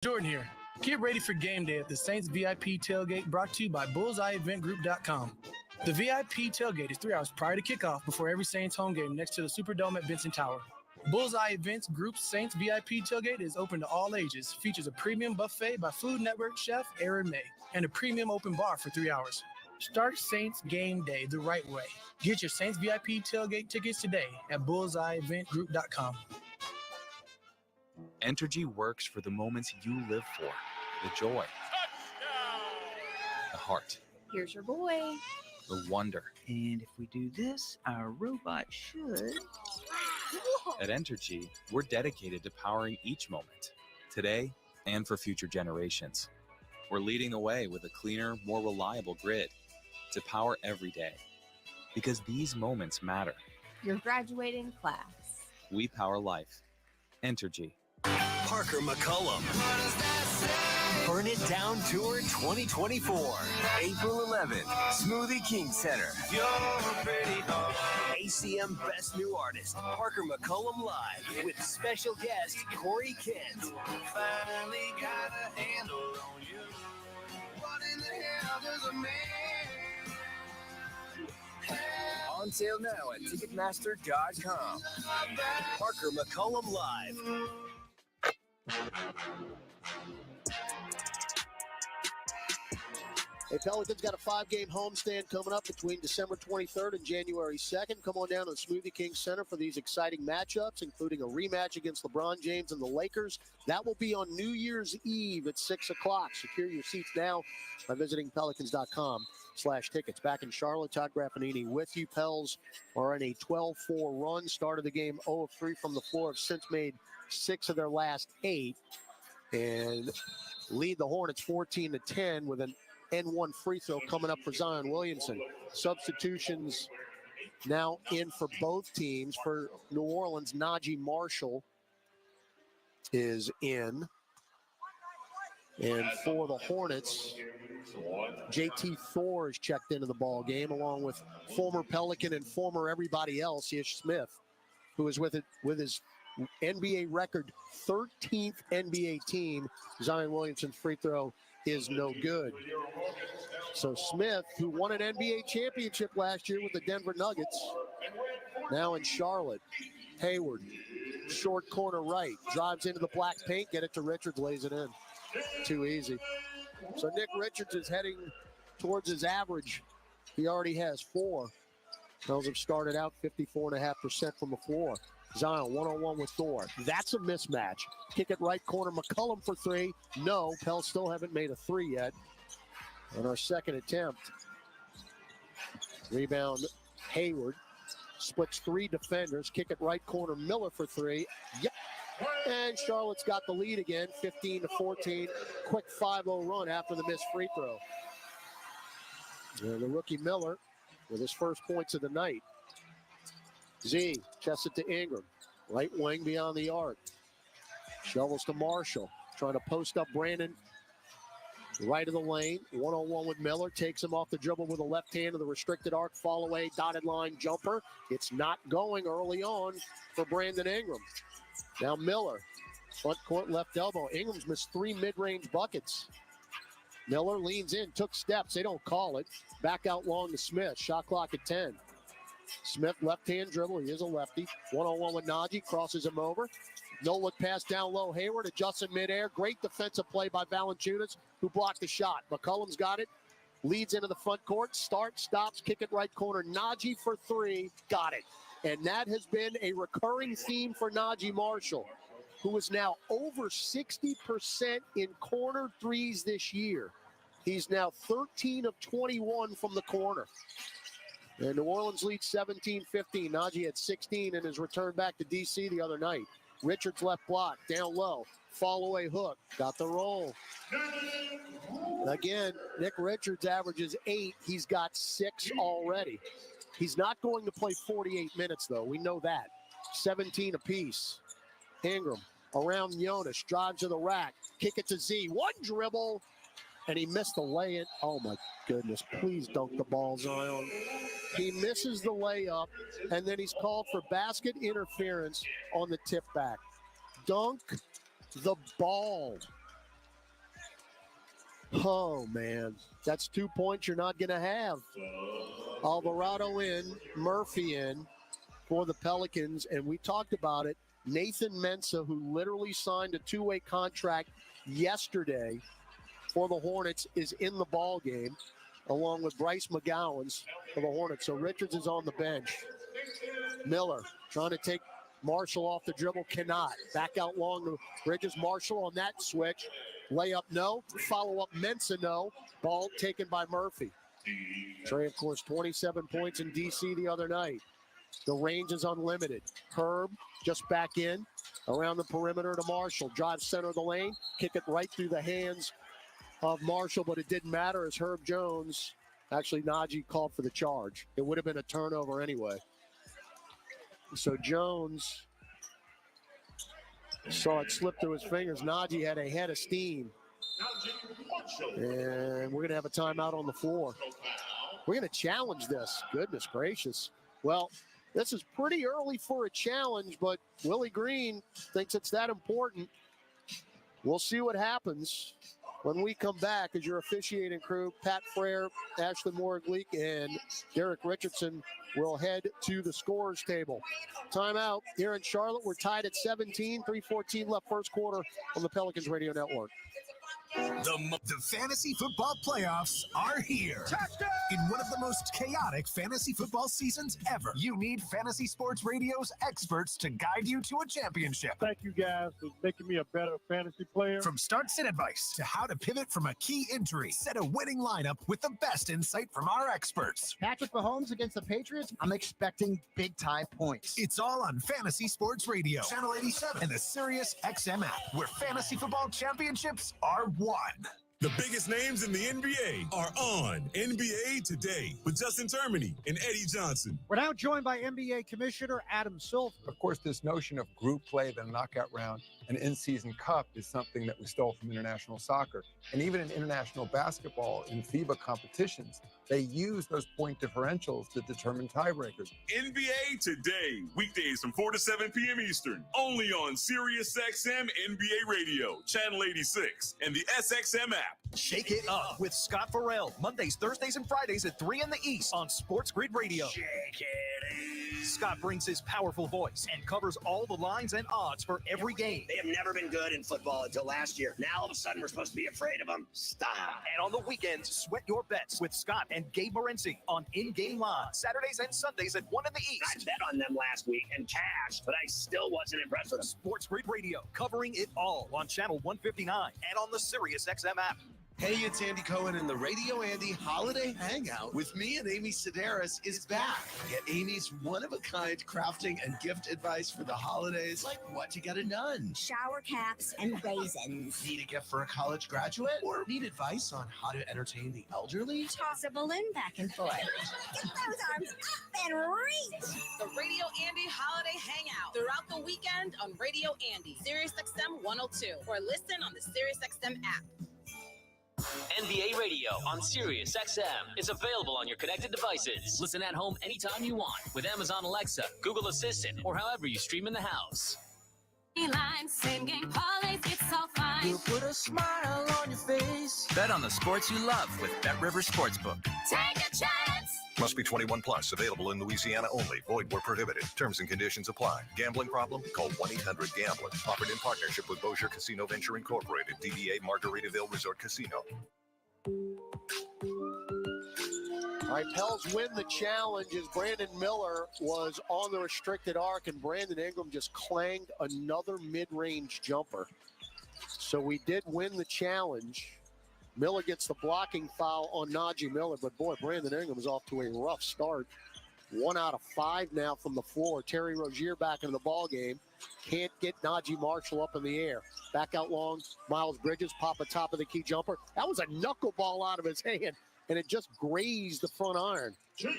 Jordan here. Get ready for game day at the Saints VIP tailgate brought to you by BullseyeEventGroup.com. The VIP tailgate is 3 hours prior to kickoff before every Saints home game next to the Superdome at Benson Tower. Bullseye Events Group's Saints VIP tailgate is open to all ages, features a premium buffet by Food Network chef Aaron May, and a premium open bar for 3 hours. Start Saints game day the right way. Get your Saints VIP tailgate tickets today at BullseyeEventGroup.com. Entergy works for the moments you live for. The joy. The heart. Here's your boy. The wonder. And if we do this, our robot should. At Entergy, we're dedicated to powering each moment, today and for future generations. We're leading the way with a cleaner, more reliable grid to power every day. Because these moments matter. Your graduating class. We power life. Entergy. Parker McCollum. Burn It Down Tour 2024. April 11th, Smoothie King Center. ACM Best New Artist, Parker McCollum Live, with special guest Corey Kent. Finally got a handle on you. What in the hell does a man? On sale now at Ticketmaster.com. Parker McCollum Live. Hey, Pelicans got a 5-game homestand coming up between December 23rd and January 2nd. Come on down to the Smoothie King Center for these exciting matchups, including a rematch against LeBron James and the Lakers. That will be on New Year's Eve at 6 o'clock. Secure your seats now by visiting Pelicans.com/tickets. Back in Charlotte, Todd Graffanini with you. Pels are in a 12-4 run. Started the game 0 of 3 from the floor. Have since made 6 of their last 8. And lead the Hornets 14-10 with an N1 free throw coming up for Zion Williamson. Substitutions now in for both teams. For New Orleans, Najee Marshall is in. And for the Hornets, JT Thor is checked into the ball game, along with former Pelican and former everybody else, Ish Smith, who is with his NBA record 13th NBA team. Zion Williamson's free throw is no good. So Smith, who won an NBA championship last year with the Denver Nuggets, now in Charlotte. Hayward, short corner right, drives into the black paint, get it to Richards, lays it in. Too easy. So Nick Richards is heading towards his average. He already has 4. Pels have started out 54.5% from the floor. Zion, one-on-one with Thor. That's a mismatch. Kick it right corner. McCollum for 3. No, Pels still haven't made a 3 yet. On our second attempt. Rebound, Hayward. Splits 3 defenders. Kick it right corner. Miller for 3. Yep. And Charlotte's got the lead again, 15-14. Quick 5-0 run after the missed free throw. And the rookie Miller with his first points of the night. Z chests it to Ingram. Right wing beyond the arc. Shovels to Marshall. Trying to post up Brandon. Right of the lane. One-on-one with Miller. Takes him off the dribble with a left hand to the restricted arc. Fall away. Dotted line jumper. It's not going early on for Brandon Ingram. Now Miller. Front court left elbow. Ingram's missed 3 mid-range buckets. Miller leans in. Took steps. They don't call it. Back out long to Smith. Shot clock at 10. Smith, left-hand dribble. He is a lefty. One-on-one with Najee. Crosses him over. No-look pass down low. Hayward adjusts in midair. Great defensive play by Valanciunas, who blocked the shot. McCollum's got it. Leads into the front court. Starts, stops, kick it right corner. Najee for 3. Got it. And that has been a recurring theme for Najee Marshall, who is now over 60% in corner threes this year. He's now 13 of 21 from the corner. And New Orleans leads 17-15. Najee had 16 in his return back to D.C. the other night. Richards left block, down low. Fall away hook. Got the roll. Again, Nick Richards averages 8. He's got 6 already. He's not going to play 48 minutes, though. We know that. 17 apiece. Ingram around Jonas. Drives to the rack. Kick it to Z. One dribble. And he missed the lay-in. Oh, my goodness. Please dunk the ball, Zion. He misses the layup, and then he's called for basket interference on the tip back. Dunk the ball. Oh, man. That's 2 points you're not going to have. Alvarado in, Murphy in for the Pelicans, and we talked about it. Nathan Mensah, who literally signed a two-way contract yesterday for the Hornets, is in the ball game, along with Bryce McGowan's for the Hornets. So Richards is on the bench. Miller trying to take Marshall off the dribble, cannot. Back out long to Bridges. Marshall on that switch. Layup, no. Follow-up, Mensah, no. Ball taken by Murphy. Trey, of course, 27 points in D.C. the other night. The range is unlimited. Herb just back in, around the perimeter to Marshall. Drive center of the lane, kick it right through the hands of Marshall, but it didn't matter as Herb Jones, actually Najee called for the charge. It would have been a turnover anyway. So Jones saw it slip through his fingers. Najee had a head of steam. And we're going to have a timeout on the floor. We're going to challenge this. Goodness gracious. Well, this is pretty early for a challenge, but Willie Green thinks it's that important. We'll see what happens when we come back as your officiating crew. Pat Frere, Ashley Morgan-Leak, and Derek Richardson will head to the scorer's table. Timeout here in Charlotte. We're tied at 17, 3:14 left first quarter on the Pelicans Radio Network. The fantasy football playoffs are here. Touchdown! In one of the most chaotic fantasy football seasons ever, you need Fantasy Sports Radio's experts to guide you to a championship. Thank you guys for making me a better fantasy player. From start-sit advice to how to pivot from a key injury, set a winning lineup with the best insight from our experts. Patrick Mahomes against the Patriots, I'm expecting big-time points. It's all on Fantasy Sports Radio, Channel 87, and the Sirius XM app, where fantasy football championships are won. The biggest names in the NBA are on NBA Today with Justin Termini and Eddie Johnson. We're now joined by NBA Commissioner Adam Silver. Of course, this notion of group play, the knockout round, and in-season cup is something that we stole from international soccer. And even in international basketball, in FIBA competitions, they use those point differentials to determine tiebreakers. NBA Today, weekdays from 4 to 7 p.m. Eastern, only on Sirius XM NBA Radio, Channel 86, and the SXM app. Shake it up with Scott Farrell, Mondays, Thursdays, and Fridays at 3 in the East on Sports Grid Radio. Shake it. Scott brings his powerful voice and covers all the lines and odds for every game. They have never been good in football until last year. Now all of a sudden we're supposed to be afraid of them. Stop. And on the weekends, sweat your bets with Scott and Gabe Morency on In-Game Line, Saturdays and Sundays at 1 in the East. I bet on them last week and cashed, but I still wasn't impressed with them. Sports Grid Radio, covering it all on Channel 159 and on the Sirius XM app. Hey, it's Andy Cohen, and the Radio Andy Holiday Hangout with me and Amy Sedaris is back. Get Amy's one-of-a-kind crafting and gift advice for the holidays, like what to get a nun. Shower caps and raisins. Need a gift for a college graduate? Or need advice on how to entertain the elderly? Toss a balloon back and forth. Get those arms up and reach. The Radio Andy Holiday Hangout throughout the weekend on Radio Andy, Sirius XM 102, or listen on the Sirius XM app. NBA Radio on Sirius XM is available on your connected devices. Listen at home anytime you want with Amazon Alexa, Google Assistant, or however you stream in the house. Same game parlays, it's all fine. You'll put a smile on your face. Bet on the sports you love with BetRivers Sportsbook. Take a chance. Must be 21 plus. Available in Louisiana only. Void where prohibited. Terms and conditions apply. Gambling problem? Call 1-800-GAMBLER. Offered in partnership with Bossier Casino Venture Incorporated. DBA Margaritaville Resort Casino. All right, Pels win the challenge as Brandon Miller was on the restricted arc, and Brandon Ingram just clanged another mid-range jumper. So we did win the challenge. Miller gets the blocking foul on Najee Miller, but boy, Brandon Ingram is off to a rough start. 1 out of 5 now from the floor. Terry Rozier back into the ball game. Can't get Najee Marshall up in the air. Back out long, Miles Bridges pop a top of the key jumper. That was a knuckleball out of his hand, and it just grazed the front iron.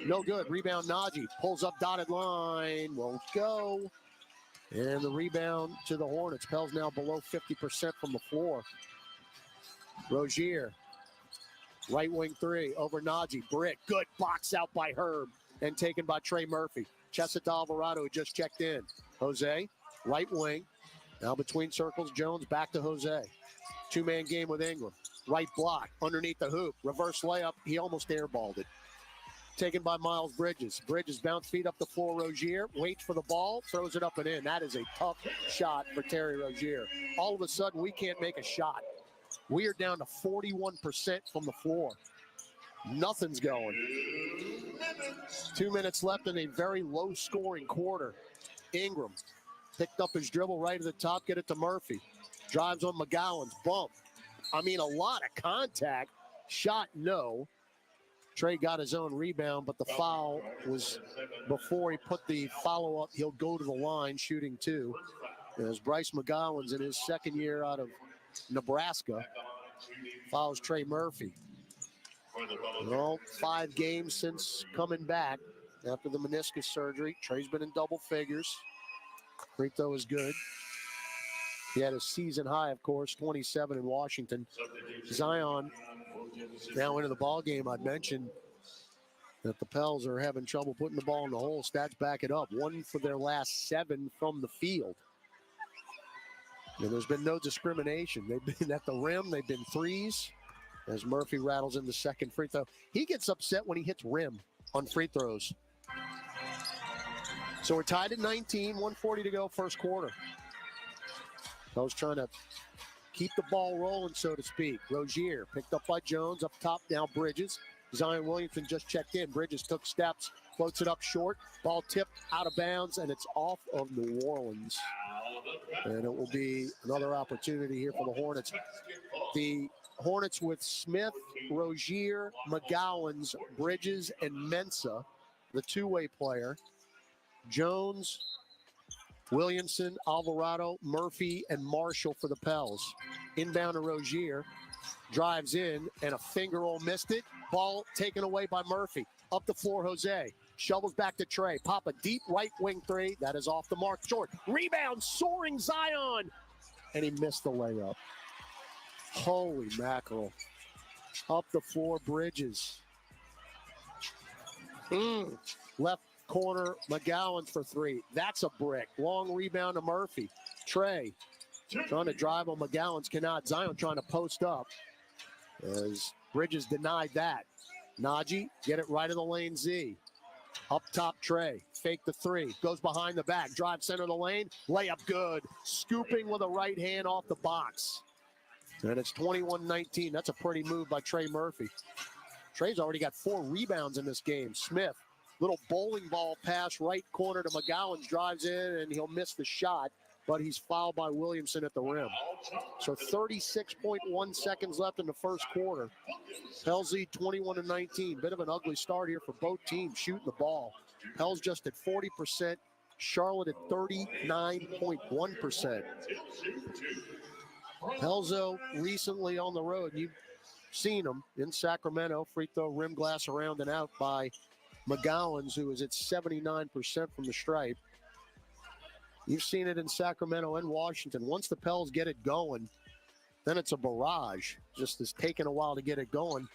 No good. Rebound Najee. Pulls up dotted line. Won't go. And the rebound to the Hornets. Pels now below 50% from the floor. Rozier. Right wing three over Najee. Brick. Good box out by Herb. And taken by Trey Murphy. Chesed Alvarado, who just checked in. Jose. Right wing. Now between circles. Jones back to Jose. Two-man game with Ingram. right block, underneath the hoop, reverse layup. He almost airballed it. Taken by Miles Bridges. Bridges bounce feet up the floor. Rozier waits for the ball, throws it up and in. That is a tough shot for Terry Rozier. All of a sudden, we can't make a shot. We are down to 41% from the floor. Nothing's going. 2 minutes left in a very low-scoring quarter. Ingram picked up his dribble right at the top, get it to Murphy. Drives on McGowan's bump. I mean, a lot of contact. Shot, no. Trey got his own rebound, but the foul was before he put the follow-up. He'll go to the line, shooting 2. As Bryce McGowan's in his second year out of Nebraska, fouls Trey Murphy. Well, 5 games since coming back after the meniscus surgery. Trey's been in double figures. Free throw is good. He had a season high, of course, 27 in Washington. Zion now into the ball game. I'd mentioned that the Pels are having trouble putting the ball in the hole. Stats back it up. 1 for their last 7 from the field. And there's been no discrimination. They've been at the rim. They've been threes. As Murphy rattles in the second free throw. He gets upset when he hits rim on free throws. So we're tied at 19, 1:40 to go, first quarter. I was trying to keep the ball rolling, so to speak. Rozier picked up by Jones, up top now Bridges. Zion Williamson just checked in. Bridges took steps, floats it up short. Ball tipped out of bounds, and it's off of New Orleans. And it will be another opportunity here for the Hornets. The Hornets with Smith, Rozier, McGowans, Bridges, and Mensah, the two-way player. Jones, Williamson, Alvarado, Murphy, and Marshall for the Pels. Inbound to Rozier. Drives in, and a finger roll missed it. Ball taken away by Murphy. Up the floor, Jose. Shovels back to Trey. Pop a deep right wing 3. That is off the mark. Short. Rebound, soaring Zion. And he missed the layup. Holy mackerel. Up the floor, Bridges. Left corner, McGowan for 3. That's a brick. Long rebound to Murphy. Trey trying to drive on McGowan's, cannot. Zion trying to post up as Bridges denied that. Najee, get it right in the lane, Z. Up top, Trey. Fake the 3. Goes behind the back. Drive center of the lane. Layup good. Scooping with a right hand off the box. And it's 21-19. That's a pretty move by Trey Murphy. Trey's already got 4 rebounds in this game. Smith, little bowling ball pass right corner to McGowan. Drives in, and he'll miss the shot. But he's fouled by Williamson at the rim. So 36.1 seconds left in the first quarter. Pels lead 21-19. Bit of an ugly start here for both teams shooting the ball. Pels just at 40%. Charlotte at 39.1%. Pelzo recently on the road. You've seen him in Sacramento. Free throw, rim glass around and out by McGowan's, who is at 79% from the stripe. You've seen it in Sacramento and Washington. Once the Pels get it going, then it's a barrage. Just is taking a while to get it going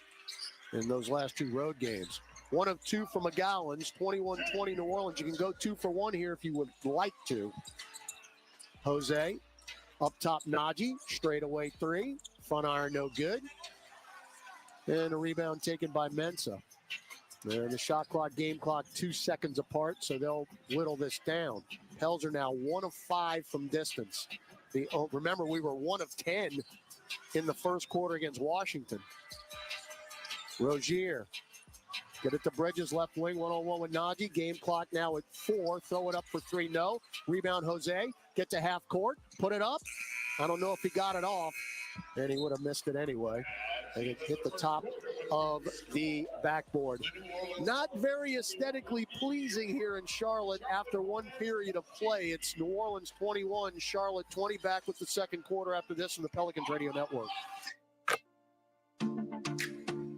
in those last 2 road games. 1 of 2 for McGowan's, 21-20 New Orleans. You can go 2 for 1 here if you would like to. Jose, up top Najee, straightaway 3. Front iron, no good. And a rebound taken by Mensah. And the shot clock, game clock, 2 seconds apart, so they'll whittle this down. Pels are now 1 of 5 from distance. Remember, we were 1 of 10 in the first quarter against Washington. Rozier, get it to Bridges, left wing, 1-on-1 with Najee. Game clock now at 4. Throw it up for 3, no. Rebound, Jose. Get to half court, put it up. I don't know if he got it off, and he would have missed it anyway. And it hit the top of the backboard. Not very aesthetically pleasing here in Charlotte after 1 period of play. It's New Orleans 21, Charlotte 20. Back with the second quarter after this on the Pelicans Radio Network.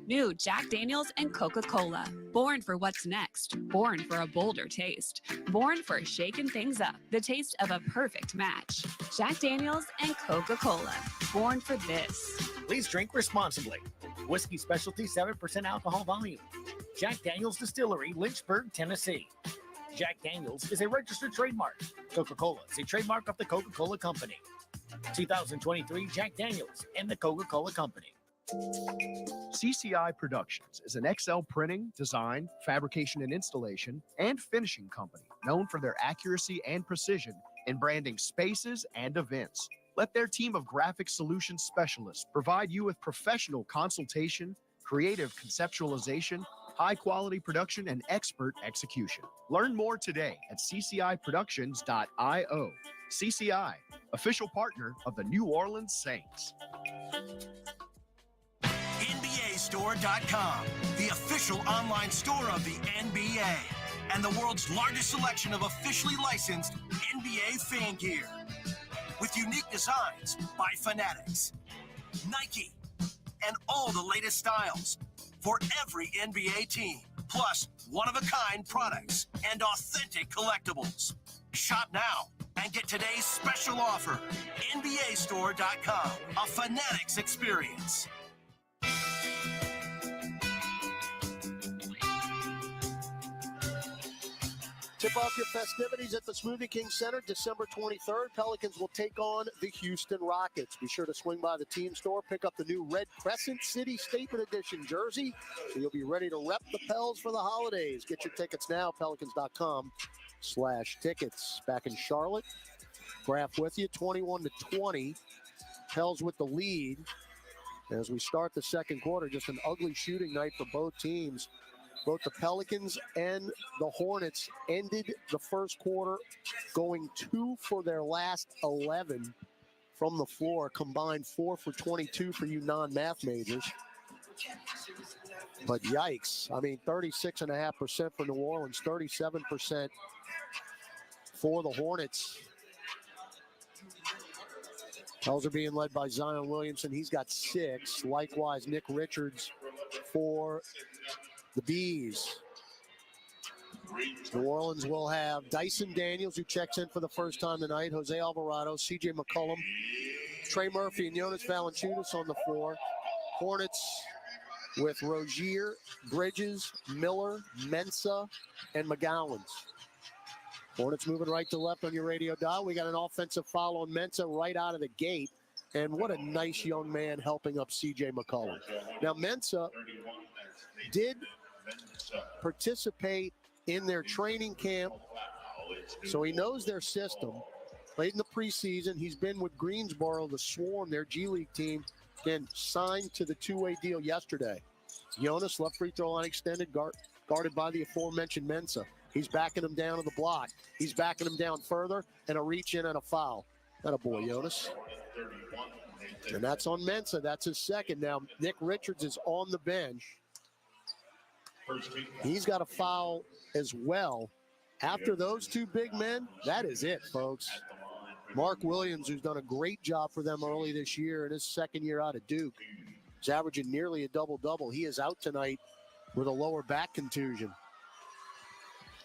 New Jack Daniels and Coca-Cola. Born for what's next. Born for a bolder taste. Born for shaking things up. The taste of a perfect match. Jack Daniels and Coca-Cola. Born for this. Please drink responsibly. Whiskey Specialty, 7% alcohol volume. Jack Daniels Distillery, Lynchburg, Tennessee. Jack Daniels is a registered trademark. Coca-Cola is a trademark of the Coca-Cola Company. 2023 Jack Daniels and the Coca-Cola Company. CCI Productions is an XL printing, design, fabrication and installation, and finishing company known for their accuracy and precision in branding spaces and events. Let their team of graphic solution specialists provide you with professional consultation, creative conceptualization, high-quality production, and expert execution. Learn more today at cciproductions.io. CCI, official partner of the New Orleans Saints. NBAstore.com, the official online store of the NBA, and the world's largest selection of officially licensed NBA fan gear. With unique designs by Fanatics, Nike, and all the latest styles for every NBA team, plus one-of-a-kind products and authentic collectibles. Shop now and get today's special offer. NBAstore.com, a Fanatics experience. Tip off your festivities at the Smoothie King Center December 23rd. Pelicans will take on the Houston Rockets. Be sure to swing by the team store, pick up the new Red Crescent City Statement Edition jersey, so you'll be ready to rep the Pels for the holidays. Get your tickets now, pelicans.com/tickets. Back in Charlotte, Graph with you, 21-20. Pels with the lead. As we start the second quarter, just an ugly shooting night for both teams. Both the Pelicans and the Hornets ended the first quarter going 2 for their last 11 from the floor, combined 4 for 22 for you non-math majors. But yikes, I mean, 36.5% for New Orleans, 37% for the Hornets. Pels are being led by Zion Williamson. He's got 6. Likewise, Nick Richards for the Bees. New Orleans will have Dyson Daniels, who checks in for the first time tonight, Jose Alvarado, CJ McCollum, Trey Murphy, and Jonas Valanciunas on the floor. Hornets with Rozier, Bridges, Miller, Mensah, and McGowans. Hornets moving right to left on your radio dial. We got an offensive foul on Mensah right out of the gate. And what a nice young man helping up CJ McCollum. Now, Mensah did participate in their training camp, so he knows their system. Played in the preseason. He's been with Greensboro, the Swarm, their G League team, and signed to the two-way deal yesterday. Jonas, left free throw line extended, guarded by the aforementioned Mensah. He's backing him down to the block. He's backing him down further, and a reach in and a foul. Attaboy, Jonas. And that's on Mensah. That's his second. Now, Nick Richards is on the bench. He's got a foul as well. After those two big men, that is it, folks. Mark Williams, who's done a great job for them early this year in his second year out of Duke, is averaging nearly a double-double. He is out tonight with a lower back contusion,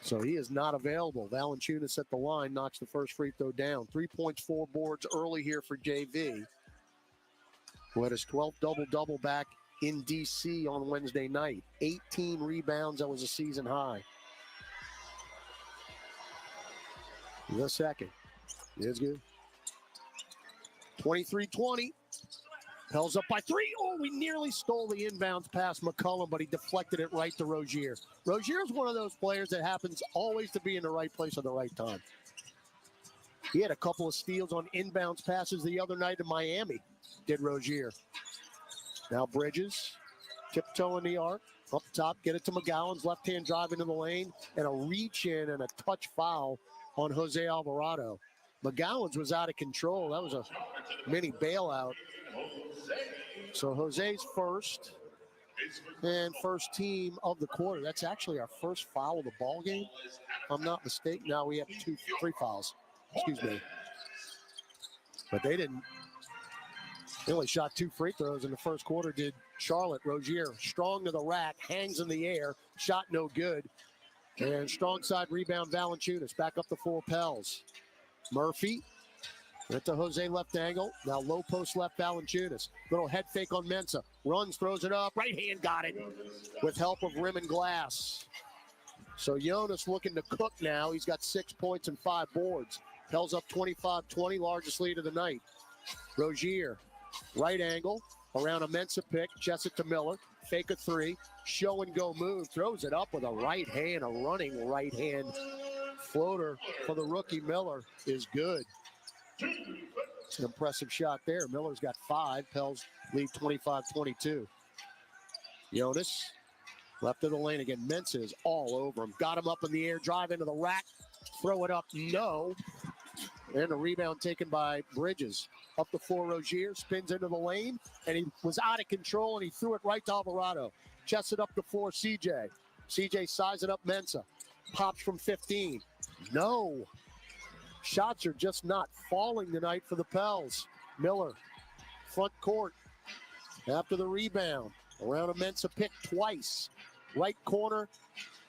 so he is not available. Valanciunas at the line knocks the first free throw down. 3 points, 4 boards early here for JV, who had his 12th double-double back in D.C. on Wednesday night. 18 rebounds, that was a season high. The second is good. 23-20. Pels up by 3. Oh, we nearly stole the inbounds past McCollum, but he deflected it right to Rozier. Rozier is one of those players that happens always to be in the right place at the right time. He had a couple of steals on inbounds passes the other night in Miami, did Rozier. Now Bridges, tiptoe in the arc, up top, get it to McGowan's left-hand drive into the lane, and a reach in and a touch foul on Jose Alvarado. McGowan's was out of control. That was a mini bailout. So Jose's first and first team of the quarter. That's actually our first foul of the ball game, if I'm not mistaken. Now we have 3 fouls. Excuse me. But they only shot 2 free throws in the first quarter, did Charlotte. Rozier strong to the rack, hangs in the air, shot no good. And strong side rebound, Valanciunas back up the 4 Pels. Murphy, get to Jose left angle. Now low post left, Valanciunas. Little head fake on Mensah. Runs, throws it up. Right hand got it with help of rim and glass. So Jonas looking to cook now. He's got 6 points and 5 boards. Pels up 25-20, largest lead of the night. Rozier, right angle, Around a Mensa pick, chest it to Miller. Fake a three. Show and go move. Throws it up with a right hand, a running right hand floater for the rookie Miller is good. It's an impressive shot there. Miller's got 5. Pels lead 25-22. Jonas, left of the lane again. Mensa is all over him. Got him up in the air, drive into the rack. Throw it up, no. And a rebound taken by Bridges. Up the floor, Rozier spins into the lane, and he was out of control, and he threw it right to Alvarado. Chests it up the floor, CJ. CJ sizing up Mensa. Pops from 15. No. Shots are just not falling tonight for the Pels. Miller, front court. After the rebound, around a Mensa pick twice. Right corner,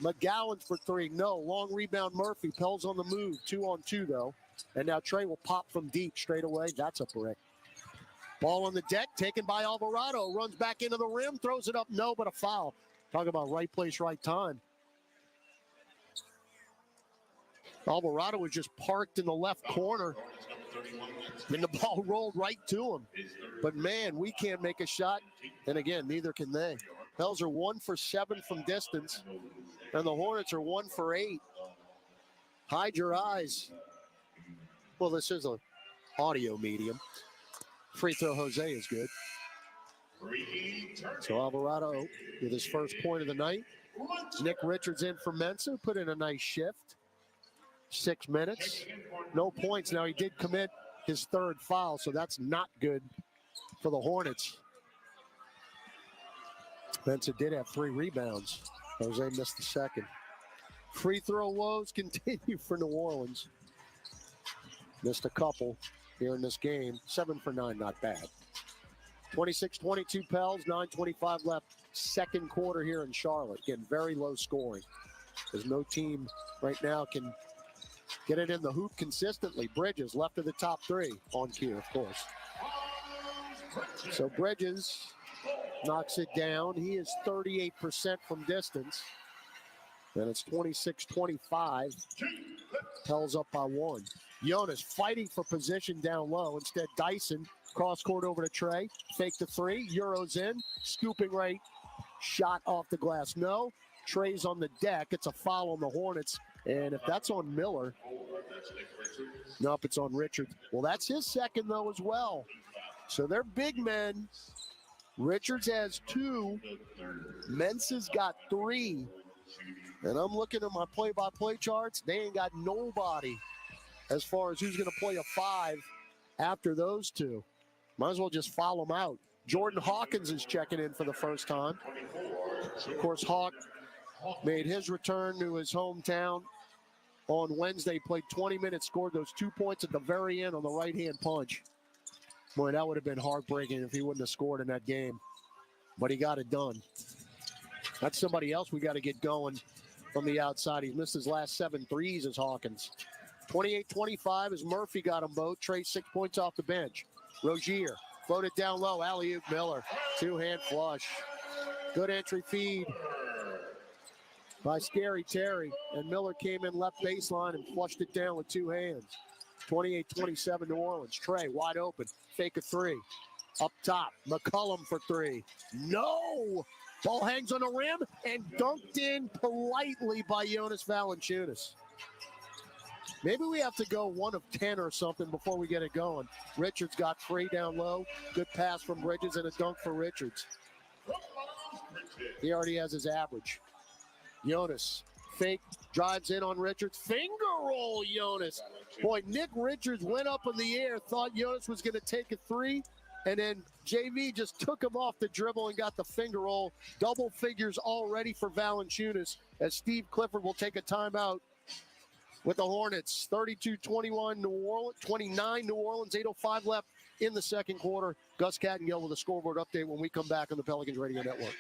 McGowan for 3. No, long rebound Murphy. Pels on the move, 2-on-2 though. And now Trey will pop from deep straight away. That's a brick. Ball on the deck, taken by Alvarado. Runs back into the rim, throws it up. No, but a foul. Talk about right place, right time. Alvarado was just parked in the left corner, and the ball rolled right to him. But, man, we can't make a shot. And, again, neither can they. Pels are 1 for 7 from distance, and the Hornets are 1 for 8. Hide your eyes. Well, this is an audio medium. Free throw Jose is good. So Alvarado with his first point of the night. Nick Richards in for Mensa, put in a nice shift. 6 minutes, no points. Now he did commit his 3rd foul, so that's not good for the Hornets. Mensa did have 3 rebounds. Jose missed the 2nd. Free throw woes continue for New Orleans. Missed a couple here in this game. 7 for 9, not bad. 26-22 Pels, 9:25 left. Second quarter here in Charlotte. Again, very low scoring. There's no team right now can get it in the hoop consistently. Bridges left of the top 3 on cue, of course. So Bridges knocks it down. He is 38% from distance. And it's 26-25. Pels up by 1. Jonas fighting for position down low. Instead, Dyson cross court over to Trey. Fake the 3. Euros in. Scooping right. Shot off the glass. No. Trey's on the deck. It's a foul on the Hornets. And if that's on Miller. Nope, it's on Richards. Well, that's his 2nd, though, as well. So they're big men. Richards has 2. Mensa's got 3. And I'm looking at my play-by-play charts. They ain't got nobody as far as who's going to play a 5 after those 2. Might as well just foul them out. Jordan Hawkins is checking in for the first time. Of course, Hawk made his return to his hometown on Wednesday, played 20 minutes, scored those 2 points at the very end on the right-hand punch. Boy, that would have been heartbreaking if he wouldn't have scored in that game. But he got it done. That's somebody else we got to get going from the outside. He's missed his last 7 threes as Hawkins. 28-25 as Murphy got them both. Trey 6 points off the bench. Rozier floated down low. Alley-oop Miller. 2-hand flush. Good entry feed by Scary Terry. And Miller came in left baseline and flushed it down with 2 hands. 28-27 New Orleans. Trey wide open. Fake a 3. Up top. McCollum for 3. No! Ball hangs on the rim and dunked in politely by Jonas Valanciunas. Maybe we have to go 1 of 10 or something before we get it going. Richards got free down low. Good pass from Bridges and a dunk for Richards. He already has his average. Jonas, fake, drives in on Richards. Finger roll, Jonas. Boy, Nick Richards went up in the air, thought Jonas was going to take a 3, and then JV just took him off the dribble and got the finger roll. Double figures already for Valanciunas as Steve Clifford will take a timeout with the Hornets. 32-21 New Orleans, 29 New Orleans, 8:05 left in the second quarter. Gus Cattingill with a scoreboard update when we come back on the Pelicans Radio Network.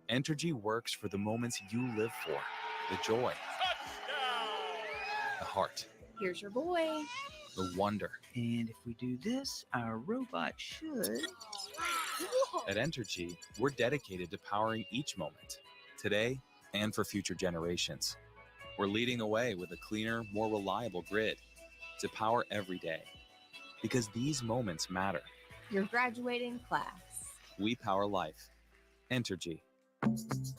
Entergy works for the moments you live for. The joy. The heart. Here's your boy. The wonder. And if we do this, our robot should. At Entergy, we're dedicated to powering each moment, today and for future generations. We're leading the way with a cleaner, more reliable grid to power every day. Because these moments matter, your graduating class. We power life. Entergy.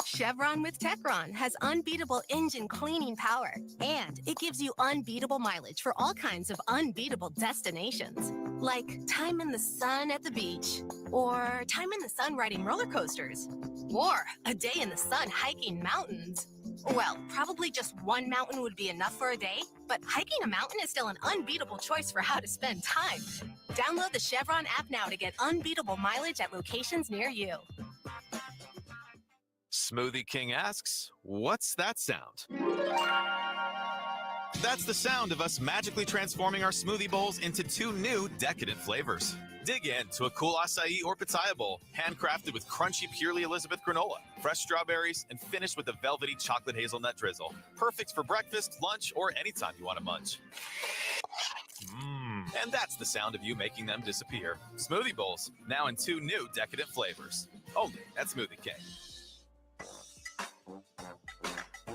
Chevron with Techron has unbeatable engine cleaning power, and it gives you unbeatable mileage for all kinds of unbeatable destinations, like time in the sun at the beach, or time in the sun riding roller coasters, or a day in the sun hiking mountains. Well, probably just one mountain would be enough for a day, but hiking a mountain is still an unbeatable choice for how to spend time. Download the Chevron app now to get unbeatable mileage at locations near you. Smoothie King asks, what's that sound? That's the sound of us magically transforming our smoothie bowls into 2 new decadent flavors. Dig in to a cool acai or pitaya bowl, handcrafted with crunchy Purely Elizabeth granola, fresh strawberries, and finished with a velvety chocolate hazelnut drizzle. Perfect for breakfast, lunch, or anytime you want to munch. And that's the sound of you making them disappear. Smoothie bowls, now in 2 new decadent flavors. Only at Smoothie King.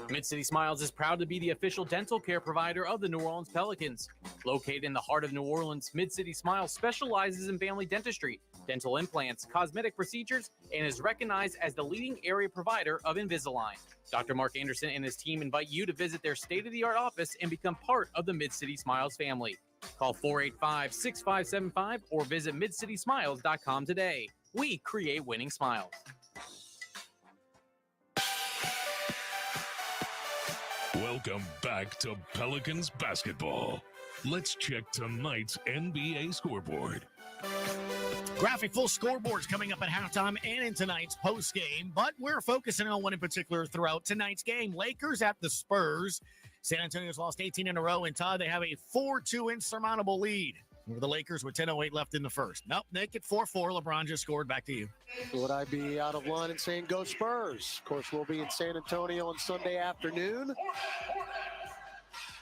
Mid-City Smiles is proud to be the official dental care provider of the New Orleans Pelicans. Located in the heart of New Orleans, Mid-City Smiles specializes in family dentistry, dental implants, cosmetic procedures, and is recognized as the leading area provider of Invisalign. Dr. Mark Anderson and his team invite you to visit their state-of-the-art office and become part of the Mid-City Smiles family. Call 485-6575 or visit midcitysmiles.com today. We create winning smiles. Welcome back to Pelicans basketball. Let's check tonight's NBA scoreboard. Graphic full scoreboards coming up at halftime and in tonight's postgame, but we're focusing on one in particular throughout tonight's game. Lakers at the Spurs. San Antonio's lost 18 in a row, and Todd, they have a 4-2 insurmountable lead over the Lakers with 10:08 left in the first. Nope, make it 4-4. LeBron just scored. Back to you. Would I be out of line in saying go Spurs? Of course, we'll be in San Antonio on Sunday afternoon.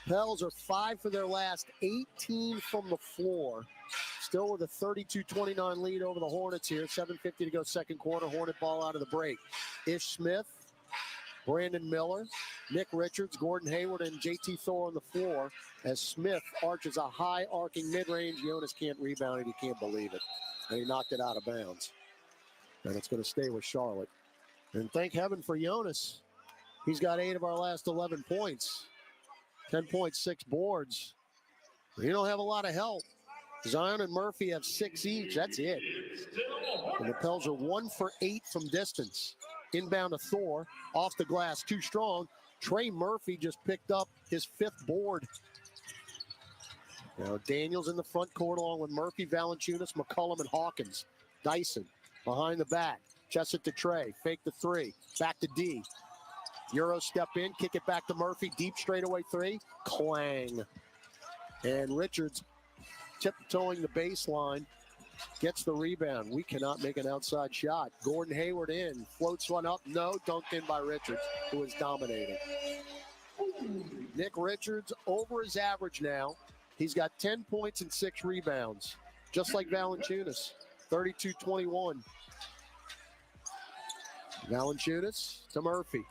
Pels are 5 for their last 18 from the floor. Still with a 32-29 lead over the Hornets here. 7:50 to go second quarter. Hornet ball out of the break. Ish Smith, Brandon Miller, Nick Richards, Gordon Hayward, and JT Thor on the floor as Smith arches a high arcing mid-range. Jonas can't rebound it. He can't believe it. And he knocked it out of bounds. And it's going to stay with Charlotte. And thank heaven for Jonas. He's got 8 of our last 11 points. 10.6 boards. You don't have a lot of help. Zion and Murphy have 6 each. That's it. And the Pels are 1 for 8 from distance. Inbound to Thor. Off the glass. Too strong. Trey Murphy just picked up his 5th board. Now Daniels in the front court along with Murphy, Valanciunas, McCollum, and Hawkins. Dyson behind the back. Chest it to Trey. Fake the 3. Back to D. Euro step in. Kick it back to Murphy. Deep straightaway 3. Clang. And Richards tiptoeing the baseline. Gets the rebound. We cannot make an outside shot. Gordon Hayward in. Floats one up. No. Dunked in by Richards, who is dominating. Nick Richards over his average now. He's got 10 points and 6 rebounds. Just like Valanciunas. 32-21. Valanciunas to Murphy.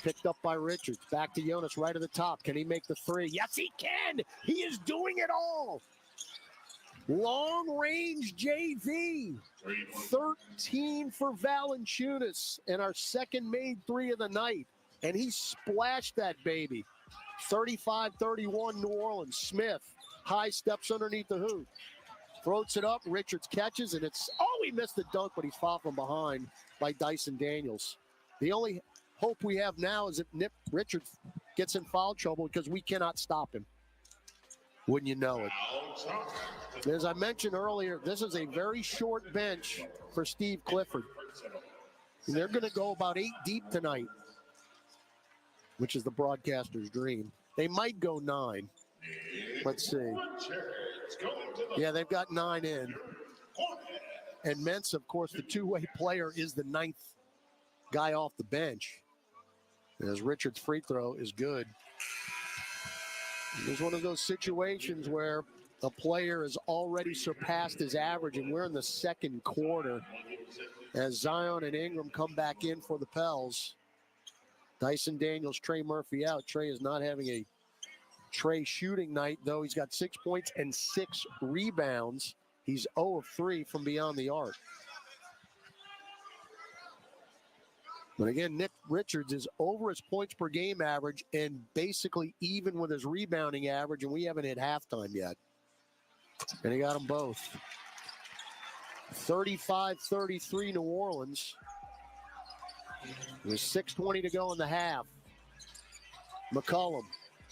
Picked up by Richards. Back to Jonas right at the top. Can he make the 3? Yes, he can. He is doing it all. Long range JV. 13 for Valanciunas. And our second made 3 of the night. And he splashed that baby. 35-31 New Orleans. Smith. High steps underneath the hoop. Throats it up. Richards catches. And it's, he missed the dunk, but he's fouled from behind by Dyson Daniels. The only hope we have now is if Nick Richards gets in foul trouble because we cannot stop him. Wouldn't you know it? As I mentioned earlier, this is a very short bench for Steve Clifford. And they're going to go about 8 deep tonight, which is the broadcaster's dream. They might go 9. Let's see. Yeah, they've got 9 in. And Mensah, of course, the two-way player, is the 9th guy off the bench. As Richards' free throw is good. It's one of those situations where a player has already surpassed his average, and we're in the second quarter as Zion and Ingram come back in for the Pels. Dyson Daniels, Trey Murphy out. Trey is not having a Trey shooting night, though. He's got 6 points and 6 rebounds. He's 0 of 3 from beyond the arc. But again, Nick Richards is over his points per game average and basically even with his rebounding average, and we haven't hit halftime yet. And he got them both. 35-33 New Orleans. There's 6:20 to go in the half. McCollum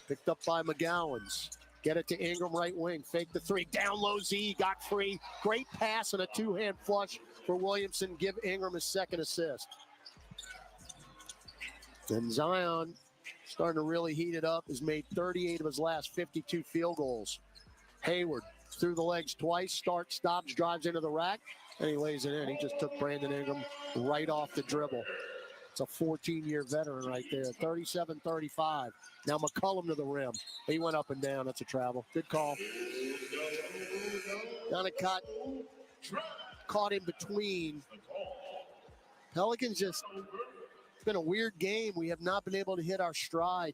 picked up by McGowan's. Get it to Ingram, right wing. Fake the three. Down low, Z got free. Great pass and a two-hand flush for Williamson. Give Ingram his second assist. And Zion, starting to really heat it up, has made 38 of his last 52 field goals. Hayward through the legs twice. Stops, drives into the rack, and he lays it in. He just took Brandon Ingram right off the dribble. It's a 14-year veteran right there. 37-35. Now McCollum to the rim. He went up and down. That's a travel. Good call. Donnicott caught in between. Pelicans just, it's been a weird game. We have not been able to hit our stride.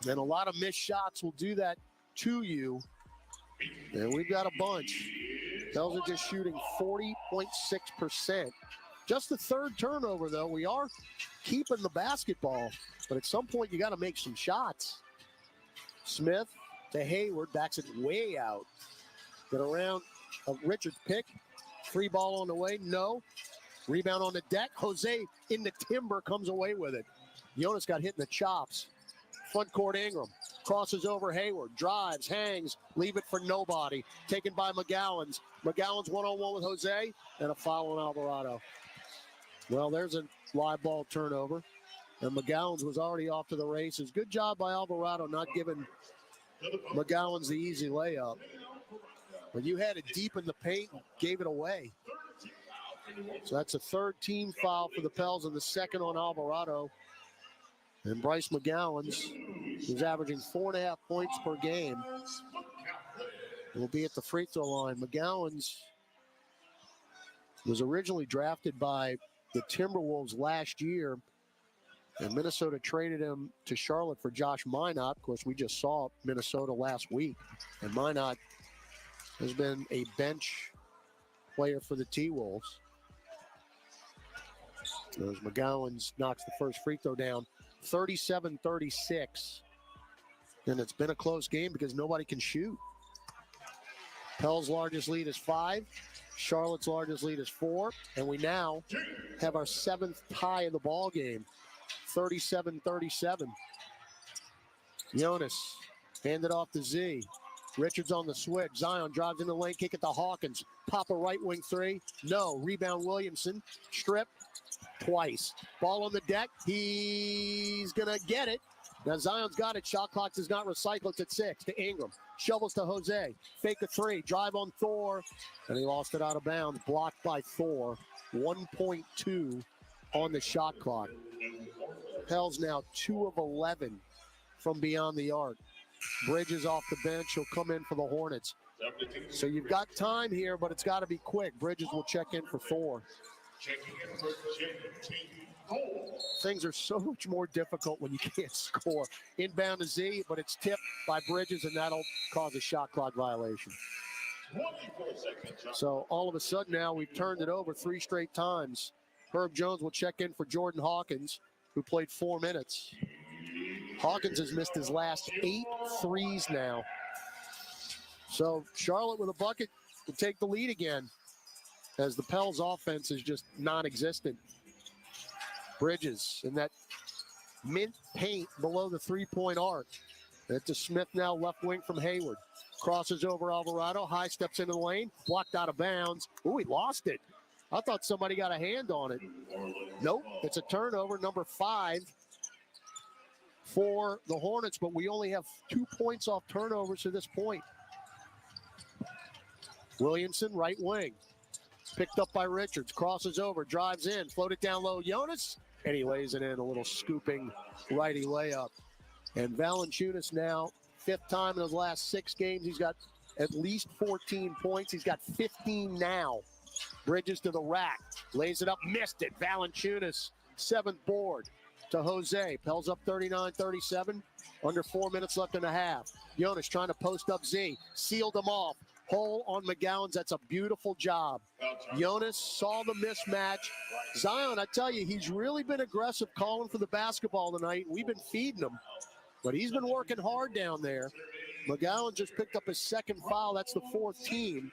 And a lot of missed shots will do that to you. And we've got a bunch. Pels are just shooting 40.6%. Just the third turnover, though. We are keeping the basketball, but at some point you got to make some shots. Smith to Hayward, backs it way out. Get around a Richards pick. Free ball on the way, no. Rebound on the deck. Jose in the timber, comes away with it. Jonas got hit in the chops. Front court Ingram. Crosses over Hayward. Drives, hangs, leave it for nobody. Taken by McGowan's. McGowan's one-on-one with Jose, and a foul on Alvarado. Well, there's a live ball turnover. And McGowan's was already off to the races. Good job by Alvarado not giving McGowan's the easy layup. But you had it deep in the paint and gave it away. So that's a third team foul for the Pels and the second on Alvarado. And Bryce McGowan's is averaging 4.5 points per game. Will be at the free throw line. McGowan's was originally drafted by the Timberwolves last year, and Minnesota traded him to Charlotte for Josh Minott. Of course, we just saw Minnesota last week, and Minott has been a bench player for the T-Wolves. As McGowan's knocks the first free throw down, 37-36. And it's been a close game because nobody can shoot. Pell's largest lead is 5. Charlotte's largest lead is 4. And we now have our 7th tie of the ball game. 37-37. Jonas handed off to Z. Richards on the switch. Zion drives in the lane, kick it to Hawkins. Pop a right wing three. No. Rebound Williamson. Strip twice. Ball on the deck. He's going to get it. Now Zion's got it. Shot clock does not recycle. It's at 6 to Ingram. Shovels to Jose. Fake a three. Drive on Thor. And he lost it out of bounds. Blocked by Thor. 1.2 on the shot clock. Pell's now 2 of 11 from beyond the arc. Bridges off the bench. He'll come in for the Hornets. So you've got time here, but it's got to be quick. Bridges will check in for Thor. Things are so much more difficult when you can't score. Inbound to Z, but it's tipped by Bridges, and that'll cause a shot clock violation. So all of a sudden now we've turned it over 3 straight times. Herb Jones will check in for Jordan Hawkins, who played 4 minutes. Hawkins has missed his last 8 threes now. So Charlotte with a bucket will take the lead again, as the Pels offense is just non-existent. Bridges in that mint paint below the three-point arc. It's to Smith now, left wing from Hayward. Crosses over Alvarado, high steps into the lane, blocked out of bounds. Ooh, he lost it. I thought somebody got a hand on it. Nope, it's a turnover, number 5 for the Hornets, but we only have 2 points off turnovers to this point. Williamson, right wing. Picked up by Richards, crosses over, drives in, floated down low, Jonas, and he lays it in, a little scooping righty layup. And Valanciunas now, 5th time in his last 6 games, he's got at least 14 points. He's got 15 now. Bridges to the rack, lays it up, missed it. Valanciunas, 7th board to Jose. Pels up 39-37, under 4 minutes left in the half. Jonas trying to post up Z, sealed him off. hole on McGowan's. That's a beautiful job. Jonas saw the mismatch. Zion, I tell you, he's really been aggressive calling for the basketball tonight. We've been feeding him, but he's been working hard down there. McGowan just picked up his second foul. That's the fourth team.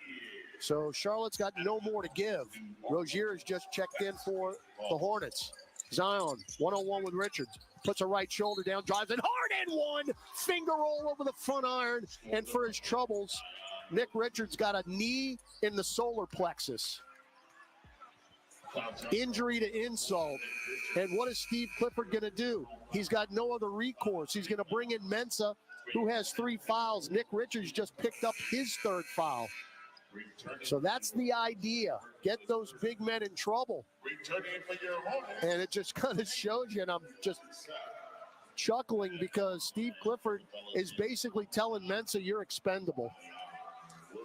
So Charlotte's got no more to give. Rozier has just checked in for the Hornets. Zion, one-on-one with Richards. Puts a right shoulder down, drives it hard and one. Finger roll over the front iron. And for his troubles, Nick Richards got a knee in the solar plexus. Injury to insult. And what is Steve Clifford going to do? He's got no other recourse. He's going to bring in Mensah, who has 3 fouls. Nick Richards just picked up his 3rd foul. So that's the idea. Get those big men in trouble. And it just kind of shows you, and I'm just chuckling because Steve Clifford is basically telling Mensah, you're expendable.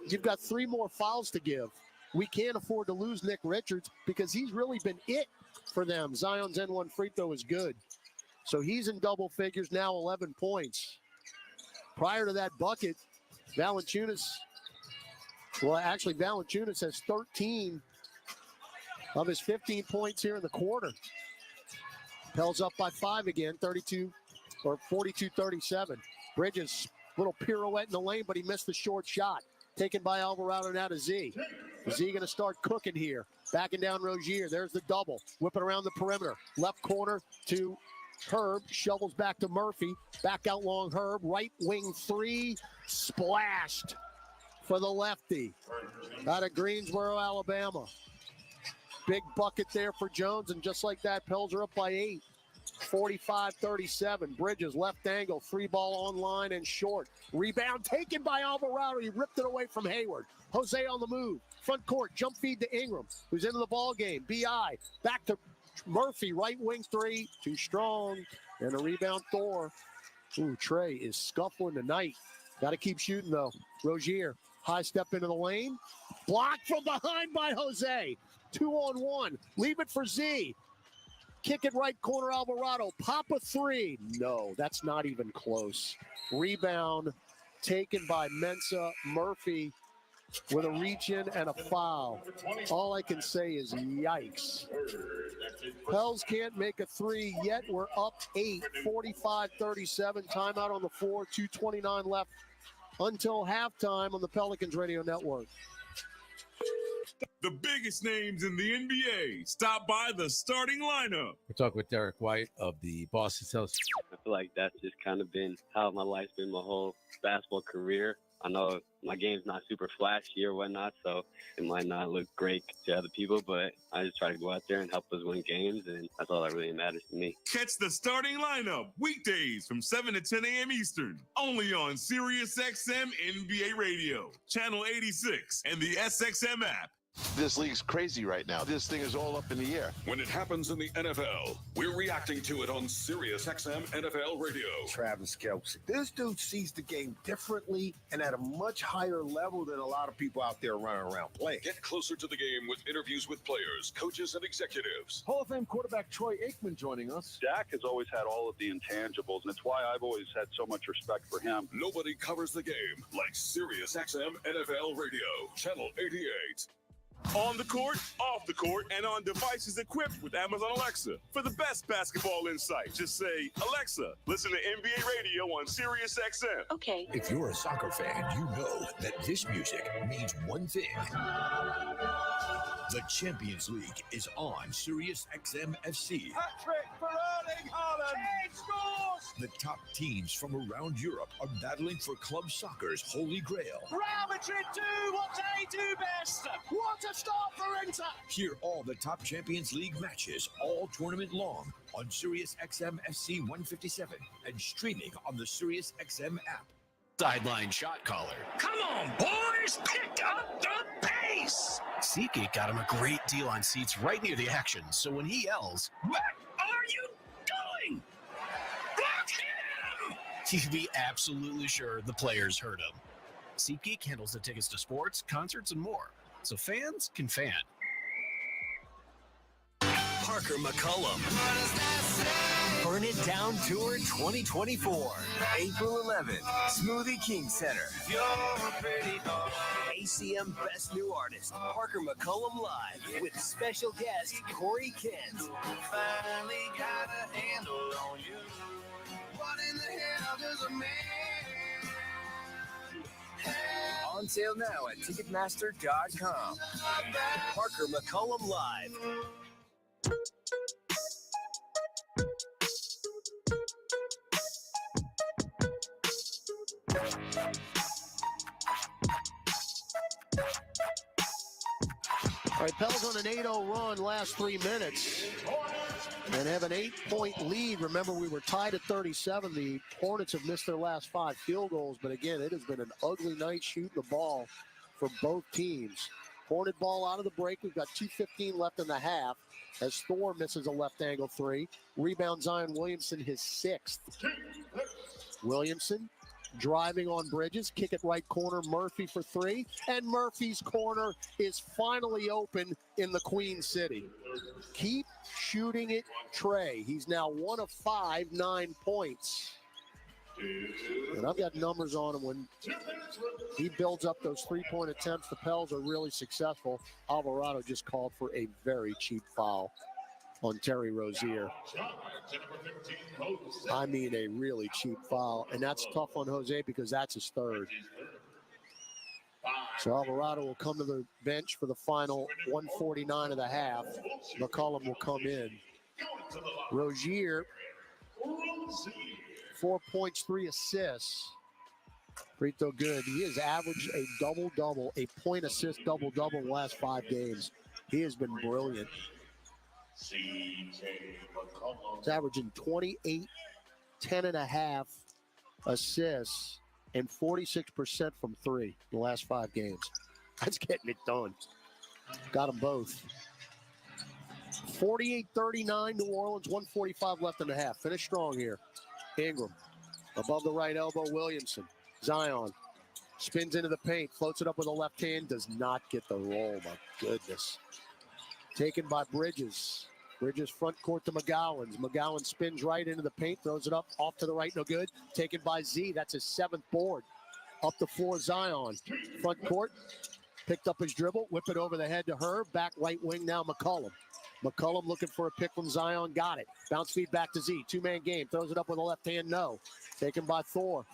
You've got 3 more fouls to give. We can't afford to lose Nick Richards because he's really been it for them. Zion's N1 free throw is good. So he's in double figures now, 11 points. Prior to that bucket, Valanciunas has 13 of his 15 points here in the quarter. Pels up by 5 again, 42-37. Bridges, little pirouette in the lane, but he missed the short shot. Taken by Alvarado now to Z. Z going to start cooking here. Backing down Rozier. There's the double. Whipping around the perimeter. Left corner to Herb. Shovels back to Murphy. Back out long Herb. Right wing 3. Splashed for the lefty. Out of Greensboro, Alabama. Big bucket there for Jones. And just like that, Pels are up by 8. 45-37. Bridges, left angle, 3 ball online and short. Rebound taken by Alvarado. He ripped it away from Hayward. Jose on the move. Front court, jump feed to Ingram, who's into the ball game. B.I. back to Murphy, right wing 3. Too strong. And a rebound Thor. Ooh, Trey is scuffling tonight. Got to keep shooting, though. Rozier, high step into the lane. Blocked from behind by Jose. 2-on-1. Leave it for Z. Kick it right corner, Alvarado. Pop a 3. No, that's not even close. Rebound taken by Mensah. Murphy with a reach in and a foul. All I can say is yikes. Pels can't make a 3 yet. We're up 8, 45-37. Timeout on the floor. 2:29 left until halftime on the Pelicans Radio Network. The biggest names in the NBA. Stop by the starting lineup. We're talking with Derek White of the Boston Celtics. I feel like that's just kind of been how my life's been my whole basketball career. I know my game's not super flashy or whatnot, so it might not look great to other people, but I just try to go out there and help us win games, and that's all that really matters to me. Catch the starting lineup weekdays from 7 to 10 a.m. Eastern, only on SiriusXM NBA Radio, Channel 86, and the SXM app. This league's crazy right now. This thing is all up in the air. When it happens in the NFL, we're reacting to it on SiriusXM NFL Radio. Travis Kelce. This dude sees the game differently and at a much higher level than a lot of people out there running around playing. Get closer to the game with interviews with players, coaches, and executives. Hall of Fame quarterback Troy Aikman joining us. Dak has always had all of the intangibles, and it's why I've always had so much respect for him. Nobody covers the game like SiriusXM NFL Radio, Channel 88. On the court, off the court, and on devices equipped with Amazon Alexa. For the best basketball insight, just say, Alexa, listen to NBA Radio on SiriusXM. Okay. If you're a soccer fan, you know that this music means one thing. The Champions League is on SiriusXM FC. Hat-trick for Erling Haaland. He scores! The top teams from around Europe are battling for club soccer's holy grail. Real Madrid do what they do best. What a start for Inter. Hear all the top Champions League matches all tournament long on SiriusXM FC 157 and streaming on the SiriusXM app. Sideline shot caller. Come on, boys, pick up the pace. SeatGeek got him a great deal on seats right near the action, so when he yells, "What are you doing? Block him!" you'd be absolutely sure the players heard him. SeatGeek handles the tickets to sports, concerts, and more, so fans can fan. Parker McCollum. What does that say? Burn It Down Tour 2024. April 11th, Smoothie King Center. ACM Best New Artist, Parker McCollum Live, with special guest Corey Kent. Finally got a handle on you. What in the hell does a man have? On sale now at Ticketmaster.com. Parker McCollum Live. All right, Pels on an 8-0 run last 3 minutes and have an 8-point lead. Remember, we were tied at 37. The Hornets have missed their last 5 field goals, but again, it has been an ugly night shooting the ball for both teams. Hornet ball out of the break. We've got 2:15 left in the half as Thor misses a left angle 3. Rebound Zion Williamson, his 6th. Williamson driving on Bridges, kick it right corner, Murphy for 3, and Murphy's corner is finally open in the Queen City. Keep shooting it, Trey. He's now 1 of 5, 9 points. And I've got numbers on him. When he builds up those 3-point attempts, the Pels are really successful. Alvarado just called for a very cheap foul on Terry Rozier. I mean, a really cheap foul, and that's tough on Jose because that's his 3rd. So Alvarado will come to the bench for the final 1:49 of the half. McCollum will come in. Rozier, 4 points, 3 assists. Pretty good. He has averaged a double-double, a point assist double-double in the last 5 games. He has been brilliant. He's averaging 28, 10.5 assists, and 46% from 3 in the last 5 games. That's getting it done. Got them both. 48-39, New Orleans, 1:45 left in the half. Finish strong here. Ingram, above the right elbow, Williamson. Zion spins into the paint, floats it up with a left hand, does not get the roll. My goodness. Taken by Bridges. Bridges front court to McGowan. McGowan spins right into the paint, throws it up, off to the right, no good. Taken by Z, that's his 7th board. Up the floor, Zion. Front court, picked up his dribble, whip it over the head to her. Back right wing now, McCollum. McCollum looking for a pick from Zion, got it. Bounce feed back to Z, 2-man game, throws it up with a left hand, no. Taken by Thor.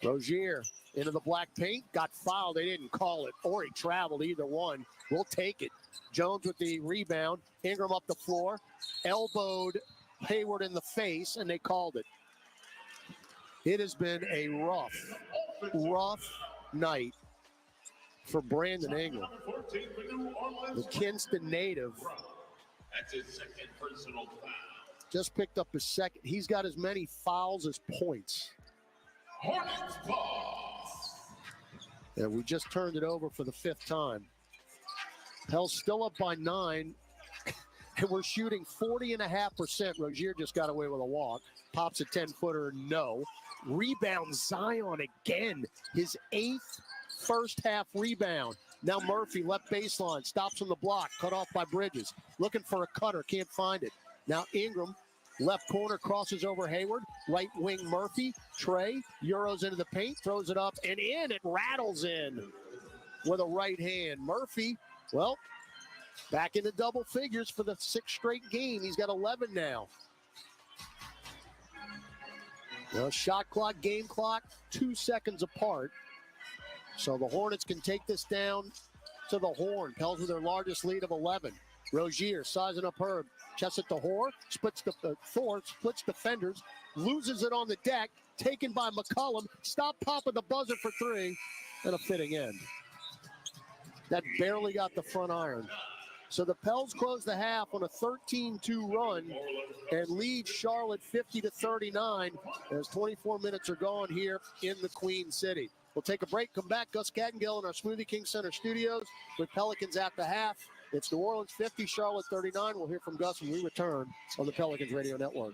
Rozier into the black paint, got fouled. They didn't call it, or he traveled, either one. We'll take it. Jones with the rebound. Ingram up the floor, elbowed Hayward in the face, and they called it. It has been a rough night for Brandon Ingram. The Kinston native just picked up his 2nd. He's got as many fouls as points. And we just turned it over for the 5th time. Pels still up by 9, and we're shooting 40.5%. Rozier just got away with a walk. Pops a 10-footer, no. Rebound Zion again, his 8th first-half rebound. Now Murphy, left baseline, stops on the block, cut off by Bridges. Looking for a cutter, can't find it. Now Ingram, left corner, crosses over Hayward. Right wing Murphy. Trey Euros into the paint, throws it up and in. It rattles in with a right hand. Murphy, well, back into double figures for the 6th straight game. He's got 11 now. Well, shot clock, game clock, 2 seconds apart. So the Hornets can take this down to the horn. Pels with their largest lead of 11. Rozier sizing up Herb. Chest it to Thor, splits defenders, loses it on the deck, taken by McCollum, stop pop of the buzzer for 3, and a fitting end. That barely got the front iron. So the Pels close the half on a 13-2 run and lead Charlotte 50-39 as 24 minutes are gone here in the Queen City. We'll take a break, come back. Gus Cattingill in our Smoothie King Center studios with Pelicans at the half. It's New Orleans 50, Charlotte 39. We'll hear from Gus when we return on the Pelicans Radio Network.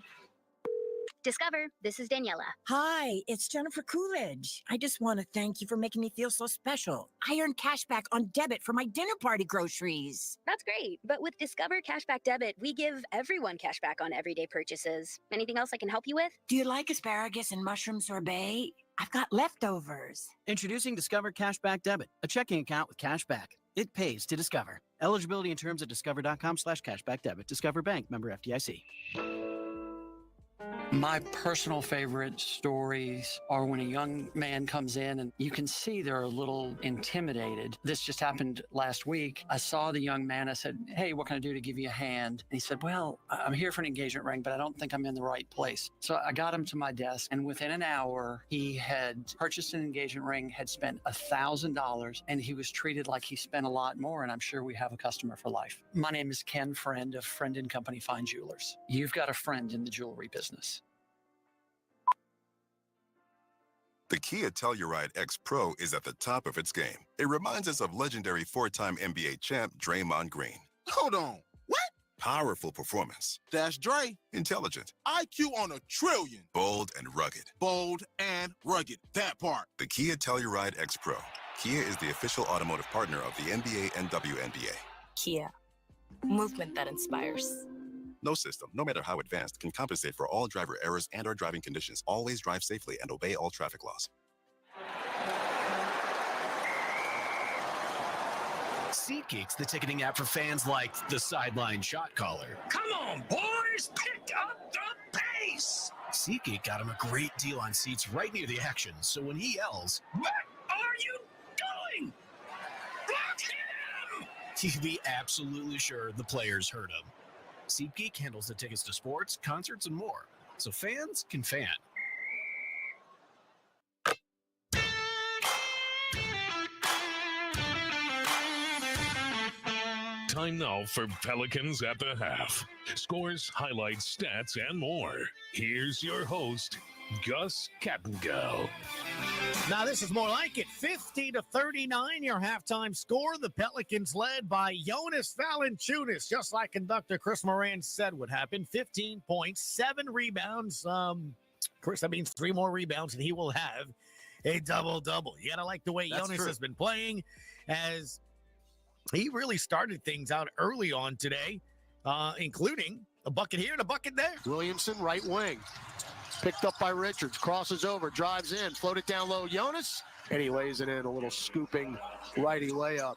Discover, this is Daniela. Hi, it's Jennifer Coolidge. I just want to thank you for making me feel so special. I earned cash back on debit for my dinner party groceries. That's great. But with Discover Cashback Debit, we give everyone cash back on everyday purchases. Anything else I can help you with? Do you like asparagus and mushroom sorbet? I've got leftovers. Introducing Discover Cashback Debit, a checking account with cash back. It pays to Discover. Eligibility and terms at discover.com/cashback debit. Discover Bank, member FDIC. My personal favorite stories are when a young man comes in and you can see they're a little intimidated. This just happened last week. I saw the young man. I said, "Hey, what can I do to give you a hand?" And he said, "Well, I'm here for an engagement ring, but I don't think I'm in the right place." So I got him to my desk, and within an hour, he had purchased an engagement ring, had spent $1,000, and he was treated like he spent a lot more, and I'm sure we have a customer for life. My name is Ken Friend of Friend & Company Fine Jewelers. You've got a friend in the jewelry business. The Kia Telluride X Pro is at the top of its game. It reminds us of legendary four-time NBA champ Draymond Green. Hold on. What? Powerful performance. That's Dre. Intelligent. IQ on a trillion. Bold and rugged. Bold and rugged. That part. The Kia Telluride X Pro. Kia is the official automotive partner of the NBA and WNBA. Kia. Movement that inspires. No system, no matter how advanced, can compensate for all driver errors and/or driving conditions. Always drive safely and obey all traffic laws. SeatGeek's the ticketing app for fans like the sideline shot caller. Come on, boys, pick up the pace. SeatGeek got him a great deal on seats right near the action, so when he yells, "What are you doing? Block him!" you'd be absolutely sure the players heard him. SeatGeek handles the tickets to sports, concerts, and more, so fans can fan. Time now for Pelicans at the half. Scores, highlights, stats, and more. Here's your host, Gus Kattengell. Now this is more like it. 50-39, your halftime score. The Pelicans led by Jonas Valanciunas, just like conductor Chris Moran said would happen. 15 points, 7 rebounds. Chris, that means 3 more rebounds, and he will have a double-double. You gotta like the way Jonas has been playing, as he really started things out early on today, including a bucket here and a bucket there. Williamson, right wing. Picked up by Richards, crosses over, drives in, floated down low, Jonas, and he lays it in, a little scooping righty layup.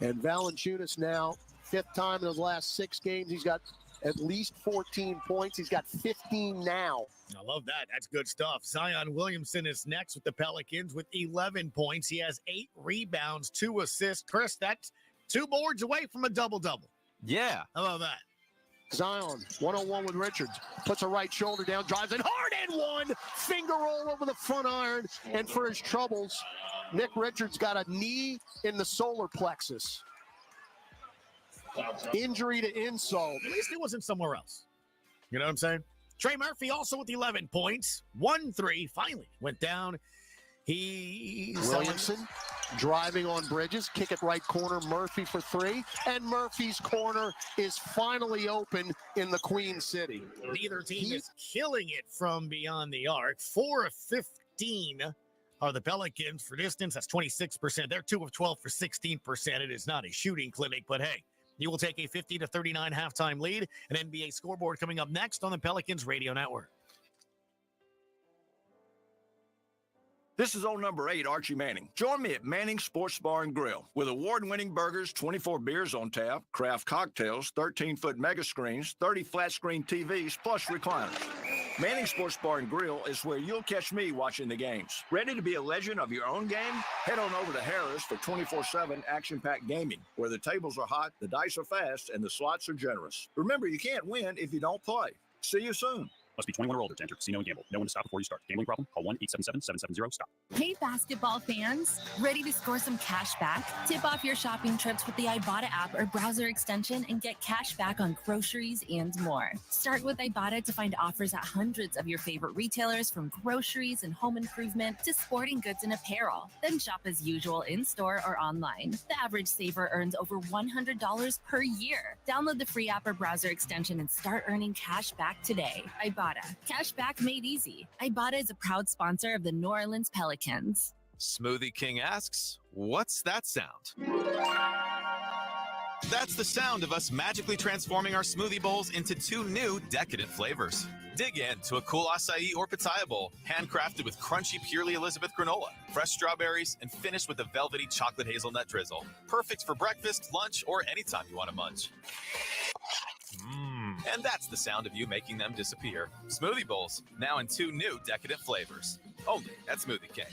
And Valanciunas now, 5th time in his last 6 games, he's got at least 14 points. He's got 15 now. I love that. That's good stuff. Zion Williamson is next with the Pelicans with 11 points. He has 8 rebounds, 2 assists. Chris, that's 2 boards away from a double-double. Yeah. How about that? Zion, one-on-one with Richards, puts a right shoulder down, drives in hard and one, finger roll over the front iron, and for his troubles, Nick Richards got a knee in the solar plexus. Injury to insult. At least it wasn't somewhere else. You know what I'm saying? Trey Murphy also with 11 points, 1-3, finally went down. Williamson driving on Bridges, kick it right corner, Murphy for 3, and Murphy's corner is finally open in the Queen City. Neither team is killing it from beyond the arc. 4 of 15 are the Pelicans for distance. That's 26%. They're 2 of 12 for 16%. It is not a shooting clinic, but hey, you will take a 50-39 halftime lead. An NBA scoreboard coming up next on the Pelicans Radio Network. This is old number 8, Archie Manning. Join me at Manning Sports Bar and Grill. With award-winning burgers, 24 beers on tap, craft cocktails, 13-foot mega screens, 30 flat-screen TVs, plus recliners. Manning Sports Bar and Grill is where you'll catch me watching the games. Ready to be a legend of your own game? Head on over to Harris for 24/7 action-packed gaming, where the tables are hot, the dice are fast, and the slots are generous. Remember, you can't win if you don't play. See you soon. Must be 21 or older to enter casino and gamble. Know when to stop before you start. Gambling problem? Call 1-877-770-STOP. Hey, basketball fans. Ready to score some cash back? Tip off your shopping trips with the Ibotta app or browser extension and get cash back on groceries and more. Start with Ibotta to find offers at hundreds of your favorite retailers, from groceries and home improvement to sporting goods and apparel. Then shop as usual in-store or online. The average saver earns over $100 per year. Download the free app or browser extension and start earning cash back today. Ibotta. Ibotta. Cash back made easy. Ibotta is a proud sponsor of the New Orleans Pelicans. Smoothie King asks, what's that sound? That's the sound of us magically transforming our smoothie bowls into 2 new decadent flavors. Dig in to a cool acai or pitaya bowl, handcrafted with crunchy Purely Elizabeth granola, fresh strawberries, and finished with a velvety chocolate hazelnut drizzle. Perfect for breakfast, lunch, or anytime you want to munch. And that's the sound of you making them disappear. Smoothie bowls, now in 2 new decadent flavors. Only at Smoothie King.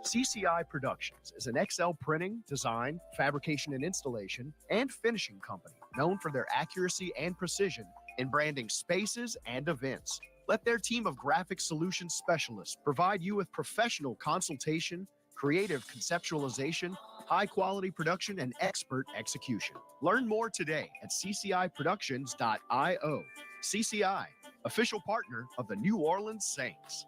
CCI Productions is an XL printing, design, fabrication and installation, and finishing company known for their accuracy and precision in branding spaces and events. Let their team of graphic solutions specialists provide you with professional consultation, creative conceptualization, high-quality production, and expert execution. Learn more today at cciproductions.io. CCI, official partner of the New Orleans Saints.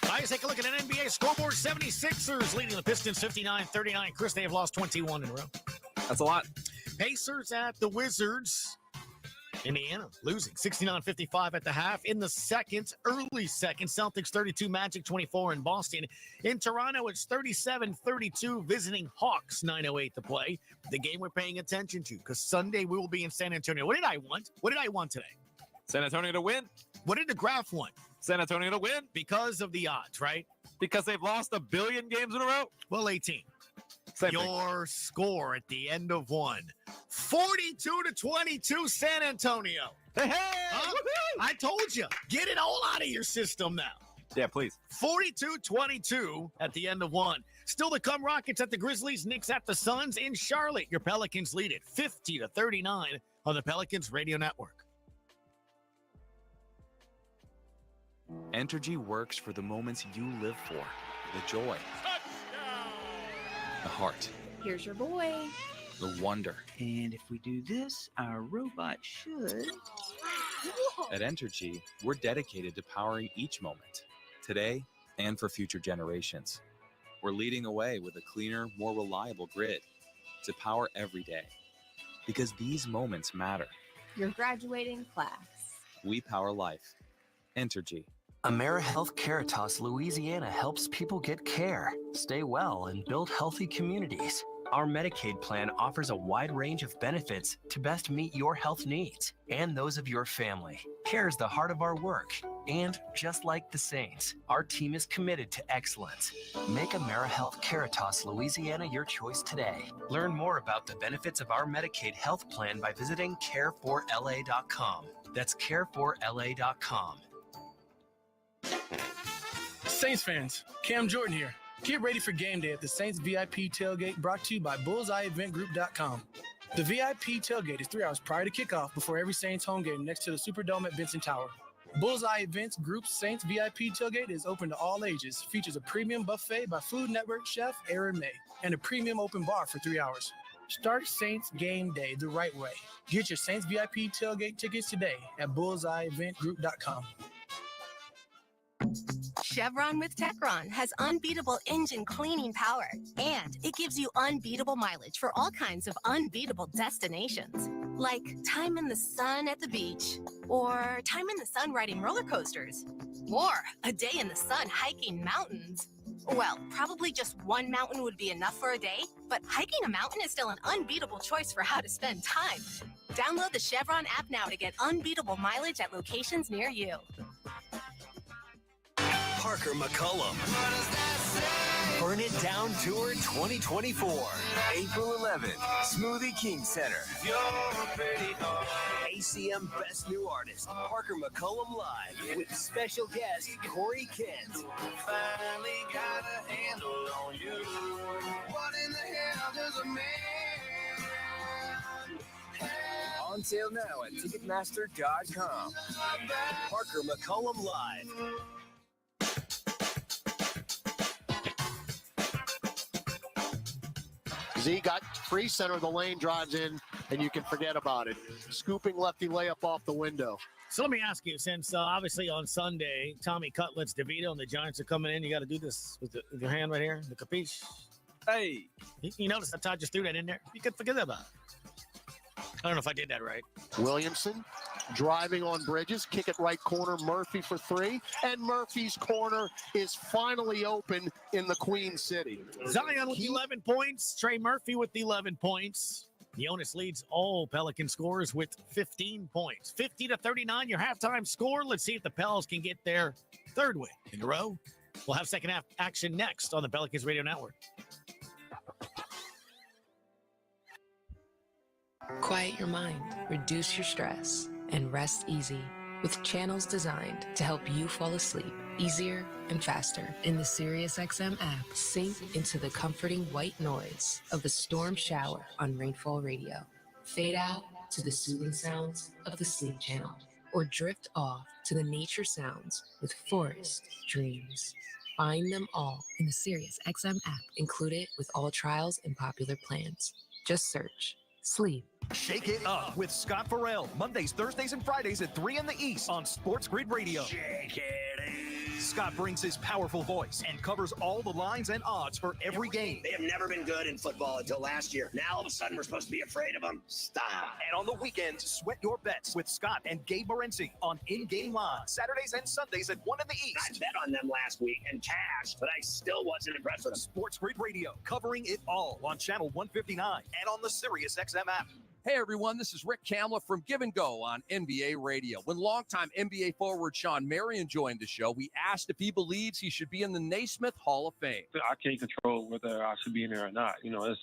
Let's take a look at an NBA scoreboard. 76ers leading the Pistons 59-39. Chris, they have lost 21 in a row. That's a lot. Pacers at the Wizards. Indiana losing 69-55 at the half. In the second, early second, Celtics 32, Magic 24 in Boston. In Toronto, it's 37-32, visiting Hawks, 9:08 to play. The game we're paying attention to, because Sunday we will be in San Antonio. What did I want? What did I want today? San Antonio to win. What did the graph want? San Antonio to win. Because of the odds, right? Because they've lost 1 billion games in a row. Well, 18. Same Your score at the end of one. 42-22 San Antonio. Hey! I told you. Get it all out of your system now. Yeah, please. 42-22 at the end of one. Still to come, Rockets at the Grizzlies, Knicks at the Suns. In Charlotte, your Pelicans lead it 50-39 on the Pelicans Radio Network. Entergy works for the moments you live for. The joy. Touchdown! The heart. Here's your boy. The wonder. And if we do this, our robot should... At Entergy, we're dedicated to powering each moment, today and for future generations. We're leading the way with a cleaner, more reliable grid to power every day. Because these moments matter. Your graduating class. We power life. Entergy. AmeriHealth Caritas Louisiana helps people get care, stay well, and build healthy communities. Our Medicaid plan offers a wide range of benefits to best meet your health needs and those of your family. Care is the heart of our work, and just like the Saints, our team is committed to excellence. Make AmeriHealth Caritas Louisiana your choice today. Learn more about the benefits of our Medicaid health plan by visiting care4la.com. That's care4la.com. Saints fans, Cam Jordan here. Get ready for game day at the Saints VIP tailgate brought to you by BullseyeEventGroup.com. The VIP tailgate is 3 hours prior to kickoff before every Saints home game next to the Superdome at Benson Tower. Bullseye Events Group's Saints VIP tailgate is open to all ages, features a premium buffet by Food Network chef Aaron May, and a premium open bar for 3 hours. Start Saints game day the right way. Get your Saints VIP tailgate tickets today at BullseyeEventGroup.com. Chevron with Techron has unbeatable engine cleaning power, and it gives you unbeatable mileage for all kinds of unbeatable destinations, like time in the sun at the beach, or time in the sun riding roller coasters, or a day in the sun hiking mountains. Well, probably just one mountain would be enough for a day, but hiking a mountain is still an unbeatable choice for how to spend time. Download the Chevron app now to get unbeatable mileage at locations near you. Parker McCollum. Burn It Down Tour 2024. April 11th, Smoothie King Center. ACM Best New Artist, Parker McCollum Live, with special guest Corey Kent. Finally got a handle on you. What in the hell does a man have? On sale now at Ticketmaster.com. Parker McCollum Live. Z got free center of the lane, drives in, and you can forget about it. Scooping lefty layup off the window. So let me ask you, since obviously on Sunday, Tommy Cutlets, DeVito, and the Giants are coming in, you got to do this with your hand right here, the capiche. Hey. You notice I just threw that in there. You could forget about it. I don't know if I did that right. Williamson driving on Bridges, kick it right corner, Murphy for three, and Murphy's corner is finally open in the Queen City. Zion with 11 points, Trey Murphy with 11 points. Jonas leads all Pelican scorers with 15 points. 50-39, your halftime score. Let's see if the Pels can get their third win in a row. We'll have second half action next on the Pelicans Radio Network. Quiet your mind, reduce your stress, and rest easy with channels designed to help you fall asleep easier and faster. In the SiriusXM app, sink into the comforting white noise of the storm shower on Rainfall Radio. Fade out to the soothing sounds of the Sleep Channel, or drift off to the nature sounds with Forest Dreams. Find them all in the SiriusXM app, included with all trials and popular plans. Just search Sleep. Shake it up with Scott Farrell, Mondays, Thursdays, and Fridays at 3 in the East on Sports Grid Radio. Shake it. Scott brings his powerful voice and covers all the lines and odds for every game. They have never been good in football until last year. Now all of a sudden we're supposed to be afraid of them? Stop. And on the weekends, sweat your bets with Scott and Gabe Morency on In Game Line, Saturdays and Sundays at 1 in the East. I bet on them last week and cashed, but I still wasn't impressed with them. Sports Grid Radio, covering it all on Channel 159 and on the SiriusXM app. Hey everyone, this is Rick Kamla from Give and Go on NBA Radio. When longtime NBA forward Sean Marion joined the show, we asked if he believes he should be in the Naismith Hall of Fame. I can't control whether I should be in there or not.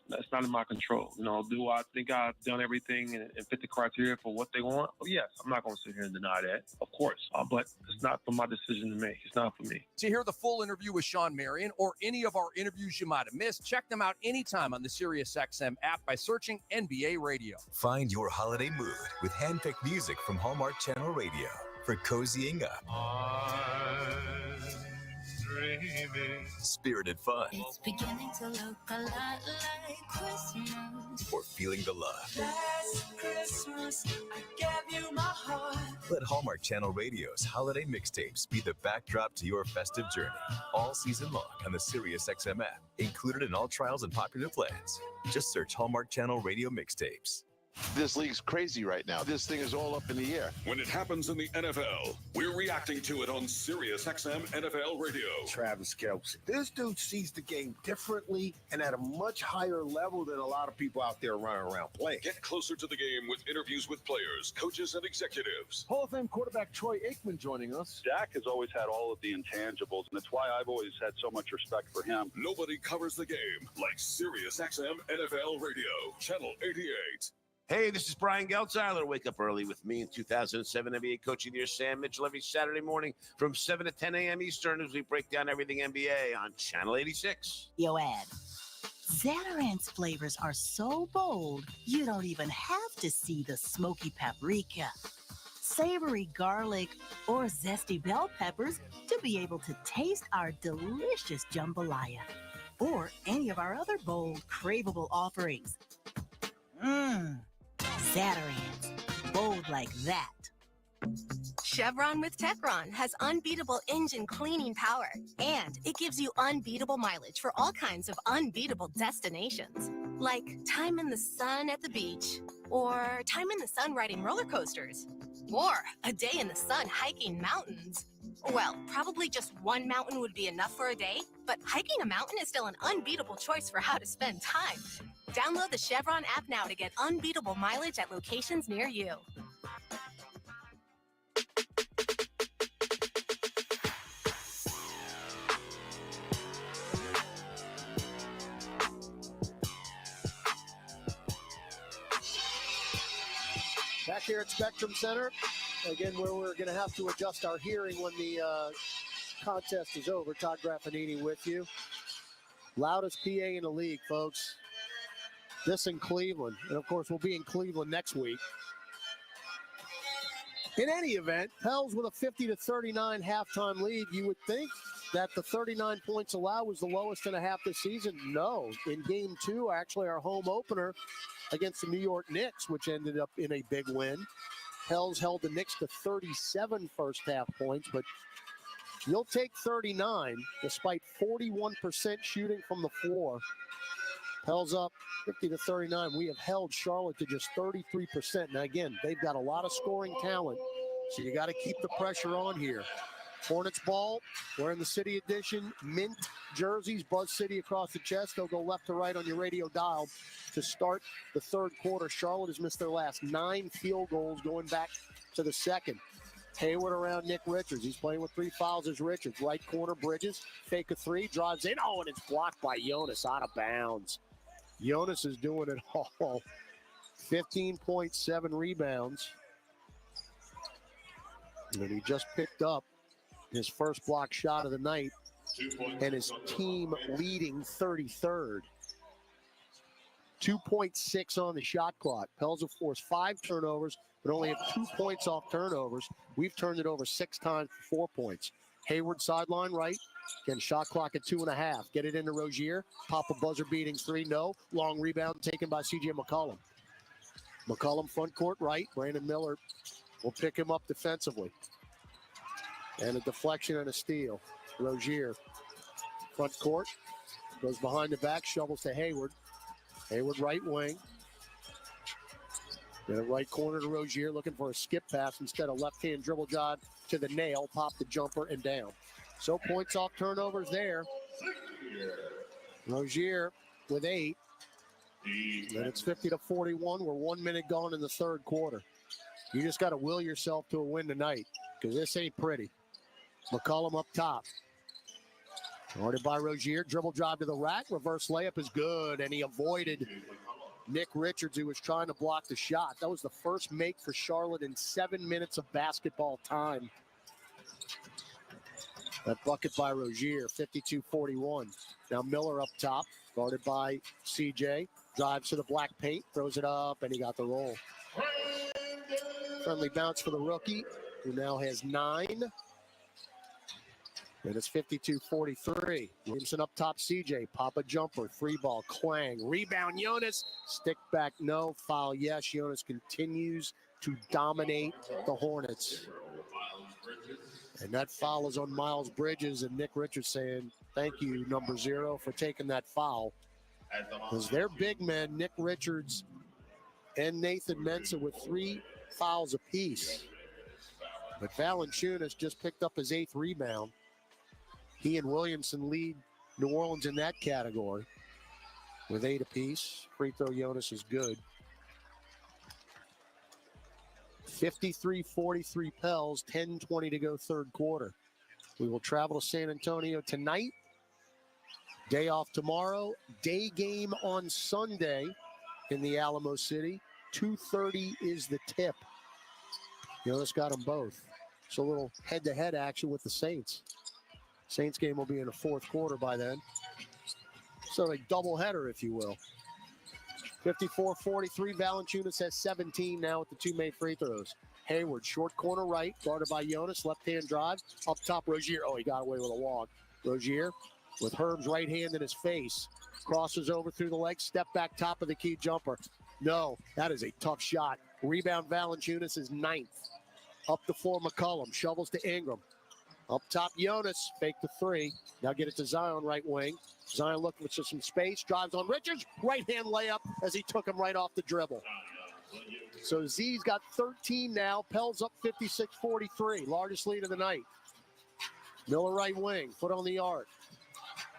That's not in my control. Do I think I've done everything and fit the criteria for what they want? Well, yes, I'm not going to sit here and deny that, of course. But it's not for my decision to make. It's not for me. To hear the full interview with Sean Marion or any of our interviews you might have missed, check them out anytime on the SiriusXM app by searching NBA Radio. Find your holiday mood with hand-picked music from Hallmark Channel Radio for cozying up. Spirited fun. It's beginning to look a lot like Christmas. Or feeling the love. Last Christmas, I gave you my heart. Let Hallmark Channel Radio's holiday mixtapes be the backdrop to your festive journey. All season long on the SiriusXM app. Included in all trials and popular plans. Just search Hallmark Channel Radio mixtapes. This league's crazy right now. This thing is all up in the air. When it happens in the NFL, we're reacting to it on SiriusXM NFL Radio. Travis Kelce. This dude sees the game differently and at a much higher level than a lot of people out there running around playing. Get closer to the game with interviews with players, coaches, and executives. Hall of Fame quarterback Troy Aikman joining us. Dak has always had all of the intangibles, and it's why I've always had so much respect for him. Nobody covers the game like SiriusXM NFL Radio, Channel 88. Hey, this is Brian Geltzeiler. Wake up early with me in 2007 NBA Coach of the Year Sam Mitchell every Saturday morning from 7 to 10 a.m. Eastern as we break down everything NBA on Channel 86. Yo, Ed. Zatarain's flavors are so bold, you don't even have to see the smoky paprika, savory garlic, or zesty bell peppers to be able to taste our delicious jambalaya or any of our other bold, craveable offerings. Zatarain's, bold like that. Chevron with Techron has unbeatable engine cleaning power, and it gives you unbeatable mileage for all kinds of unbeatable destinations, like time in the sun at the beach, or time in the sun riding roller coasters, or a day in the sun hiking mountains. Well, probably just one mountain would be enough for a day, but hiking a mountain is still an unbeatable choice for how to spend time. Download the Chevron app now to get unbeatable mileage at locations near you. Back here at Spectrum Center, again, where we're going to have to adjust our hearing when the contest is over. Todd Graffanini with you. Loudest PA in the league, folks. This in Cleveland. And, of course, we'll be in Cleveland next week. In any event, Pels with a 50-39 halftime lead. You would think that the 39 points allowed was the lowest in a half this season. No. In Game 2, actually our home opener against the New York Knicks, which ended up in a big win. Pels held the Knicks to 37 first half points, but You'll take 39 despite 41% shooting from the floor. Pels up 50-39. We have held Charlotte to just 33%. Now, again, they've got a lot of scoring talent, so you got to keep the pressure on here. Hornets ball. We're in the City Edition mint jerseys. Buzz City across the chest. They'll go left to right on your radio dial to start the third quarter. Charlotte has missed their last 9 field goals going back to the second. Hayward around Nick Richards. He's playing with 3 fouls as Richards. Right corner, Bridges. Fake a 3. Drives in. Oh, and it's blocked by Jonas out of bounds. Jonas is doing it all. 15.7 rebounds. And he just picked up his first block shot of the night and his team leading 33rd. 2.6 on the shot clock. Pels have forced 5 turnovers, but only have 2 points off turnovers. We've turned it over 6 times for 4 points. Hayward sideline right. Again, shot clock at 2.5. Get it into Rozier. Pop a buzzer beating 3. No. Long rebound taken by C.J. McCollum. McCollum front court right. Brandon Miller will pick him up defensively. And a deflection and a steal. Rozier front court. Goes behind the back. Shovels to Hayward. Hayward right wing. Then right corner to Rozier looking for a skip pass instead of left-hand dribble job to the nail. Pop the jumper and down. So points off turnovers there. Rozier with 8. Then it's 50-41. We're 1 minute gone in the third quarter. You just got to will yourself to a win tonight because this ain't pretty. McCollum up top. Guarded by Rozier. Dribble drive to the rack. Reverse layup is good. And he avoided Nick Richards, who was trying to block the shot. That was the first make for Charlotte in 7 minutes of basketball time. That bucket by Rozier, 52-41. Now Miller up top, guarded by CJ. Drives to the black paint, throws it up, and he got the roll. Friendly bounce for the rookie, who now has 9. And it's 52-43. Williamson up top, CJ. Pop a jumper, 3 ball, clang. Rebound, Jonas. Stick back, no. Foul, yes. Jonas continues to dominate the Hornets. And that foul is on Miles Bridges, and Nick Richards saying, thank you, number 0, for taking that foul. Because they're big men, Nick Richards and Nathan Mensah with 3 fouls apiece. But Valanciunas just picked up his 8th rebound. He and Williamson lead New Orleans in that category with 8 apiece. Free throw Jonas is good. 53-43 Pels, 10:20 to go third quarter. We will travel to San Antonio tonight. Day off tomorrow. Day game on Sunday in the Alamo City. 2:30 is the tip. Jonas got them both. So a little head-to-head action with the Saints. Saints game will be in the fourth quarter by then. So a doubleheader, if you will. 54-43. Valanciunas has 17 now with the 2 made free throws. Hayward, short corner right, guarded by Jonas. Left-hand drive. Up top, Rozier. Oh, he got away with a walk. Rozier with Herb's right hand in his face. Crosses over through the legs. Step back, top of the key jumper. No, that is a tough shot. Rebound, Valanciunas is 9th. Up the floor, McCollum. Shovels to Ingram. Up top, Jonas. Fake the 3. Now get it to Zion, right wing. Zion looking for some space. Drives on Richards. Right-hand layup as he took him right off the dribble. So Z's got 13 now. Pels up 56-43. Largest lead of the night. Miller right wing. Foot on the arc.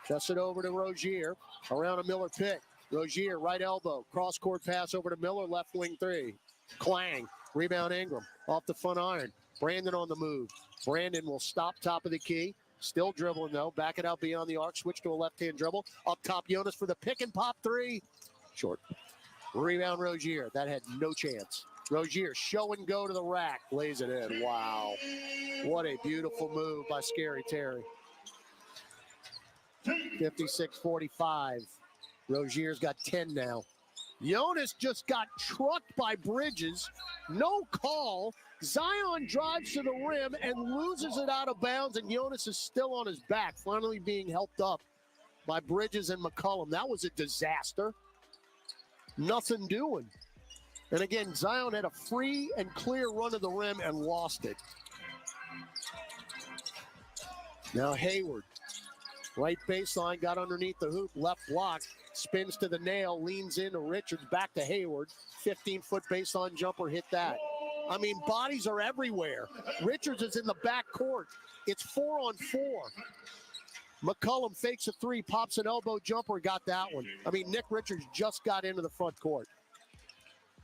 Just it over to Rozier. Around a Miller pick. Rozier, right elbow. Cross-court pass over to Miller. Left wing 3. Clang. Rebound Ingram. Off the front iron. Brandon on the move. Brandon will stop top of the key. Still dribbling, though. Back it out beyond the arc. Switch to a left-hand dribble. Up top, Jonas for the pick and pop 3. Short. Rebound, Rozier. That had no chance. Rozier, show and go to the rack. Lays it in. Wow. What a beautiful move by Scary Terry. 56-45. Rozier's got 10 now. Jonas just got trucked by Bridges. No call. Zion drives to the rim and loses it out of bounds, and Jonas is still on his back, finally being helped up by Bridges and McCollum. That was a disaster. Nothing doing. And again, Zion had a free and clear run of the rim and lost it. Now Hayward, right baseline, got underneath the hoop, left block, spins to the nail, leans into Richards, back to Hayward. 15-foot baseline jumper, hit that. I mean, bodies are everywhere. Richards is in the back court. It's 4-on-4. McCollum fakes a three, pops an elbow jumper, got that one. I mean, Nick Richards just got into the front court.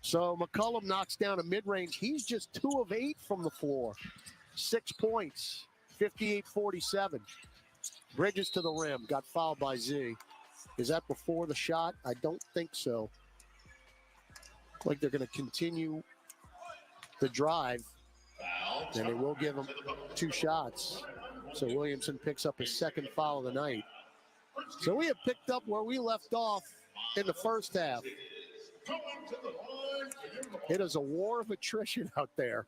So McCollum knocks down a mid-range. He's just 2 of 8 from the floor. 6 points, 58-47. Bridges to the rim, got fouled by Z. Is that before the shot? I don't think so. Looks like they're going to continue the drive, and they will give him 2 shots. So Williamson picks up his second foul of the night. So we have picked up where we left off in the first half. It is a war of attrition out there.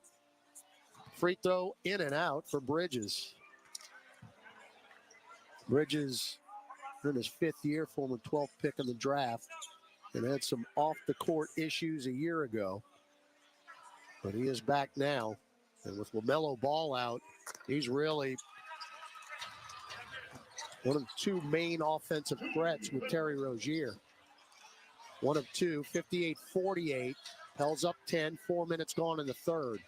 Free throw in and out for Bridges. Bridges in his 5th year, former 12th pick in the draft, and had some off-the-court issues a year ago. But he is back now. And with LaMelo Ball out, he's really one of the 2 main offensive threats with Terry Rozier. 1 of 2, 58-48. Pels up 10, 4 minutes gone in the third.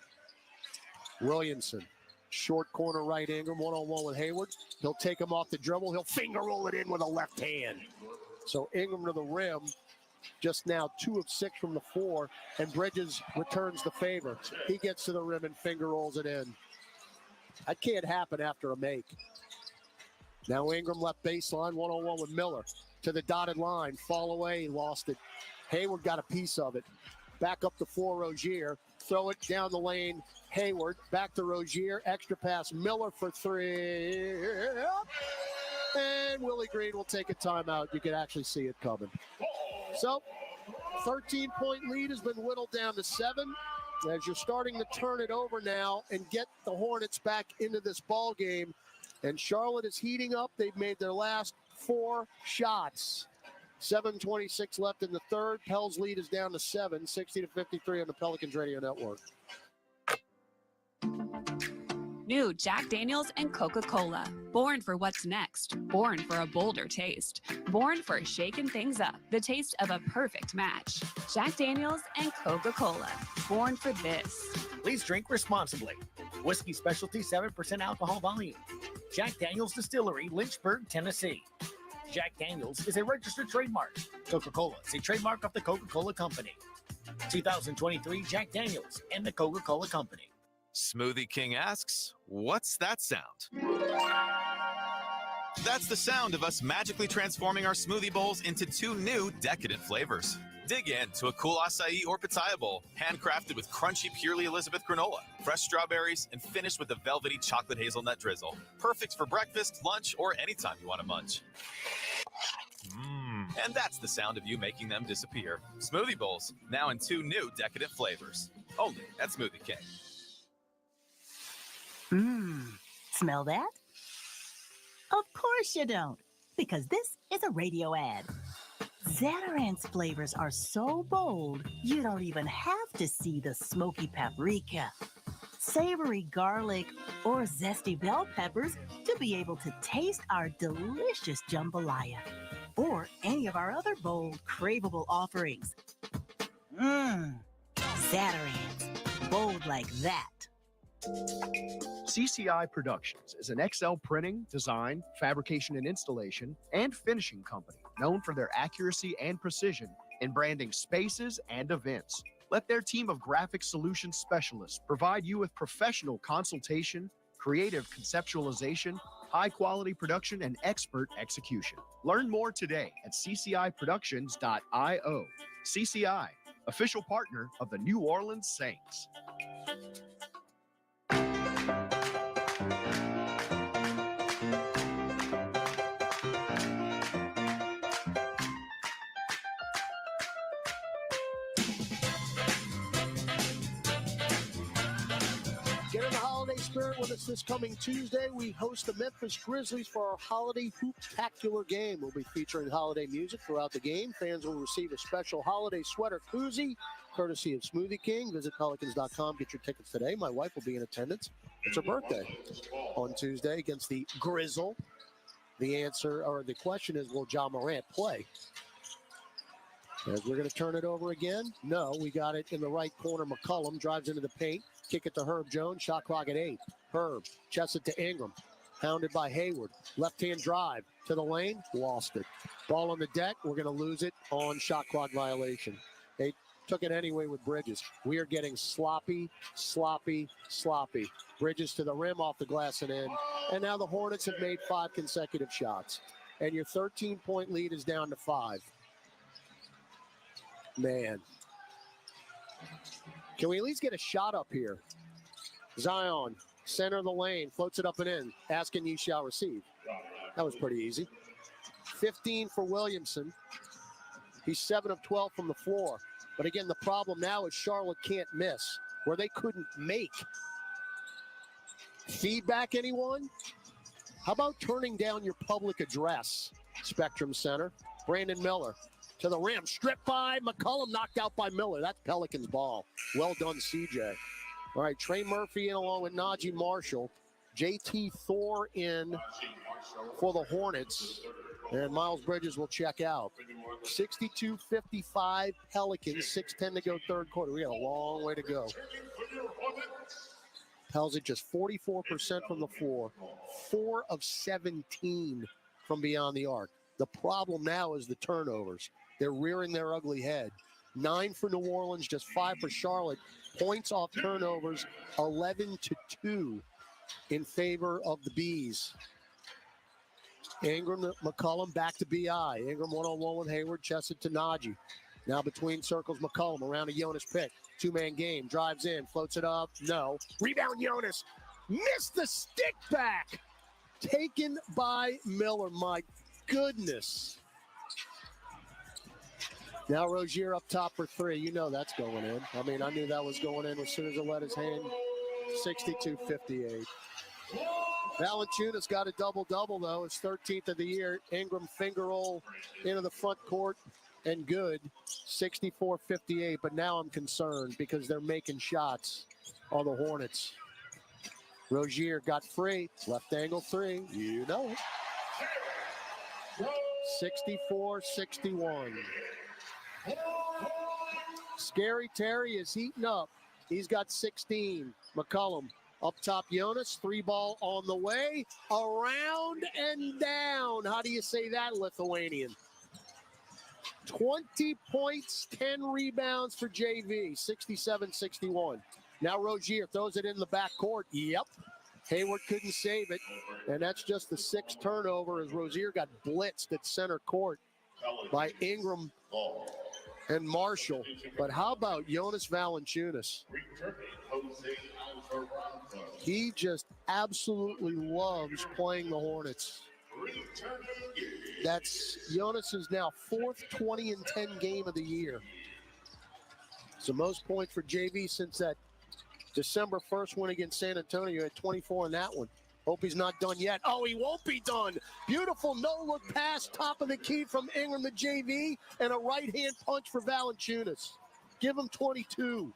Williamson, short corner right, Ingram, one-on-one with Hayward. He'll take him off the dribble. He'll finger roll it in with a left hand. So Ingram to the rim, just now 2 of 6 from the floor, and Bridges returns the favor. He gets to the rim and finger rolls it in. That can't happen after a make. Now Ingram left baseline, one-on-one with Miller. To the dotted line, fall away, lost it. Hayward got a piece of it. Back up the floor, Rozier. Throw it down the lane, Hayward. Back to Rozier, extra pass, Miller for 3. And Willie Green will take a timeout. You can actually see it coming. So, 13-point lead has been whittled down to 7. As you're starting to turn it over now and get the Hornets back into this ball game. And Charlotte is heating up. They've made their last 4 shots. 7:26 left in the third. Pels lead is down to 7, 60-53 on the Pelicans Radio Network. New Jack Daniels and Coca-Cola. Born for what's next. Born for a bolder taste. Born for shaking things up. The taste of a perfect match. Jack Daniels and Coca-Cola. Born for this. Please drink responsibly. Whiskey Specialty, 7% alcohol volume. Jack Daniels Distillery, Lynchburg, Tennessee. Jack Daniels is a registered trademark. Coca-Cola is a trademark of the Coca-Cola Company. 2023 Jack Daniels and the Coca-Cola Company. Smoothie King asks, what's that sound? That's the sound of us magically transforming our smoothie bowls into 2 new decadent flavors. Dig in to a cool acai or pitaya bowl, handcrafted with crunchy Purely Elizabeth granola, fresh strawberries, and finished with a velvety chocolate hazelnut drizzle. Perfect for breakfast, lunch, or anytime you want to munch. And that's the sound of you making them disappear. Smoothie bowls, now in 2 new decadent flavors. Only at Smoothie King. Smell that? Of course you don't, because this is a radio ad. Zatarant's flavors are so bold, you don't even have to see the smoky paprika, savory garlic, or zesty bell peppers to be able to taste our delicious jambalaya, or any of our other bold, craveable offerings. Zatarant's, bold like that. CCI Productions is an XL printing, design, fabrication and installation, and finishing company known for their accuracy and precision in branding spaces and events. Let their team of graphic solution specialists provide you with professional consultation, creative conceptualization, high-quality production, and expert execution. Learn more today at cciproductions.io. CCI, official partner of the New Orleans Saints. Get in the holiday spirit with us this coming Tuesday. We host the Memphis Grizzlies for our holiday hoop-tacular game. We'll be featuring holiday music throughout the game. Fans will receive a special holiday sweater koozie, courtesy of Smoothie King. Visit Pelicans.com. Get your tickets today. My wife will be in attendance. It's her birthday on Tuesday against the Grizzle. The answer, or the question is, will Ja Morant play? As we're going to turn it over again. No, we got it in the right corner. McCollum drives into the paint. Kick it to Herb Jones. Shot clock at 8. Herb chests it to Ingram. Hounded by Hayward. Left-hand drive to the lane. Lost it. Ball on the deck. We're going to lose it on shot clock violation. They took it anyway with Bridges. We are getting sloppy. Bridges to the rim, off the glass and in. And now the Hornets have made 5 consecutive shots. And your 13-point lead is down to 5. Man. Can we at least get a shot up here? Zion, center of the lane, floats it up and in. Asking you shall receive. That was pretty easy. 15 for Williamson. He's 7 of 12 from the floor. But again, the problem now is Charlotte can't miss, where they couldn't make. Feedback, anyone? How about turning down your public address? Spectrum Center. Brandon Miller to the rim. Stripped by McCollum, knocked out by Miller. That's Pelicans ball. Well done, CJ. All right, Trey Murphy in along with Najee Marshall. JT Thor in for the Hornets. And Miles Bridges will check out. 62-55 Pelicans, 6:10 to go third quarter. We got a long way to go. Pels at just 44% from the floor. 4 of 17 from beyond the arc. The problem now is the turnovers. They're rearing their ugly head. 9 for New Orleans, just 5 for Charlotte. Points off turnovers, 11-2 in favor of the Bees. Ingram, McCollum back to B.I. Ingram one-on-one with Hayward, chests it to Najee. Now between circles, McCollum around a Jonas pick. 2-man game, drives in, floats it up, no. Rebound Jonas, missed the stick back. Taken by Miller, my goodness. Now Rozier up top for 3. You know that's going in. I mean, I knew that was going in as soon as it let his hand. 62-58. Valanciunas got a double-double, though. It's 13th of the year. Ingram finger roll into the front court and good. 64-58, but now I'm concerned because they're making shots on the Hornets. Rozier got free. Left angle 3. You know it. 64-61. Scary Terry is heating up. He's got 16. McCollum up top, Jonas. 3-ball on the way. Around and down. How do you say that, Lithuanian? 20 points, 10 rebounds for JV. 67-61. Now Rozier throws it in the backcourt. Yep. Hayward couldn't save it. And that's just the 6th turnover as Rozier got blitzed at center court by Ingram and Marshall. But how about Jonas Valanciunas? He just absolutely loves playing the Hornets. That's Jonas's now 4th 20 and 10 game of the year. It's the most points for JV since that December 1st win against San Antonio. Had 24 in that one. Hope he's not done yet. Oh, he won't be done. Beautiful no-look pass, top of the key from Ingram to JV, and a right-hand punch for Valanciunas. Give him 22.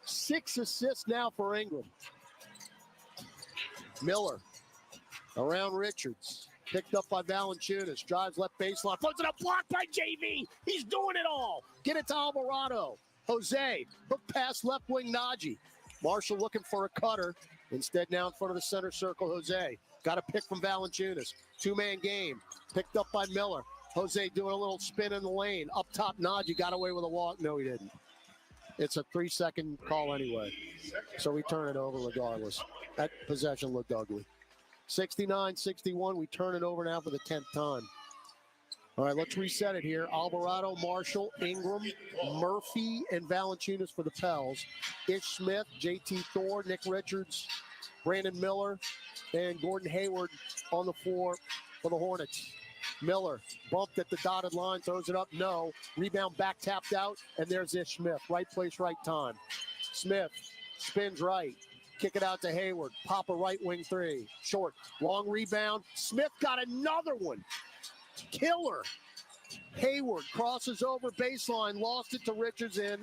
6 assists now for Ingram. Miller around Richards. Picked up by Valanciunas. Drives left baseline. Floats it up. Blocked by JV. He's doing it all. Get it to Alvarado. Jose. Hook pass left wing Najee. Marshall looking for a cutter. Instead now in front of the center circle, Jose. Got a pick from Valanciunas. 2-man game. Picked up by Miller. Jose doing a little spin in the lane. Up top, Najee got away with a walk. No, he didn't. It's a 3-second call anyway. So we turn it over regardless. That possession looked ugly. 69-61. We turn it over now for the 10th time. All right, let's reset it here. Alvarado, Marshall, Ingram, Murphy, and Valanciunas for the Pels. Ish Smith, JT Thor, Nick Richards, Brandon Miller, and Gordon Hayward on the floor for the Hornets. Miller bumped at the dotted line, throws it up, no. Rebound back tapped out, and there's Ish Smith. Right place, right time. Smith spins right. Kick it out to Hayward. Pop a right wing 3. Short. Long rebound. Smith got another one. Killer. Hayward crosses over baseline. Lost it to Richards in.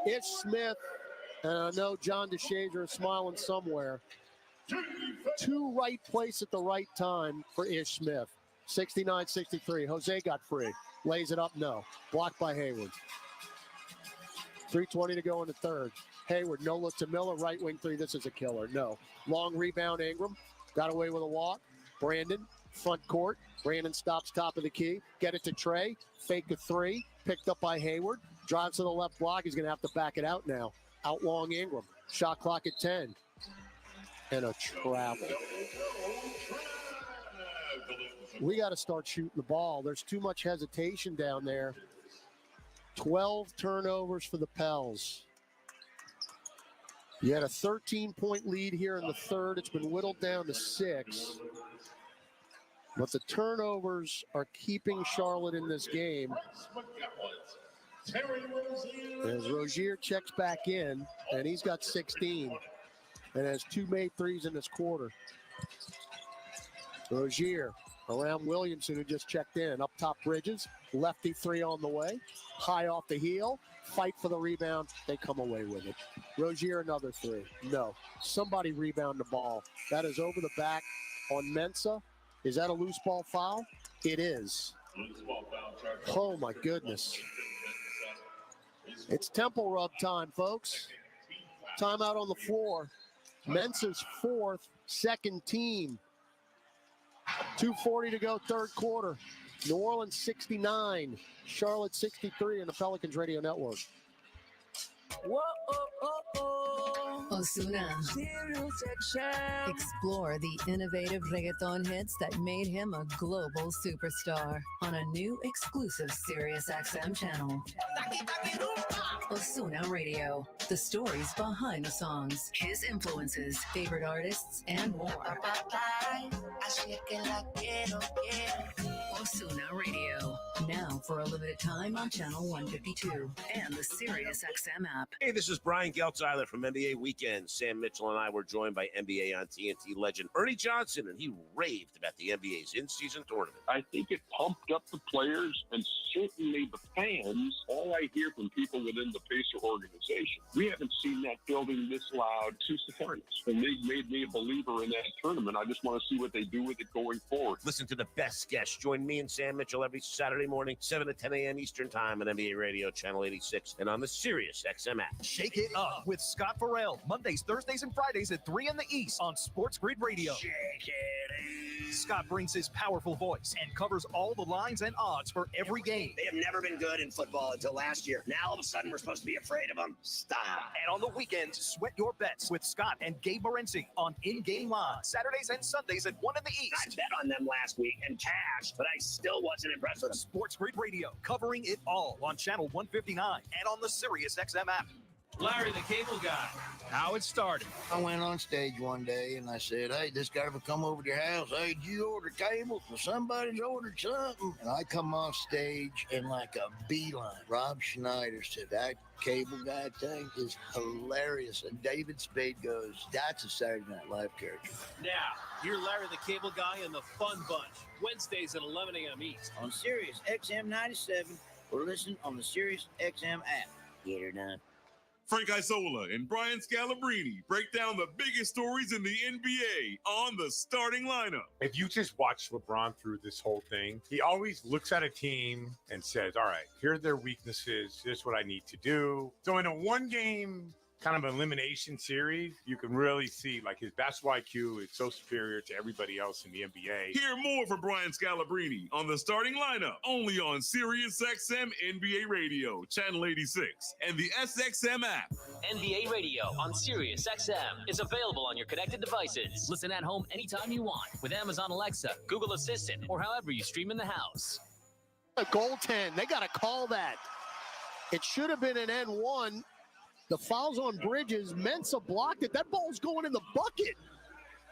Ish Smith And I know John DeShazier is smiling somewhere. Two right place at the right time for Ish Smith. 69-63. Jose got free. Lays it up, no. Blocked by Hayward. 3:20 to go in the third. Hayward, no look to Miller, right wing three. This is a killer. No. Long rebound, Ingram. Got away with a walk. Brandon, front court. Brandon stops top of the key. Get it to Trey. Fake a three. Picked up by Hayward. Drives to the left block. He's going to have to back it out now. Out long Ingram. Shot clock at 10. And a travel. We got to start shooting the ball. There's too much hesitation down there. 12 turnovers for the Pels. You had a 13-point lead here in the third. It's been whittled down to 6. But the turnovers are keeping Charlotte in this game. As Rozier checks back in, and he's got 16. And has 2 made threes in this quarter. Rozier around Williamson, who just checked in. Up top, Bridges. Lefty three on the way. High off the heel. Fight for the rebound. They come away with it. Rozier, another three. No. Somebody rebound the ball. That is over the back on Mensah. Is that a loose ball foul? It is. Oh, my goodness. It's temple rub time, folks. Timeout on the floor. Mensah's fourth, second team. 2:40 to go, third quarter. New Orleans 69, Charlotte 63 on the Pelicans Radio Network. Whoa, oh, oh, oh. Ozuna. Explore the innovative reggaeton hits that made him a global superstar on a new exclusive SiriusXM channel. Ozuna Radio. The stories behind the songs, his influences, favorite artists, and more. Ozuna Radio. Now for a limited time on channel 152 and the SiriusXM app. Hey, this is Brian Geltzeiler from NBA Weekend. Sam Mitchell and I were joined by NBA on TNT legend Ernie Johnson, and he raved about the NBA's in-season tournament. I think it pumped up the players and certainly the fans. All I hear from people within the Pacer organization, we haven't seen that building this loud since the finals. And they made me a believer in that tournament. I just want to see what they do with it going forward. Listen to the best guests. Join me and Sam Mitchell every Saturday morning, 7 to 10 a.m. Eastern Time on NBA Radio, Channel 86, and on the SiriusXM app. Shake it up with Scott Farrell. Mondays, Thursdays, and Fridays at 3 in the East on Sports Grid Radio. Shake it. Scott brings his powerful voice and covers all the lines and odds for every game. They have never been good in football until last year. Now all of a sudden we're supposed to be afraid of them. Stop. And on the weekends, sweat your bets with Scott and Gabe Morency on In Game Line. Saturdays and Sundays at 1 in the East. I bet on them last week and cash, but I still wasn't impressed with them. Sports Grid Radio, covering it all on Channel 159 and on the SiriusXM app. Larry the Cable Guy. How it started. I went on stage one day and I said, hey, this guy ever come over to your house? Hey, did you order cable? Well, somebody's ordered something. And I come off stage and like a beeline. Rob Schneider said, that cable guy thing is hilarious. And David Spade goes, that's a Saturday Night Live character. Now, here's Larry the Cable Guy and the Fun Bunch. Wednesdays at 11 a.m. East. On Sirius XM 97 or listen on the Sirius XM app. Get her done. Frank Isola and Brian Scalabrine break down the biggest stories in the NBA on the starting lineup. If you just watch LeBron through this whole thing, he always looks at a team and says, all right, here are their weaknesses. Here's what I need to do. So in a one-game kind of elimination series, you can really see like his basketball IQ is so superior to everybody else in the NBA. Hear more from Brian Scalabrine on the starting lineup, only on SiriusXM NBA Radio, Channel 86, and the SXM app. NBA Radio on SiriusXM is available on your connected devices. Listen at home anytime you want with Amazon Alexa, Google Assistant, or however you stream in the house. A goaltend. They got to call that. It should have been an N1. The foul's on Bridges. Mensah blocked it. That ball's going in the bucket.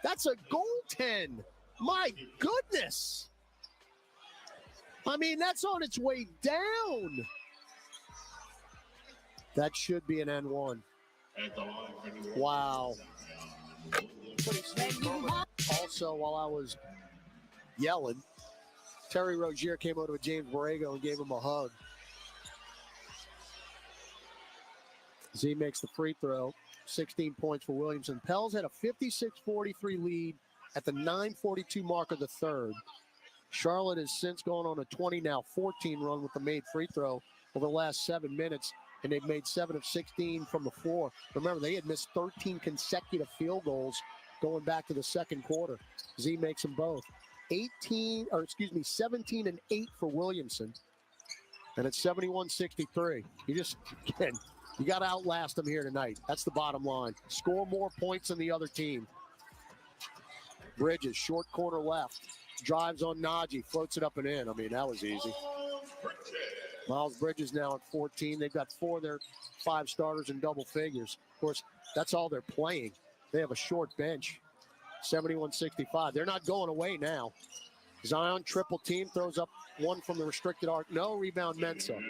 That's a goaltend. My goodness. I mean, that's on its way down. That should be an N1. Wow. Also, while I was yelling, Terry Rozier came over to James Borrego and gave him a hug. Z makes the free throw. 16 points for Williamson. Pels had a 56-43 lead at the 9:42 mark of the third. Charlotte has since gone on a 20-14 run with the made free throw over the last 7 minutes, and they've made 7 of 16 from the floor. Remember, they had missed 13 consecutive field goals going back to the second quarter. Z makes them both. 17 and 8 for Williamson. And it's 71-63. You got to outlast them here tonight. That's the bottom line. Score more points than the other team. Bridges, short corner left. Drives on Najee, floats it up and in. I mean, that was easy. Miles Bridges now at 14. They've got 4 of their 5 starters in double figures. Of course, that's all they're playing. They have a short bench. 71-65. They're not going away now. Zion triple team, throws up one from the restricted arc. No, rebound Mensah.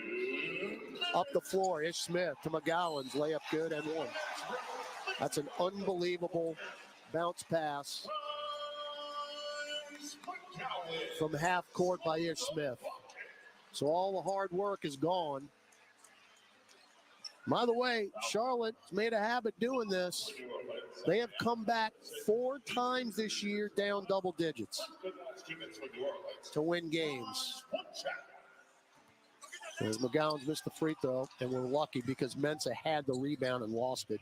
Up the floor, Ish Smith to McGowan's layup good and one. That's an unbelievable bounce pass from half court by Ish Smith. So all the hard work is gone. By the way, Charlotte's made a habit doing this. They have come back 4 times this year down double digits to win games. As McGowan's missed the free throw, and we're lucky because Mensah had the rebound and lost it.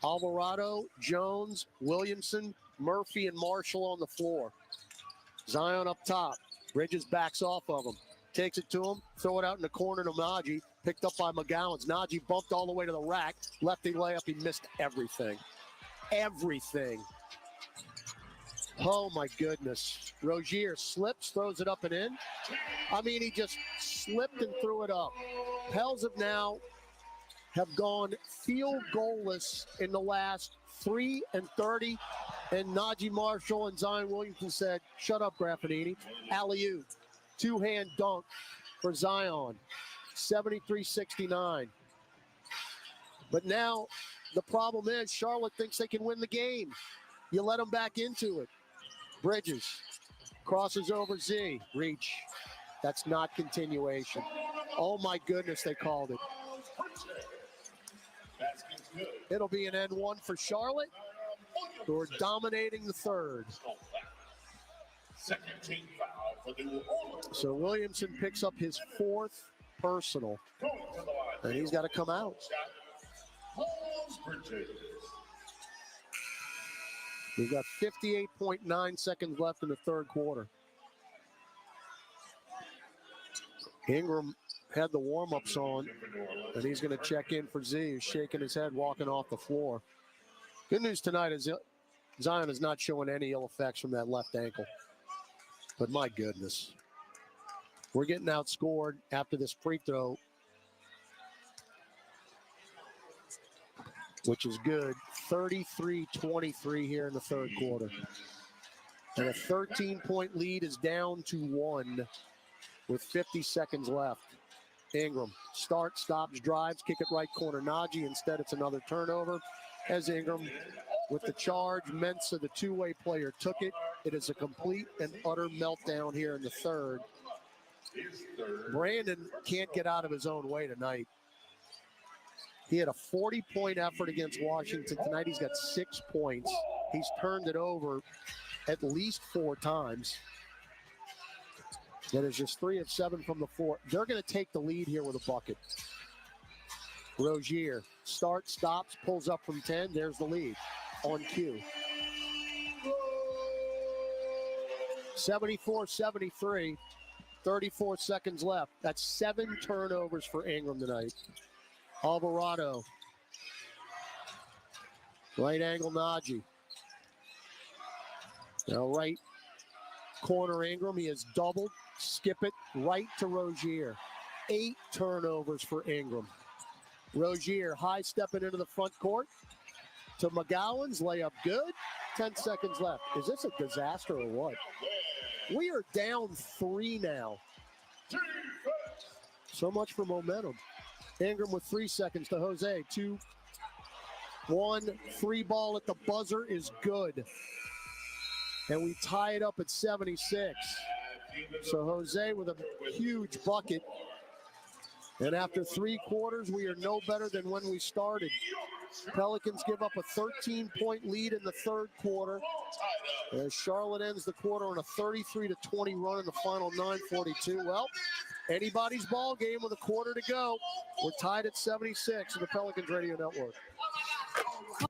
Alvarado, Jones, Williamson, Murphy, and Marshall on the floor. Zion up top. Bridges backs off of him. Takes it to him, throw it out in the corner to Najee. Picked up by McGowan's. Najee bumped all the way to the rack. Lefty layup, he missed everything. Everything. Oh, my goodness. Rozier slips, throws it up and in. I mean, he just slipped and threw it up. Pels have gone field goalless in the last 3 and 30. And Najee Marshall and Zion Williamson said, shut up, Graffinini. Alley-oop. 2-hand dunk for Zion. 73-69. But now the problem is Charlotte thinks they can win the game. You let them back into it. Bridges crosses over Z. Reach. That's not continuation. Oh, my goodness, they called it. It'll be an N1 for Charlotte, who are dominating the third. Second team foul for the Orleans. So Williamson picks up his 4th personal, and he's got to come out. We've got 58.9 seconds left in the third quarter. Ingram had the warm-ups on, and he's going to check in for Z. He's shaking his head, walking off the floor. Good news tonight is Zion is not showing any ill effects from that left ankle. But my goodness. We're getting outscored after this free throw, which is good. 33-23 here in the third quarter. And a 13-point lead is down to 1 with 50 seconds left. Ingram starts, stops, drives, kick it right corner. Najee. Instead, it's another turnover. As Ingram with the charge, Mensah, the two-way player, took it. It is a complete and utter meltdown here in the third. Brandon can't get out of his own way tonight. He had a 40-point effort against Washington. Tonight he's got 6 points. He's turned it over at least 4 times. That is just 3 of 7 from the floor. They're going to take the lead here with a bucket. Rozier starts, stops, pulls up from 10. There's the lead on cue. 74-73, 34 seconds left. That's 7 turnovers for Ingram tonight. Alvarado. Right angle Najee. Now right corner Ingram. He has doubled. Skip it right to Rozier. 8 turnovers for Ingram. Rozier high stepping into the front court to McGowan's layup good. 10 seconds left. Is this a disaster or what? We are down 3 now. So much for momentum. Ingram with 3 seconds to Jose. 2, 1, 3 ball at the buzzer is good. And we tie it up at 76. So Jose with a huge bucket. And after 3 quarters, we are no better than when we started. Pelicans give up a 13-point lead in the third quarter, as Charlotte ends the quarter on a 33-20 run in the final 9:42. Well, anybody's ball game with a quarter to go. We're tied at 76 in the Pelicans Radio Network.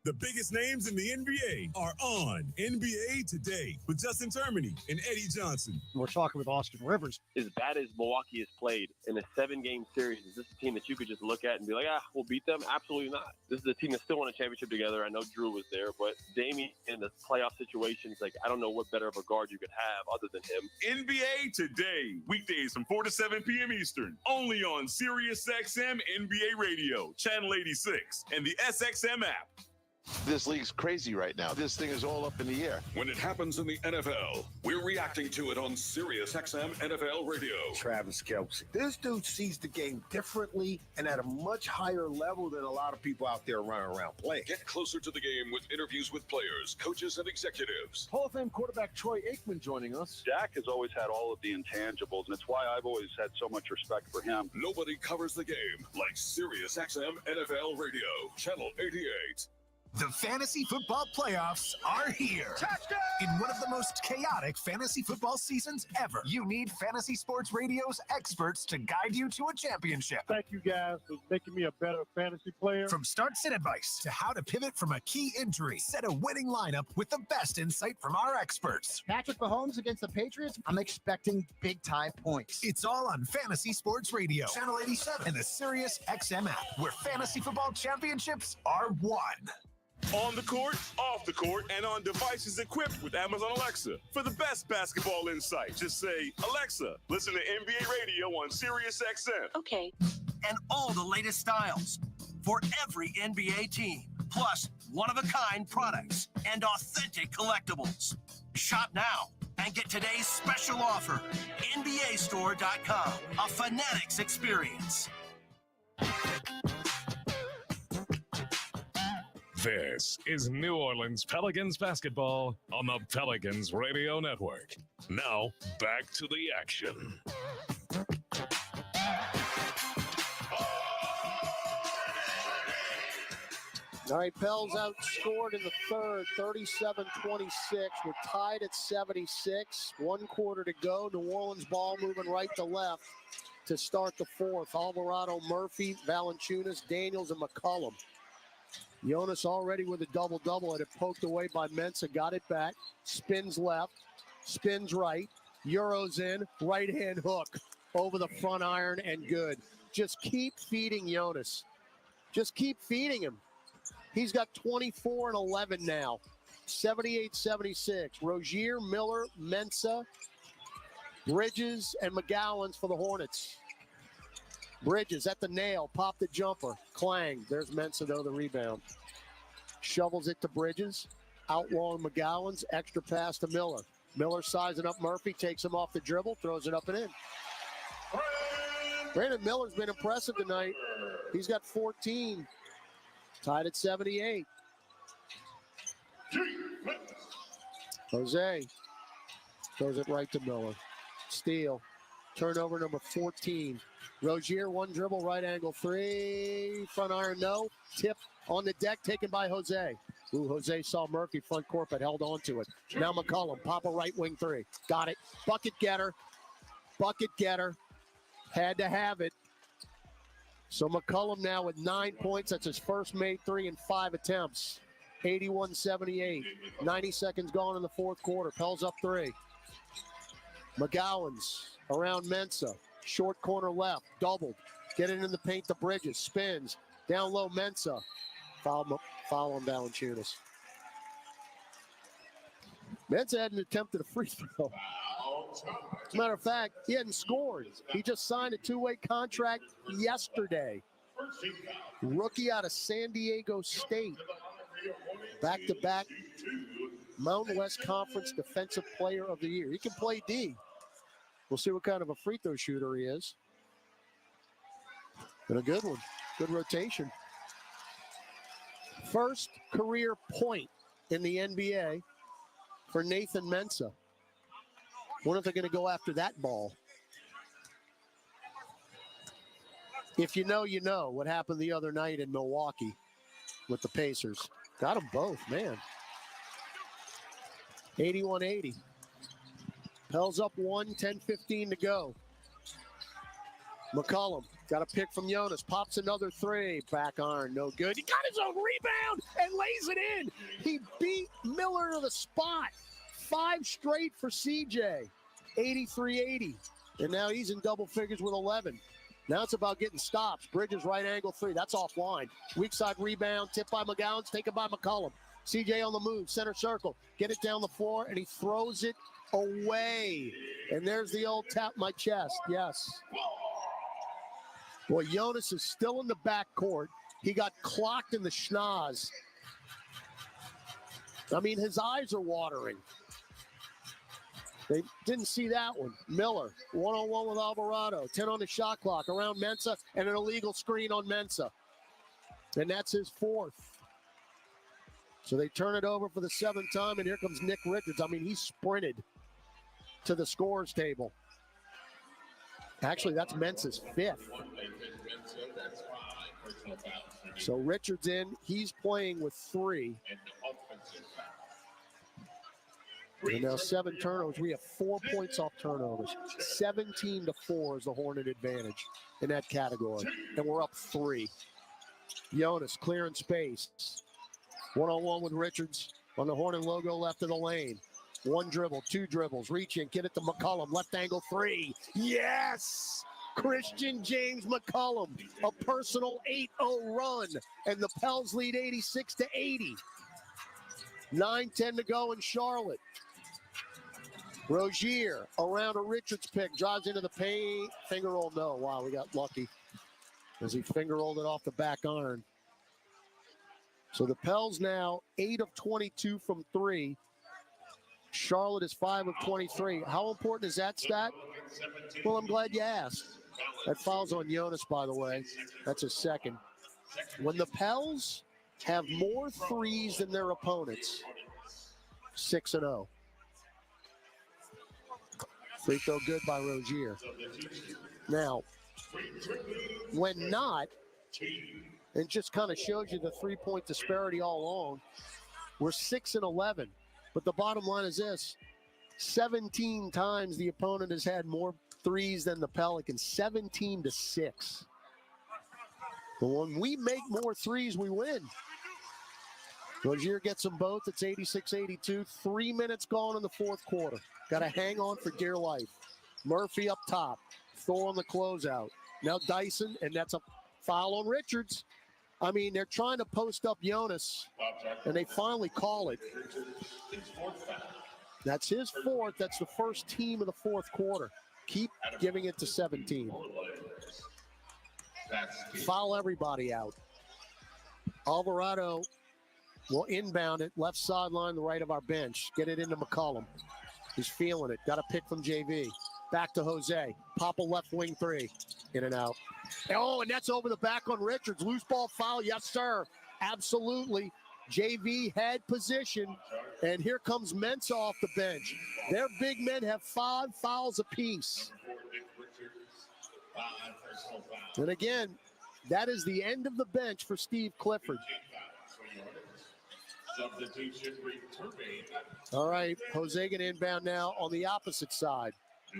The biggest names in the NBA are on NBA Today with Justin Termini and Eddie Johnson. We're talking with Austin Rivers. As bad as Milwaukee has played in a 7-game series, is this a team that you could just look at and be like, we'll beat them? Absolutely not. This is a team that still won a championship together. I know Drew was there, but Damian in the playoff situations, I don't know what better of a guard you could have other than him. NBA Today, weekdays from 4 to 7 p.m. Eastern, only on SiriusXM NBA Radio, Channel 86, and the SXM app. This league's crazy right now. This thing is all up in the air. When it happens in the NFL, we're reacting to it on SiriusXM NFL Radio. Travis Kelce. This dude sees the game differently and at a much higher level than a lot of people out there running around playing. Get closer to the game with interviews with players, coaches, and executives. Hall of Fame quarterback Troy Aikman joining us. Dak has always had all of the intangibles, and it's why I've always had so much respect for him. Nobody covers the game like SiriusXM NFL Radio, Channel 88. The fantasy football playoffs are here. Touchdown! In one of the most chaotic fantasy football seasons ever, you need Fantasy Sports Radio's experts to guide you to a championship. Thank you guys for making me a better fantasy player. From start-sit advice to how to pivot from a key injury, set a winning lineup with the best insight from our experts. Patrick Mahomes against the Patriots, I'm expecting big-time points. It's all on Fantasy Sports Radio, Channel 87, and the SiriusXM app, where fantasy football championships are won. On the court, off the court, and on devices equipped with Amazon Alexa. For the best basketball insight, just say, Alexa, listen to NBA Radio on SiriusXM. Okay. And all the latest styles for every NBA team, plus one-of-a-kind products and authentic collectibles. Shop now and get today's special offer. NBAstore.com, a Fanatics experience. This is New Orleans Pelicans basketball on the Pelicans Radio Network. Now, back to the action. All right, Pels outscored in the third, 37-26. We're tied at 76. 1 quarter to go. New Orleans ball moving right to left to start the fourth. Alvarado, Murphy, Valanciunas, Daniels, and McCollum. Jonas already with a double-double. Had it poked away by Mensah. Got it back. Spins left. Spins right. Euros in. Right-hand hook over the front iron and good. Just keep feeding Jonas. Just keep feeding him. He's got 24 and 11 now. 78-76. Rozier, Miller, Mensah, Bridges, and McGowan's for the Hornets. Bridges at the nail, popped the jumper, clang. There's Mensah, though, the rebound. Shovels it to Bridges, outlawing McGowan's, extra pass to Miller. Miller sizing up Murphy, takes him off the dribble, throws it up and in. Brandon Miller's been impressive tonight. He's got 14, tied at 78. Jose throws it right to Miller. Steal, turnover number 14. Rozier, one dribble, right angle three. Front iron, no. Tip on the deck, taken by Jose. Ooh, Jose saw Murphy front court, but held on to it. Now McCollum, pop a right wing three. Got it. Bucket getter. Bucket getter. Had to have it. So McCollum now with 9 points. That's his first made three in 5 attempts. 81-78. 90 seconds gone in the fourth quarter. Pels up 3. McGowan's around Mensah. Short corner left, doubled. Get it in the paint to Bridges. Spins. Down low, Mensah. Foul on Valanciunas. Mensah hadn't attempted a free throw. As a matter of fact, he hadn't scored. He just signed a 2-way contract yesterday. Rookie out of San Diego State. Back-to-back Mountain West Conference Defensive Player of the Year. He can play D. We'll see what kind of a free throw shooter he is. And a good one. Good rotation. First career point in the NBA for Nathan Mensah. Wonder if they're going to go after that ball. If you know, you know what happened the other night in Milwaukee with the Pacers. Got them both, man. 81-80. Pels up 1, 10-15 to go. McCollum got a pick from Jonas. Pops another three. Back iron, no good. He got his own rebound and lays it in. He beat Miller to the spot. 5 straight for CJ. 83-80. And now he's in double figures with 11. Now it's about getting stops. Bridges right angle three. That's offline. Weak side rebound. Tipped by McGowan. Taken by McCollum. CJ on the move. Center circle. Get it down the floor. And he throws it away. And there's the old tap my chest. Yes. Boy, Jonas is still in the backcourt. He got clocked in the schnoz. I mean, his eyes are watering. They didn't see that one. Miller, one-on-one with Alvarado. 10 on the shot clock around Mensah, and an illegal screen on Mensah. And that's his 4th. So they turn it over for the 7th time, and here comes Nick Richards. I mean, he sprinted to the scores table. Actually, that's Mensah's 5th. So Richards in. He's playing with 3. And now 7 turnovers. We have 4 points off turnovers. 17-4 is the Hornet advantage in that category. And we're up 3. Jonas clearing space. One-on-one with Richards on the Hornet logo left of the lane. 1 dribble, 2 dribbles. Reach in, get it to McCollum. Left angle 3. Yes! Christian James McCollum. A personal 8-0 run. And the Pels lead 86-80. 9:10 to go in Charlotte. Rozier around a Richards pick, drives into the paint. Finger roll, no. Wow, we got lucky as he finger rolled it off the back iron. So the Pels now 8 of 22 from 3. Charlotte is 5 of 23. How important is that stat? Well, I'm glad you asked. That foul's on Jonas, by the way. That's his 2nd. When the Pels have more threes than their opponents, 6-0. Free throw good by Rozier. Now, when not, it just kind of shows you the 3-point disparity all along. We're 6-11. But the bottom line is this. 17 times the opponent has had more threes than the Pelicans. 17-6. But when we make more threes, we win. Rozier gets them both. It's 86-82. 3 minutes gone in the 4th quarter. Got to hang on for dear life. Murphy up top. Thor on the closeout. Now Dyson, and that's a foul on Richards. I mean, they're trying to post up Jonas, and they finally call it. That's his 4th. That's the first team of the 4th quarter. Keep giving it to 17. Foul everybody out. Alvarado will inbound it, left sideline, the right of our bench. Get it into McCollum. He's feeling it. Got a pick from JV. Back to Jose. Pop a left wing 3. In and out. Oh, and that's over the back on Richards. Loose ball foul. Yes, sir. Absolutely. JV had position. And here comes Mensah off the bench. Their big men have 5 fouls apiece. And again, that is the end of the bench for Steve Clifford. All right, Jose going to inbound now on the opposite side.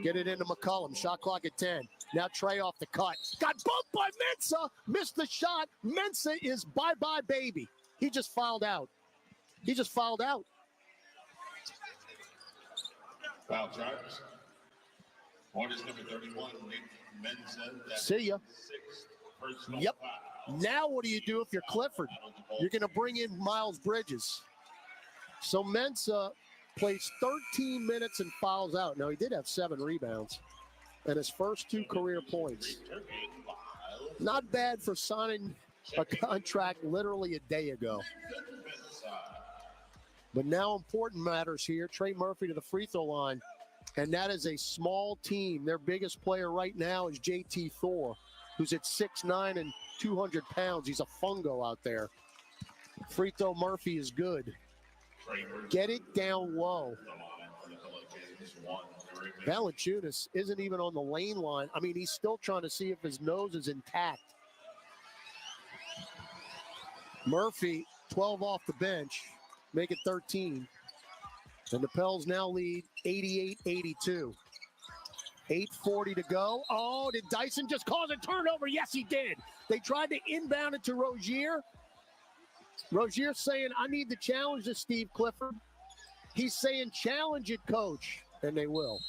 Get it into McCollum. Shot clock at 10. Now Trey off the cut. Got bumped by Mensah. Missed the shot. Mensah is bye-bye, baby. He just fouled out. He just fouled out. Foul charge. Hornets number 31, Mensah. See ya. Yep. Now what do you do if you're Clifford? You're going to bring in Miles Bridges. So Mensah plays 13 minutes and fouls out. Now, he did have 7 rebounds and his first 2 career points. Not bad for signing a contract literally a day ago. But now important matters here. Trey Murphy to the free throw line. And that is a small team. Their biggest player right now is JT Thor, who's at 6'9" and 200 pounds. He's a fungo out there. Free throw Murphy is good. Get it down low. Valanciunas isn't even on the lane line. I mean, he's still trying to see if his nose is intact. Murphy, 12 off the bench, make it 13. And the Pels now lead 88-82. 8:40 to go. Oh, did Dyson just cause a turnover? Yes, he did. They tried to inbound it to Rozier. Rozier saying, I need to challenge this, Steve Clifford. He's saying, challenge it, coach. And they will.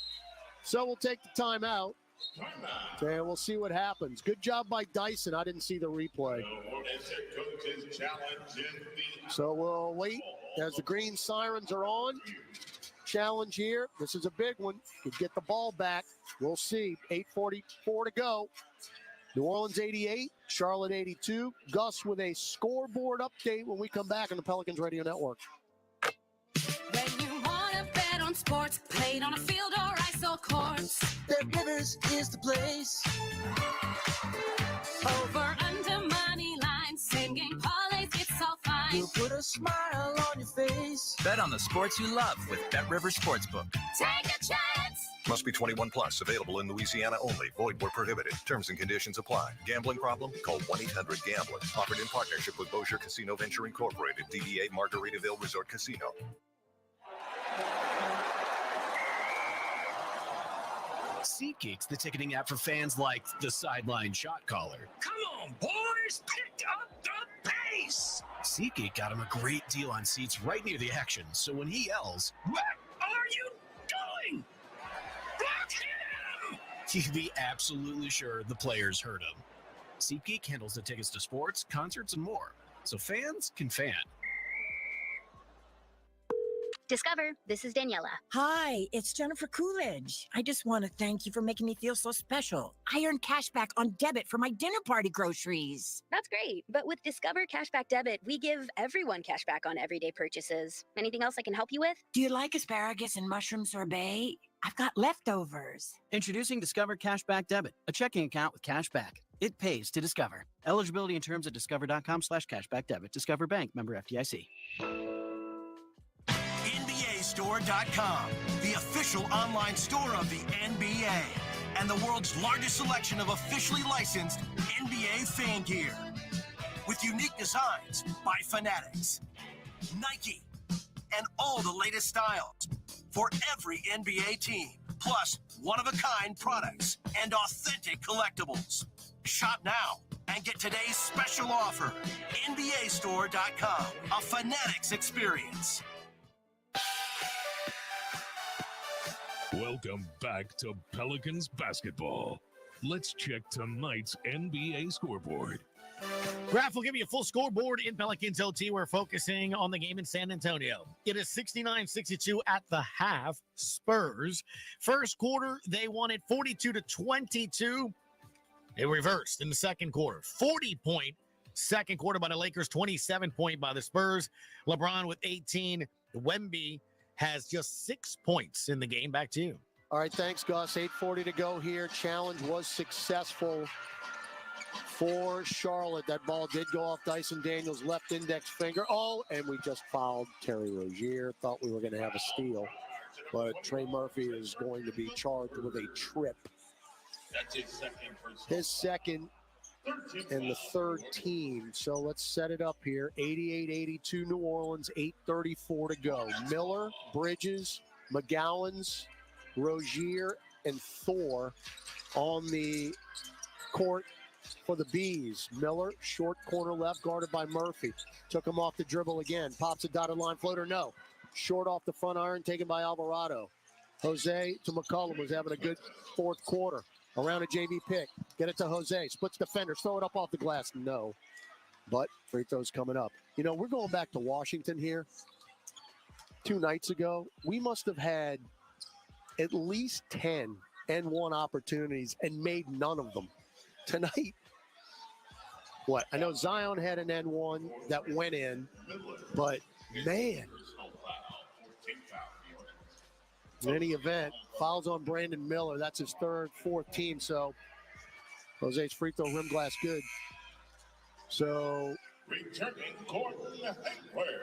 So we'll take the timeout. And we'll see what happens. Good job by Dyson. I didn't see the replay. So we'll wait as the green sirens are on. Challenge here. This is a big one. Could get the ball back. We'll see. 8:44 to go. New Orleans 88, Charlotte 82. Gus with a scoreboard update when we come back on the Pelicans Radio Network. When you want to bet on sports, played on a field or ice or courts, Bet Rivers is the place. Over, under, money line, same game parlays, it's all fine. You'll put a smile on your face. Bet on the sports you love with Bet Rivers Sportsbook. Take a chance. Must be 21 plus. Available in Louisiana only. Void where prohibited. Terms and conditions apply. Gambling problem? Call 1-800-GAMBLER. Offered in partnership with Bossier Casino Venture Incorporated. DBA Margaritaville Resort Casino. SeatGeek's the ticketing app for fans like the sideline shot caller. Come on, boys, pick up the pace. SeatGeek got him a great deal on seats right near the action, so when he yells, What are you doing? Block him! you can be absolutely sure the players heard him. SeatGeek handles the tickets to sports, concerts, and more, so fans can fan. Discover, this is Daniela. Hi, it's Jennifer Coolidge. I just want to thank you for making me feel so special. I earned cash back on debit for my dinner party groceries. That's great. But with Discover Cashback Debit, we give everyone cash back on everyday purchases. Anything else I can help you with? Do you like asparagus and mushroom sorbet? I've got leftovers. Introducing Discover Cashback Debit, a checking account with cash back. It pays to Discover. Eligibility and terms at discover.com/cashback debit. Discover Bank, member FDIC. NBAstore.com, the official online store of the NBA, and the world's largest selection of officially licensed NBA fan gear. With unique designs by Fanatics, Nike, and all the latest styles for every NBA team, plus one-of-a-kind products and authentic collectibles. Shop now and get today's special offer. NBAstore.com, a Fanatics experience. Welcome back to Pelicans basketball. Let's check tonight's NBA scoreboard. Graph will give you a full scoreboard in Pelicans OT. We're focusing on the game in San Antonio. It is 69-62 at the half. Spurs. First quarter, they won it 42-22. It reversed in the second quarter. 40-point second quarter by the Lakers, 27-point by the Spurs. LeBron with 18. Wemby has just 6 points in the game. Back to you. All right, thanks, Gus. 8:40 to go here. Challenge was successful for Charlotte. That ball did go off Dyson Daniels' left index finger. Oh, and we just fouled Terry Rozier. Thought we were going to have a steal, but Trey Murphy is going to be charged with a trip. That's His second and the third team. So let's set it up here. 88-82 New Orleans, 8:34 to go. Miller, Bridges, McGowan's, Rozier, and Thor on the court for the Bees. Miller, short corner left, guarded by Murphy. Took him off the dribble again. Pops a dotted line floater, no. Short off the front iron, taken by Alvarado. Jose to McCollum, was having a good fourth quarter. Around a JV pick. Get it to Jose. Splits defenders. Throw it up off the glass. No. But free throws coming up. You know, we're going back to Washington here. 2 nights ago, we must have had at least 10 and-1 opportunities and made none of them. Tonight, what? I know Zion had an N1 that went in, but man. In any event, fouls on Brandon Miller. That's his third, fourth team. So Jose's free throw rim glass good. So Returning Gordon Hayward.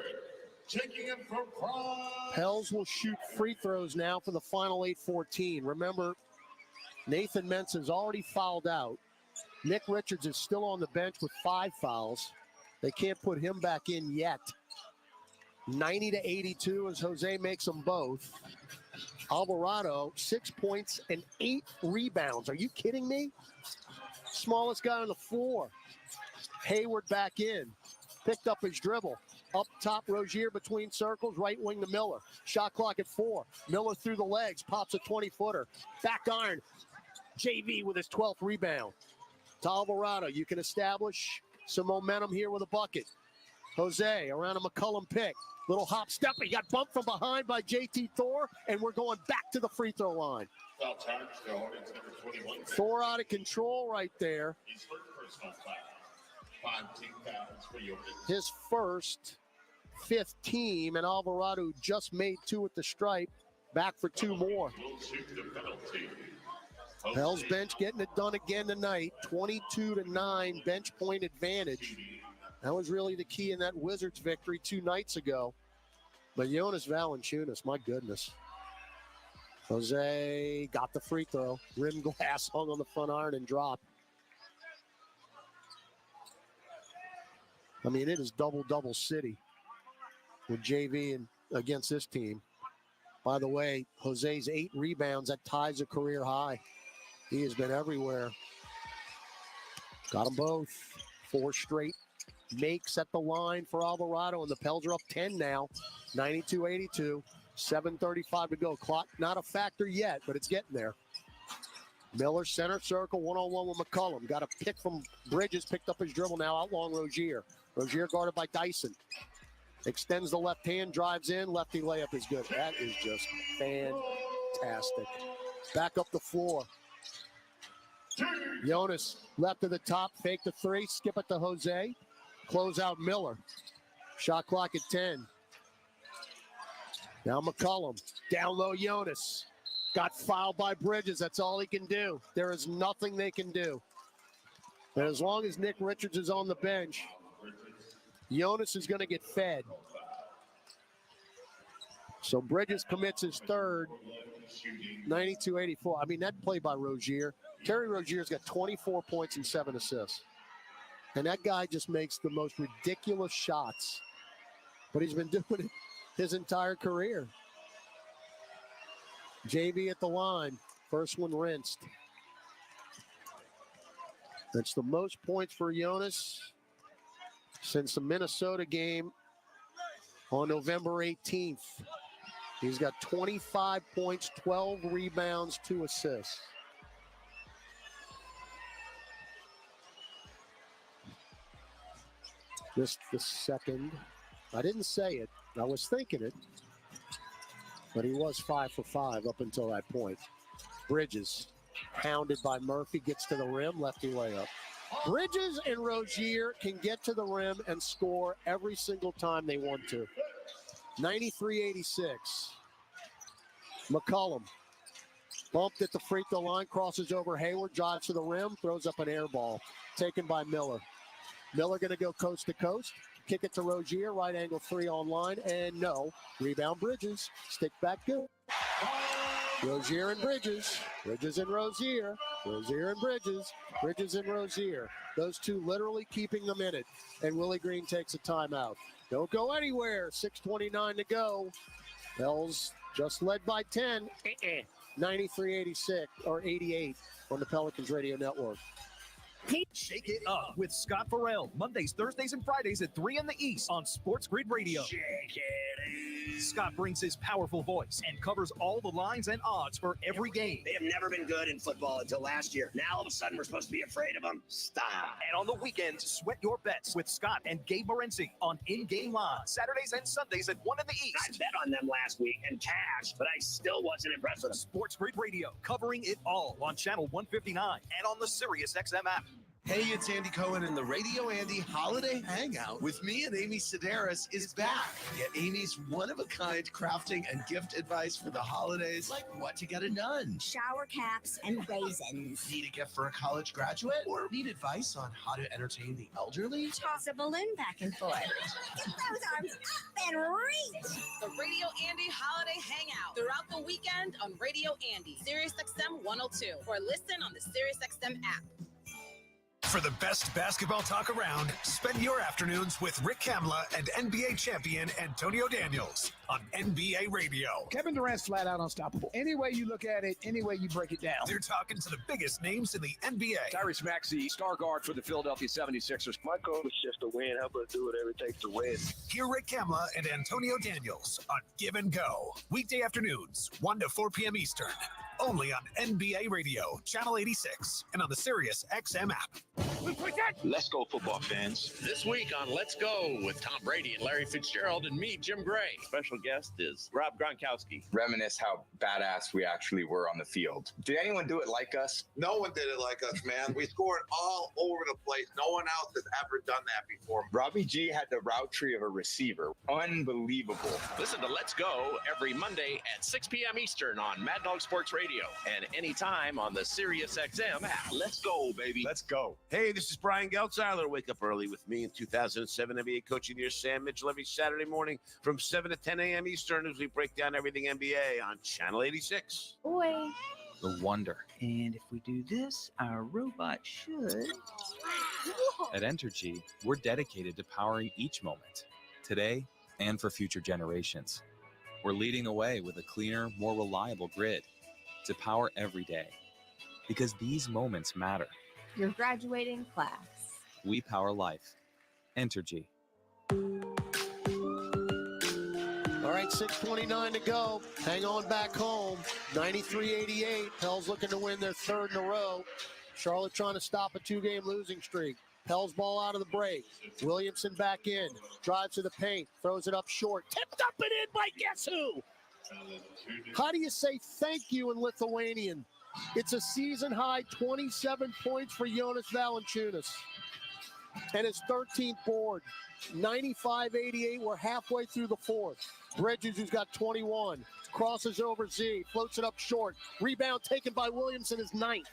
taking it from Prime. Pels will shoot free throws now for the final 8:14. Remember, Nathan Mensah has already fouled out. Nick Richards is still on the bench with 5 fouls. They can't put him back in yet. 90-82 as Jose makes them both. Alvarado, 6 points and 8 rebounds. Are you kidding me? Smallest guy on the floor. Hayward back in. Picked up his dribble. Up top, Rozier between circles, right wing to Miller. Shot clock at 4. Miller through the legs, pops a 20-footer. Back iron. JV with his 12th rebound. To Alvarado, you can establish some momentum here with a bucket. Jose around a McCollum pick. Little hop step. He got bumped from behind by JT Thor, and we're going back to the free throw line. Foul time, the Hornets, number 21. Thor out of control right there. His first personal foul. 5 team fouls for the Hornets. His first, 5th team, and Alvarado just made 2 at the stripe. Back for 2 more. Will shoot the penalty. Pels bench getting it done again tonight. 22-9 bench point advantage. That was really the key in that Wizards victory 2 nights ago. But Jonas Valanciunas, my goodness. Jose got the free throw. Rim glass hung on the front iron and dropped. I mean, it is double-double city with JV and against this team. By the way, Jose's 8 rebounds. That ties a career high. He has been everywhere. Got them both. 4 straight makes at the line for Alvarado, and the Pels are up 10 now. 92-82. 7:35 to go. Clock not a factor yet, but it's getting there. Miller center circle, one-on-one with McCollum. Got a pick from Bridges, picked up his dribble now, outlong Rozier. Rozier guarded by Dyson. Extends the left hand, drives in, lefty layup is good. That is just fantastic. Back up the floor. Jonas left to the top, fake the 3, skip it to Jose. Close out Miller. Shot clock at 10. Now McCollum, down low Jonas. Got fouled by Bridges, that's all he can do. There is nothing they can do. And as long as Nick Richards is on the bench, Jonas is going to get fed. So Bridges commits his 3rd, 92-84. I mean, that play by Rozier. Terry Rozier's got 24 points and 7 assists. And that guy just makes the most ridiculous shots. But he's been doing it his entire career. JV at the line. First one rinsed. That's the most points for Jonas since the Minnesota game on November 18th. He's got 25 points, 12 rebounds, 2 assists. Just the second. I didn't say it. I was thinking it. But he was 5 for 5 up until that point. Bridges, hounded by Murphy, gets to the rim, lefty layup. Bridges and Rozier can get to the rim and score every single time they want to. 93-86. McCollum bumped at the free throw line, crosses over Hayward, drives to the rim, throws up an air ball. Taken by Miller. Miller going to go coast to coast. Kick it to Rozier, right angle 3 on line, and no. Rebound Bridges. Stick back good. Rozier and Bridges. Bridges and Rozier. Rozier and Bridges. Bridges and Rozier. Those two literally keeping them in it. And Willie Green takes a timeout. Don't go anywhere. 6:29 to go. Pels just led by 10. 93-86 or 88 on the Pelicans Radio Network. Shake it up with Scott Farrell. Mondays, Thursdays, and Fridays at 3 in the East on Sports Grid Radio. Shake it. Scott brings his powerful voice and covers all the lines and odds for every game. They have never been good in football until last year. Now all of a sudden we're supposed to be afraid of them. Stop. And on the weekends, sweat your bets with Scott and Gabe Morency on In-Game Line. Saturdays and Sundays at 1 in the East. I bet on them last week and cashed, but I still wasn't impressed with them. Sports Grid Radio, covering it all on Channel 159 and on the SiriusXM app. Hey, it's Andy Cohen, and the Radio Andy Holiday Hangout with me and Amy Sedaris is back. Get Amy's one-of-a-kind crafting and gift advice for the holidays, like what to get a nun, shower caps, and raisins. need a gift for a college graduate, or need advice on how to entertain the elderly? Toss a balloon back and forth. Get those arms up and reach. The Radio Andy Holiday Hangout throughout the weekend on Radio Andy, SiriusXM 102, or listen on the SiriusXM app. For the best basketball talk around, spend your afternoons with Rick Kamla and NBA champion Antonio Daniels on NBA Radio. Kevin Durant's flat out unstoppable. Any way you look at it, any way you break it down. They're talking to the biggest names in the NBA. Tyrese Maxey, star guard for the Philadelphia 76ers. My goal is just to win. Help us do whatever it takes to win. Hear Rick Kamla and Antonio Daniels on Give and Go. Weekday afternoons, 1 to 4 p.m. Eastern. Only on NBA Radio, Channel 86, and on the Sirius XM app. Let's go, football fans. This week on Let's Go with Tom Brady and Larry Fitzgerald and me, Jim Gray. Special guest is Rob Gronkowski. Reminisce how badass we actually were on the field. Did anyone do it like us? No one did it like us, man. We scored all over the place. No one else has ever done that before. Robbie G had the route tree of a receiver. Unbelievable. Listen to Let's Go every Monday at 6 p.m. Eastern on Mad Dog Sports Radio and anytime on the Sirius XM app. Let's go, baby. Let's go. Hey, this is Brian Geltzeiler. Wake up early with me in 2007 NBA Coach of the Year Sam Mitchell every Saturday morning from 7 to 10 a.m. Eastern as we break down everything NBA on Channel 86. Boy. The wonder. And if we do this, our robot should. At Entergy, we're dedicated to powering each moment, today and for future generations. We're leading the way with a cleaner, more reliable grid to power every day. Because these moments matter. Your graduating class. We power life. Entergy. All right, 6:29 to go. Hang on back home. 93-88. Pels looking to win their third in a row. Charlotte trying to stop a two-game losing streak. Pels ball out of the break. Williamson back in. Drives to the paint. Throws it up short. Tipped up and in by guess who? How do you say thank you in Lithuanian? It's a season-high 27 points for Jonas Valanciunas. And his 13th board. 95-88. We're halfway through the fourth. Bridges, who's got 21. Crosses over Z. Floats it up short. Rebound taken by Williamson, his ninth.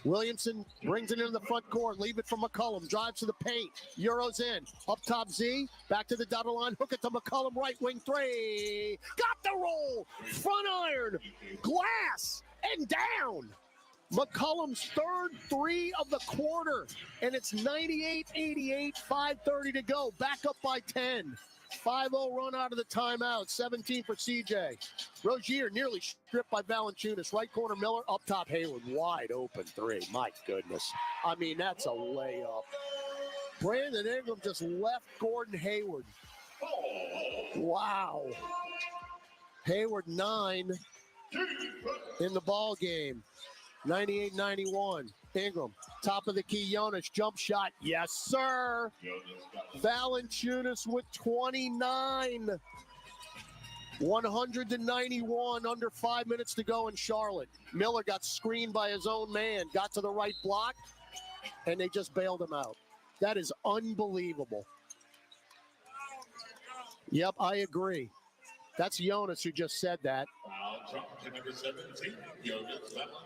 Williamson brings it into the front court. Leave it for McCollum. Drives to the paint. Euros in. Up top Z. Back to the dotted line. Hook it to McCollum. Right wing three. Got the roll. Front iron. Glass. And down. McCollum's third three of the quarter. And it's 98-88. 5:30 to go. Back up by 10. 5-0 run out of the timeout. 17 for CJ. Rozier nearly stripped by Valanciunas. Right corner Miller. Up top Hayward. Wide open three. My goodness. I mean, that's a layup. Brandon Ingram just left Gordon Hayward. Wow. Hayward 9 in the ball game. 98-91. Ingram, top of the key, Jonas, jump shot. Yes, sir. Valanciunas with 29. 100-91, under 5 minutes to go in Charlotte. Miller got screened by his own man, got to the right block, and they just bailed him out. That is unbelievable. Yep, I agree. That's Jonas who just said that.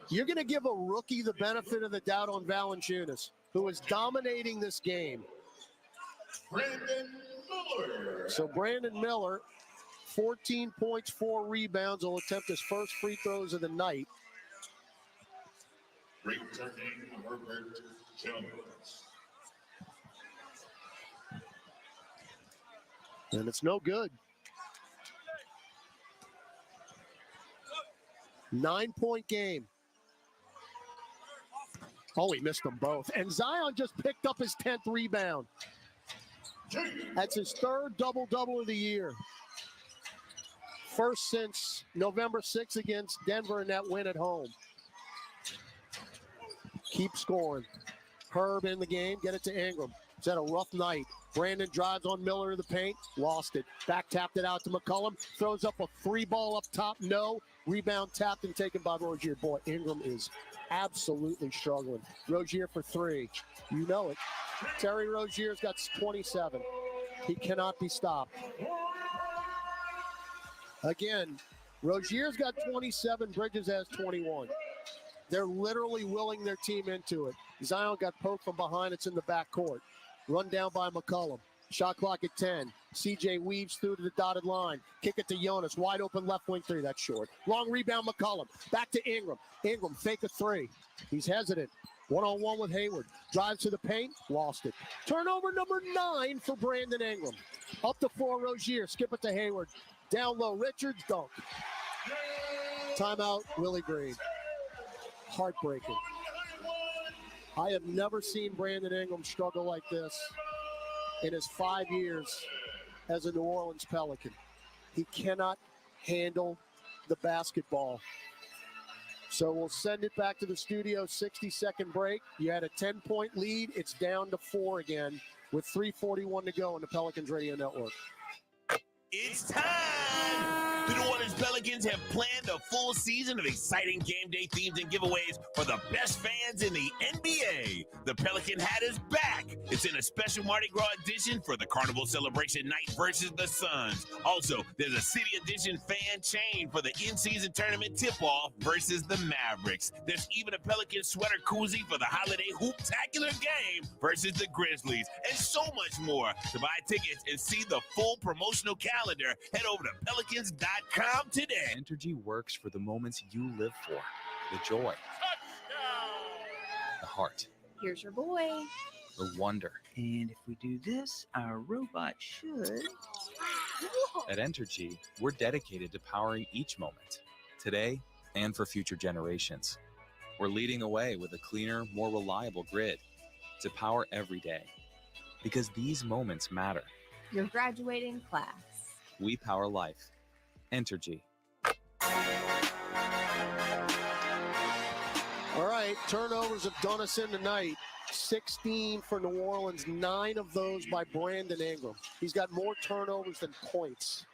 You're going to give a rookie the benefit of the doubt on Valanciunas, who is dominating this game. So Brandon Miller, 14 points, 4 rebounds, will attempt his first free throws of the night. And it's no good. 9-point game. Oh, he missed them both. And Zion just picked up his 10th rebound. That's his third double-double of the year. First since November 6th against Denver in that win at home. Keep scoring. Herb in the game. Get it to Ingram. It's had a rough night. Brandon drives on Miller to the paint. Lost it. Back tapped it out to McCollum. Throws up a 3-ball up top. No. Rebound tapped and taken by Rozier. Boy, Ingram is absolutely struggling. Rozier for three. You know it. Terry Rozier's got 27. He cannot be stopped. Again, Rozier's got 27. Bridges has 21. They're literally willing their team into it. Zion got poked from behind. It's in the backcourt. Run down by McCollum. Shot clock at 10. CJ weaves through to the dotted line. Kick it to Jonas. Wide open left wing three. That's short. Long rebound, McCollum. Back to Ingram. Ingram fake a three. He's hesitant. One-on-one with Hayward. Drives to the paint. Lost it. Turnover number 9 for Brandon Ingram. Up to 4, Rozier. Skip it to Hayward. Down low, Richards. Dunk. Timeout, Willie Green. Heartbreaking. I have never seen Brandon Ingram struggle like this in his 5 years as a New Orleans Pelican. He cannot handle the basketball. So we'll send it back to the studio, 60-second break. You had a 10-point lead. It's down to 4 again with 3:41 to go on the Pelicans Radio Network. It's time! The New Orleans Pelicans have planned a full season of exciting game day themes and giveaways for the best fans in the NBA. The Pelican hat is back. It's in a special Mardi Gras edition for the Carnival Celebration Night versus the Suns. Also, there's a City Edition fan chain for the in-season tournament tip-off versus the Mavericks. There's even a Pelican sweater koozie for the holiday hoop-tacular game versus the Grizzlies, and so much more. To buy tickets and see the full promotional calendar, head over to Pelicans.com today. Entergy works for the moments you live for. The joy. The heart. Here's your boy. The wonder. And if we do this, our robot should. At Entergy, we're dedicated to powering each moment, today and for future generations. We're leading the way with a cleaner, more reliable grid to power every day. Because these moments matter. Your graduating class. We power life. Entergy. All right, turnovers have done us in tonight. 16 for New Orleans, 9 of those by Brandon Ingram. He's got more turnovers than points.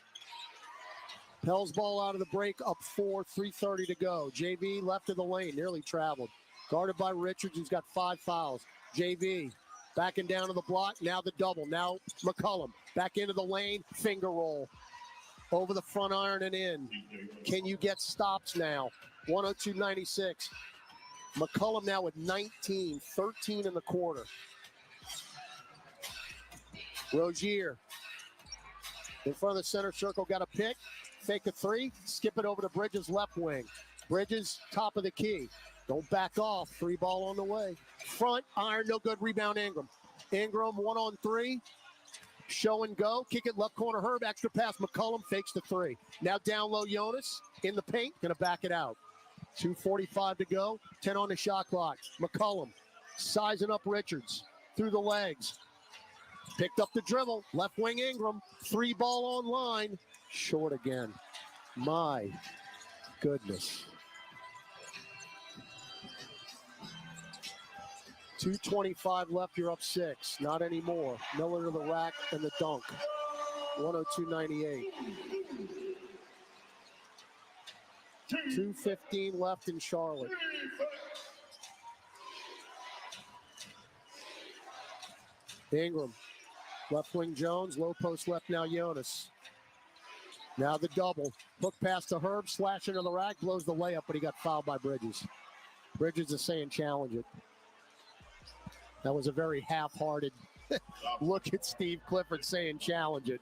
Pels ball out of the break, up 4, 3:30 to go. JV left of the lane, nearly traveled. Guarded by Richards, who's got 5 fouls. JV backing down to the block, now the double. Now McCollum back into the lane, finger roll. Over the front iron and in. Can you get stops now? 102-96. McCollum now with 19, 13 in the quarter. Rozier in front of the center circle, got a pick. Fake a three, skip it over to Bridges left wing. Bridges top of the key. Don't back off. 3 ball on the way. Front iron, no good. Rebound Ingram. Ingram 1-on-3. Show and go. Kick it left corner. Herb. Extra pass. McCollum fakes the 3. Now down low. Jonas in the paint. Going to back it out. 2:45 to go. 10 on the shot clock. McCollum sizing up Richards through the legs. Picked up the dribble. Left wing Ingram. 3 ball on line. Short again. My goodness. 2:25 left, you're up 6. Not anymore. Miller to the rack and the dunk. 102-98. 2:15 left in Charlotte. Ingram. Left wing Jones. Low post left now Jonas. Now the double. Hook pass to Herb. Slash into the rack. Blows the layup, but he got fouled by Bridges. Bridges is saying challenge it. That was a very half-hearted look at Steve Clifford saying challenge it.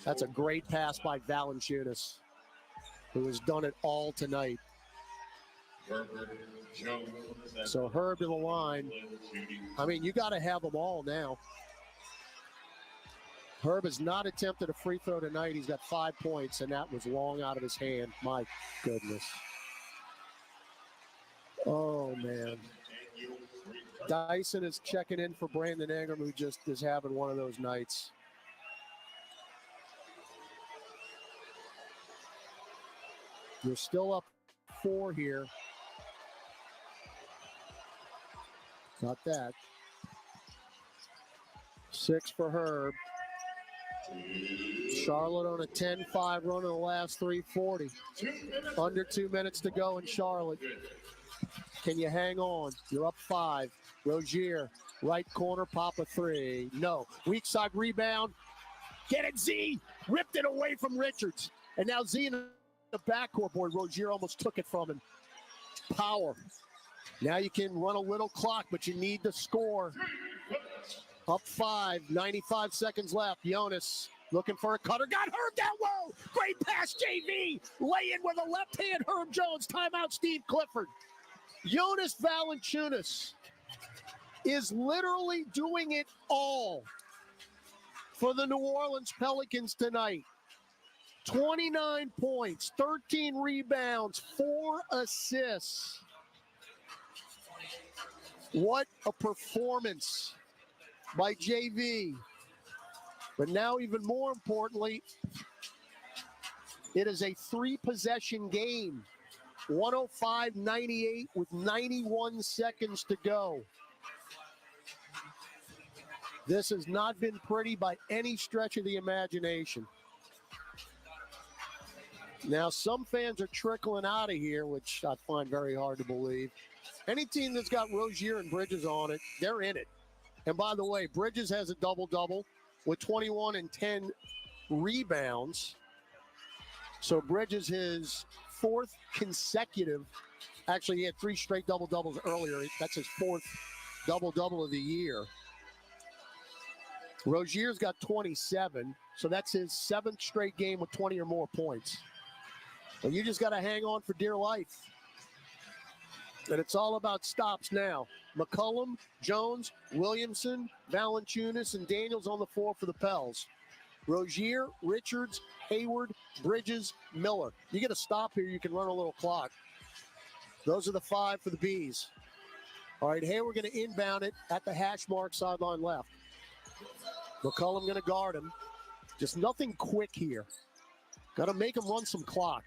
That's a great pass by Valanciunas, who has done it all tonight. So Herb to the line. I mean, you got to have them all now. Herb has not attempted a free throw tonight. He's got 5 points, and that was long out of his hand. My goodness. Oh, man. Dyson is checking in for Brandon Ingram, who just is having one of those nights. You're still up 4 here. Got that. 6 for Herb. Charlotte on a 10-5 run in the last 3:40. Under 2 minutes to go in Charlotte. Can you hang on? You're up 5. Rozier, right corner, pop a 3. No. Weak side rebound. Get it, Z. Ripped it away from Richards. And now Z in the backcourt. Boy, Rozier almost took it from him. Power. Now you can run a little clock, but you need to score. Up 5, 95 seconds left. Jonas looking for a cutter. Got Herb down low. Great pass, JV. Lay in with a left hand, Herb Jones. Timeout, Steve Clifford. Jonas Valanciunas is literally doing it all for the New Orleans Pelicans tonight. 29 points, 13 rebounds, 4 assists. What a performance by JV. But now, even more importantly, it is a 3-possession game. 105-98 with 91 seconds to go. This has not been pretty by any stretch of the imagination. Now, some fans are trickling out of here, which I find very hard to believe. Any team that's got Rozier and Bridges on it, they're in it. And by the way, Bridges has a double-double with 21 and 10 rebounds. So Bridges, his 4th consecutive, actually he had 3 straight double-doubles earlier. That's his 4th double-double of the year. Rozier's got 27, so that's his 7th straight game with 20 or more points. And you just got to hang on for dear life. And it's all about stops now. McCollum, Jones, Williamson, Valanciunas, and Daniels on the floor for the Pels. Rozier, Richards, Hayward, Bridges, Miller. You get a stop here, you can run a little clock. Those are the 5 for the Bees. All right, Hayward going to inbound it at the hash mark sideline left. McCollum going to guard him. Just nothing quick here. Got to make him run some clock.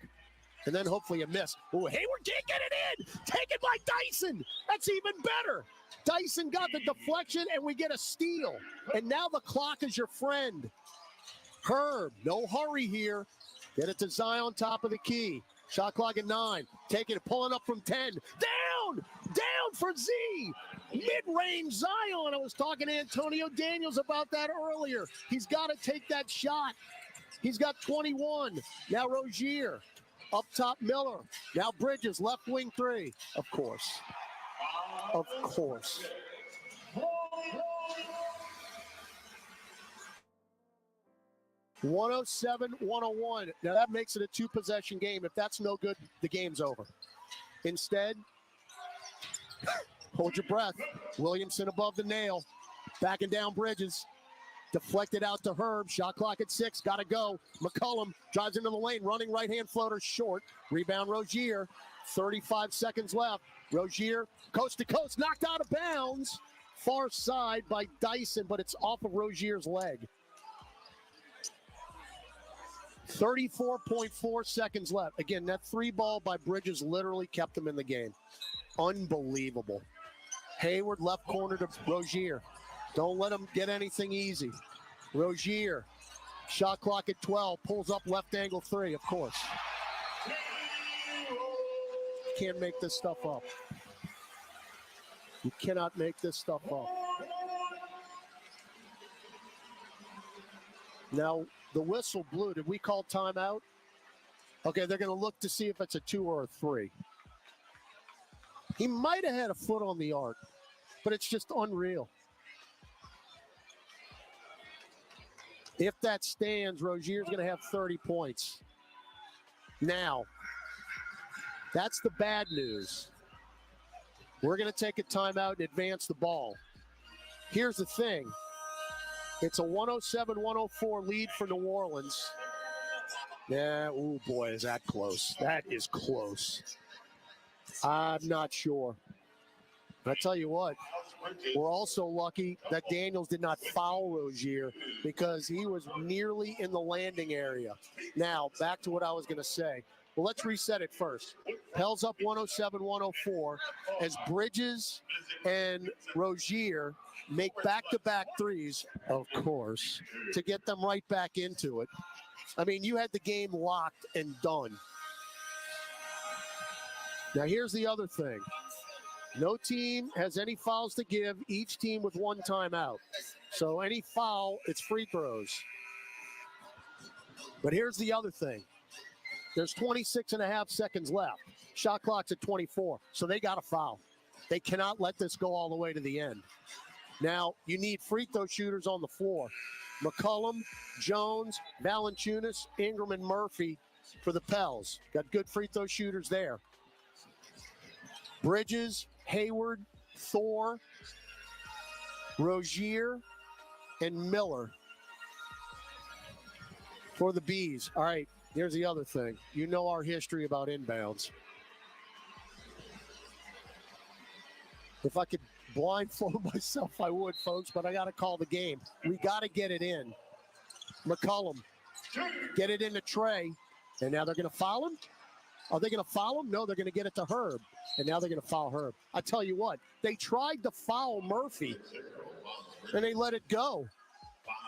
And then hopefully a miss. Oh, Hayward can't get it in. Taken by Dyson. That's even better. Dyson got the deflection, and we get a steal. And now the clock is your friend. Herb, no hurry here. Get it to Zion, top of the key. Shot clock at 9. Taking it, pulling up from 10. Down for Z. Mid-range Zion. I was talking to Antonio Daniels about that earlier. He's got to take that shot. He's got 21. Now Rozier. Up top, Miller. Now Bridges, left wing 3. Of course. 107-101. Now that makes it a 2-possession game. If that's no good, the game's over. Instead, hold your breath. Williamson above the nail. Backing down Bridges. Deflected out to Herb. Shot clock at 6. Got to go. McCollum drives into the lane. Running right-hand floater short. Rebound Rozier. 35 seconds left. Rozier coast to coast. Knocked out of bounds. Far side by Dyson, but it's off of Rozier's leg. 34.4 seconds left. Again, that 3 ball by Bridges literally kept him in the game. Unbelievable. Hayward left corner to Rozier. Don't let him get anything easy. Rozier, shot clock at 12, pulls up left angle 3, of course. Can't make this stuff up. You cannot make this stuff up. Now, the whistle blew. Did we call timeout? Okay, they're going to look to see if it's a 2 or a 3. He might have had a foot on the arc, but it's just unreal. If that stands, Rozier's going to have 30 points. Now, that's the bad news. We're going to take a timeout and advance the ball. Here's the thing. It's a 107-104 lead for New Orleans. Yeah, oh boy, is that close. That is close. I'm not sure. I tell you what, we're also lucky that Daniels did not foul Rozier because he was nearly in the landing area. Now, back to what I was going to say. Well, let's reset it first. Pels up 107-104 as Bridges and Rozier make back-to-back threes, of course, to get them right back into it. I mean, you had the game locked and done. Now, here's the other thing. No team has any fouls to give, each team with one timeout. So any foul, it's free throws. But here's the other thing. There's 26 and a half seconds left. Shot clock's at 24, so they got a foul. They cannot let this go all the way to the end. Now, you need free throw shooters on the floor. McCollum, Jones, Valanciunas, Ingram, and Murphy for the Pels. Got good free throw shooters there. Bridges, Hayward, Thor, Rozier, and Miller for the Bees. All right, here's the other thing. You know our history about inbounds. If I could blindfold myself, I would, folks, but I got to call the game. We got to get it in. McCollum, get it into Trey, and now they're going to foul him? Are they going to foul him? No, they're going to get it to Herb, and now they're going to foul Herb. I tell you what, they tried to foul Murphy, and they let it go.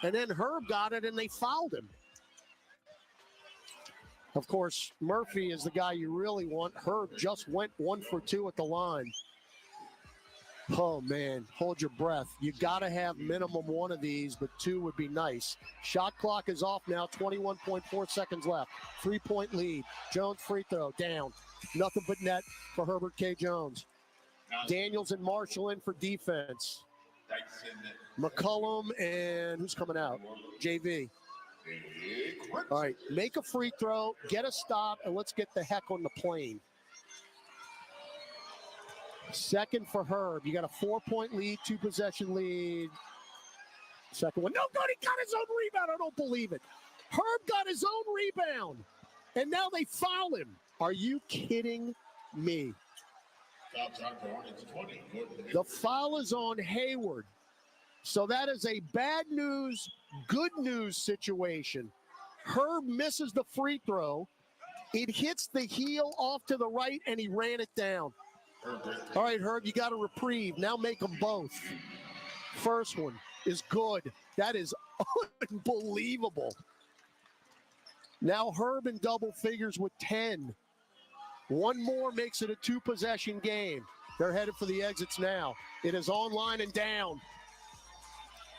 And then Herb got it, and they fouled him. Of course, Murphy is the guy you really want. Herb just went 1 for 2 at the line. Oh, man, hold your breath. You got to have minimum one of these, but 2 would be nice. Shot clock is off now, 21.4 seconds left. 3-point lead. Jones free throw, down. Nothing but net for Herbert K. Jones. Daniels and Marshall in for defense. McCollum and who's coming out? JV. All right, make a free throw, get a stop, and let's get the heck on the plane. Second for Herb. You got a 4-point lead, 2-possession lead. Second one. No good. He got his own rebound. I don't believe it. Herb got his own rebound. And now they foul him. Are you kidding me? The foul is on Hayward. So that is a bad news, good news situation. Herb misses the free throw. It hits the heel off to the right, and he ran it down. All right, Herb, you got a reprieve. Now make them both. First one is good. That is unbelievable. Now Herb in double figures with 10. One more makes it a 2-possession game. They're headed for the exits now. It is online and down.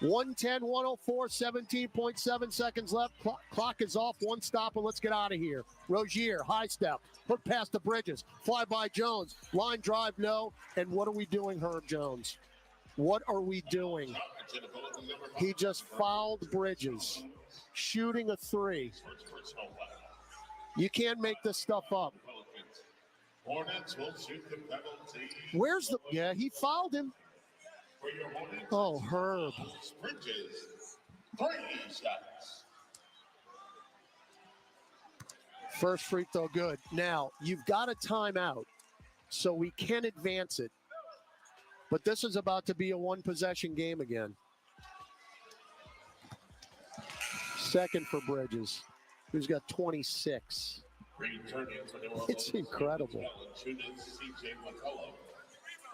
110-104, 17.7 seconds left. Clock is off. One stop, and let's get out of here. Rozier, high step. Put past the Bridges. Fly by Jones. Line drive, no. And what are we doing, Herb Jones? What are we doing? He just fouled Bridges. Shooting a 3. You can't make this stuff up. Hornets will shoot the penalty. Where's the... Yeah, he fouled him. Oh, Herb. Bridges, 3 shots. First free throw, good. Now, you've got a timeout, so we can advance it. But this is about to be a 1-possession game again. Second for Bridges, who's got 26. It's incredible.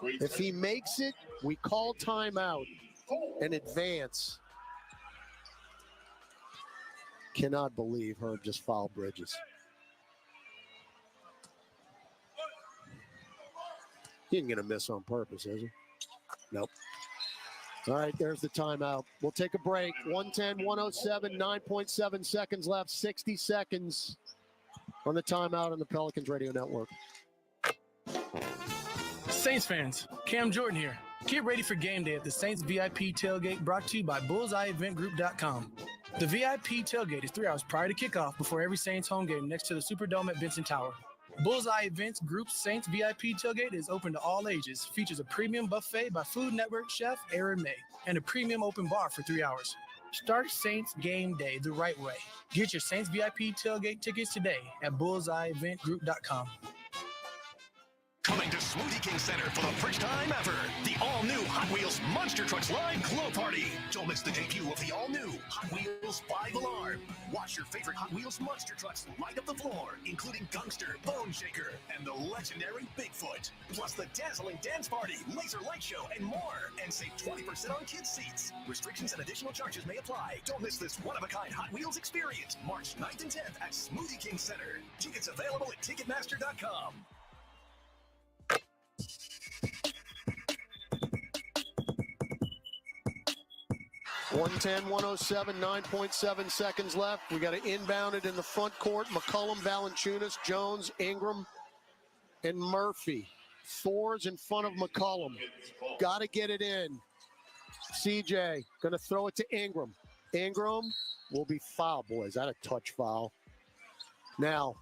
If he makes it, we call timeout and advance. Cannot believe Herb just fouled Bridges. He ain't going to miss on purpose, is he? Nope. All right, there's the timeout. We'll take a break. 110-107, 9.7 seconds left, 60 seconds on the timeout on the Pelicans Radio Network. Saints fans, Cam Jordan here. Get ready for game day at the Saints VIP tailgate brought to you by BullseyeEventGroup.com. The VIP tailgate is 3 hours prior to kickoff before every Saints home game next to the Superdome at Benson Tower. Bullseye Events Group's Saints VIP tailgate is open to all ages, features a premium buffet by Food Network chef Aaron May, and a premium open bar for 3 hours. Start Saints game day the right way. Get your Saints VIP tailgate tickets today at BullseyeEventGroup.com. Coming to Smoothie King Center for the first time ever, the all-new Hot Wheels Monster Trucks Live Glow Party. Don't miss the debut of the all-new Hot Wheels 5 Alarm. Watch your favorite Hot Wheels Monster Trucks light up the floor, including Gungster, Bone Shaker, and the legendary Bigfoot. Plus the dazzling dance party, laser light show, and more. And save 20% on kids' seats. Restrictions and additional charges may apply. Don't miss this one-of-a-kind Hot Wheels experience, March 9th and 10th at Smoothie King Center. Tickets available at Ticketmaster.com. 1:10-107, 9.7 seconds left. We got to inbound it in the front court. McCollum, Valanciunas, Jones, Ingram, and Murphy. Thor's in front of McCollum. Got to get it in. CJ going to throw it to Ingram. Ingram will be fouled, boys. Is that a touch foul? Now,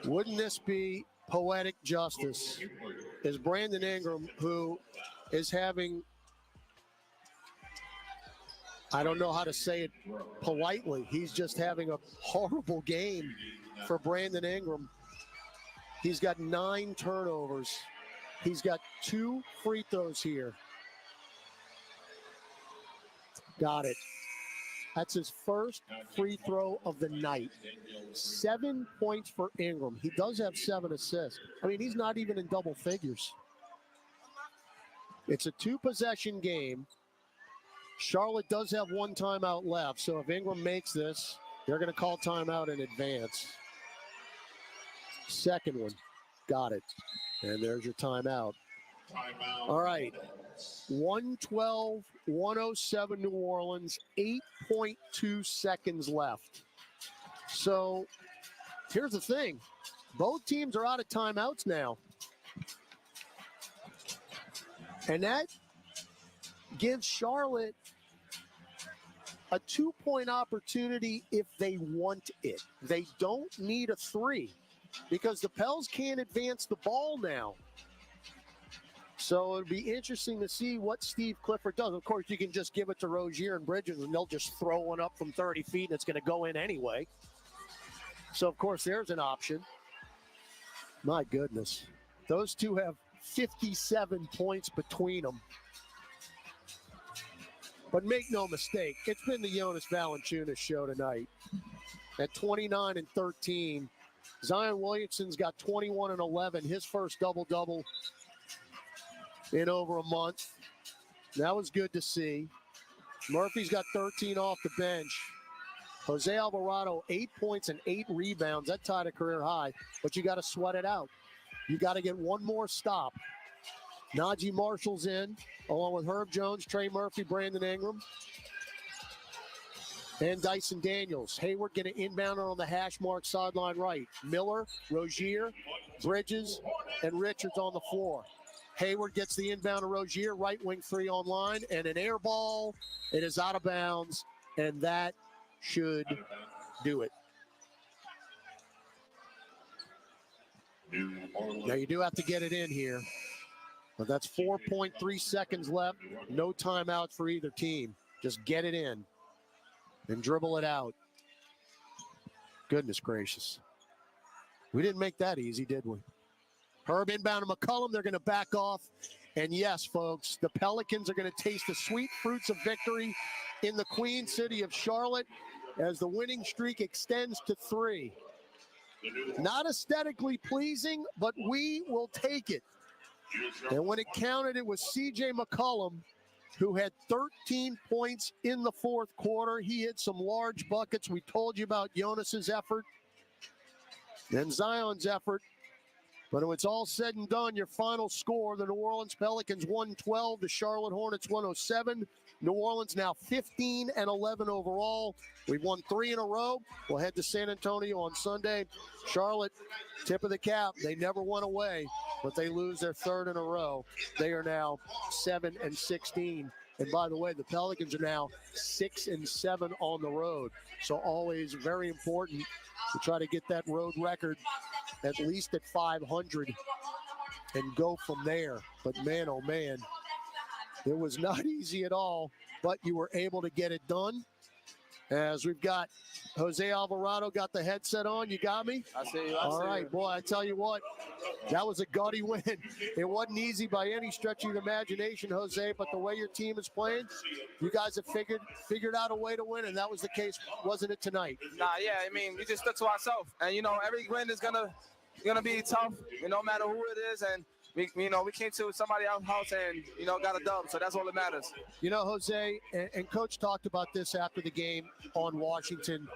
wouldn't this be poetic justice? Is Brandon Ingram, who is having, I don't know how to say it politely, he's just having a horrible game for Brandon Ingram. He's got 9 turnovers. He's got 2 free throws here. Got it. That's his first free throw of the night. 7 points for Ingram. He does have 7 assists. I mean, he's not even in double figures. It's a 2-possession game. Charlotte does have 1 timeout left, so if Ingram makes this, they're going to call timeout in advance. Second one. Got it. And there's your timeout. All right. 112-107 New Orleans, 8.2 seconds left. So here's the thing. Both teams are out of timeouts now. And that gives Charlotte a 2-point opportunity if they want it. They don't need a 3 because the Pels can't advance the ball now. So it'll be interesting to see what Steve Clifford does. Of course, you can just give it to Rozier and Bridges, and they'll just throw one up from 30 feet, and it's going to go in anyway. So, of course, there's an option. My goodness. Those two have 57 points between them. But make no mistake, it's been the Jonas Valanciunas show tonight. At 29 and 13, Zion Williamson's got 21 and 11, his first double-double in over a month. That was good to see. Murphy's got 13 off the bench. Jose Alvarado, 8 points and 8 rebounds. That tied a career high, but you got to sweat it out. You got to get one more stop. Najee Marshall's in, along with Herb Jones, Trey Murphy, Brandon Ingram, and Dyson Daniels. Hayward going to inbound on the hash mark sideline right. Miller, Rozier, Bridges, and Richards on the floor. Hayward gets the inbound to Rozier, right wing 3 on line, and an air ball. It is out of bounds, and that should do it. Now you do have to get it in here, but that's 4.3 seconds left. No timeouts for either team. Just get it in and dribble it out. Goodness gracious. We didn't make that easy, did we? Herb inbound to McCollum. They're going to back off. And yes, folks, the Pelicans are going to taste the sweet fruits of victory in the Queen City of Charlotte as the winning streak extends to 3. Not aesthetically pleasing, but we will take it. And when it counted, it was C.J. McCollum who had 13 points in the fourth quarter. He hit some large buckets. We told you about Jonas's effort and Zion's effort. But when it's all said and done, your final score, the New Orleans Pelicans 112, the Charlotte Hornets 107. New Orleans now 15 and 11 overall. We've won 3 in a row. We'll head to San Antonio on Sunday. Charlotte, tip of the cap. They never went away, but they lose their 3rd in a row. They are now 7 and 16. And by the way, the Pelicans are now 6 and 7 on the road. So always very important to try to get that road record at least at 500 and go from there. But man, oh man, it was not easy at all, but you were able to get it done. As we've got Jose Alvarado got the headset on. You got me? I see you. All right, boy, I tell you what, that was a gaudy win. It wasn't easy by any stretch of the imagination, Jose, but the way your team is playing, you guys have figured out a way to win, and that was the case, wasn't it, tonight? Nah, yeah, I mean, we just stuck to ourselves. And, every win is gonna be tough, no matter who it is. And, we came to somebody else's house and, got a dub. So that's all that matters. Jose, and Coach talked about this after the game on Washington.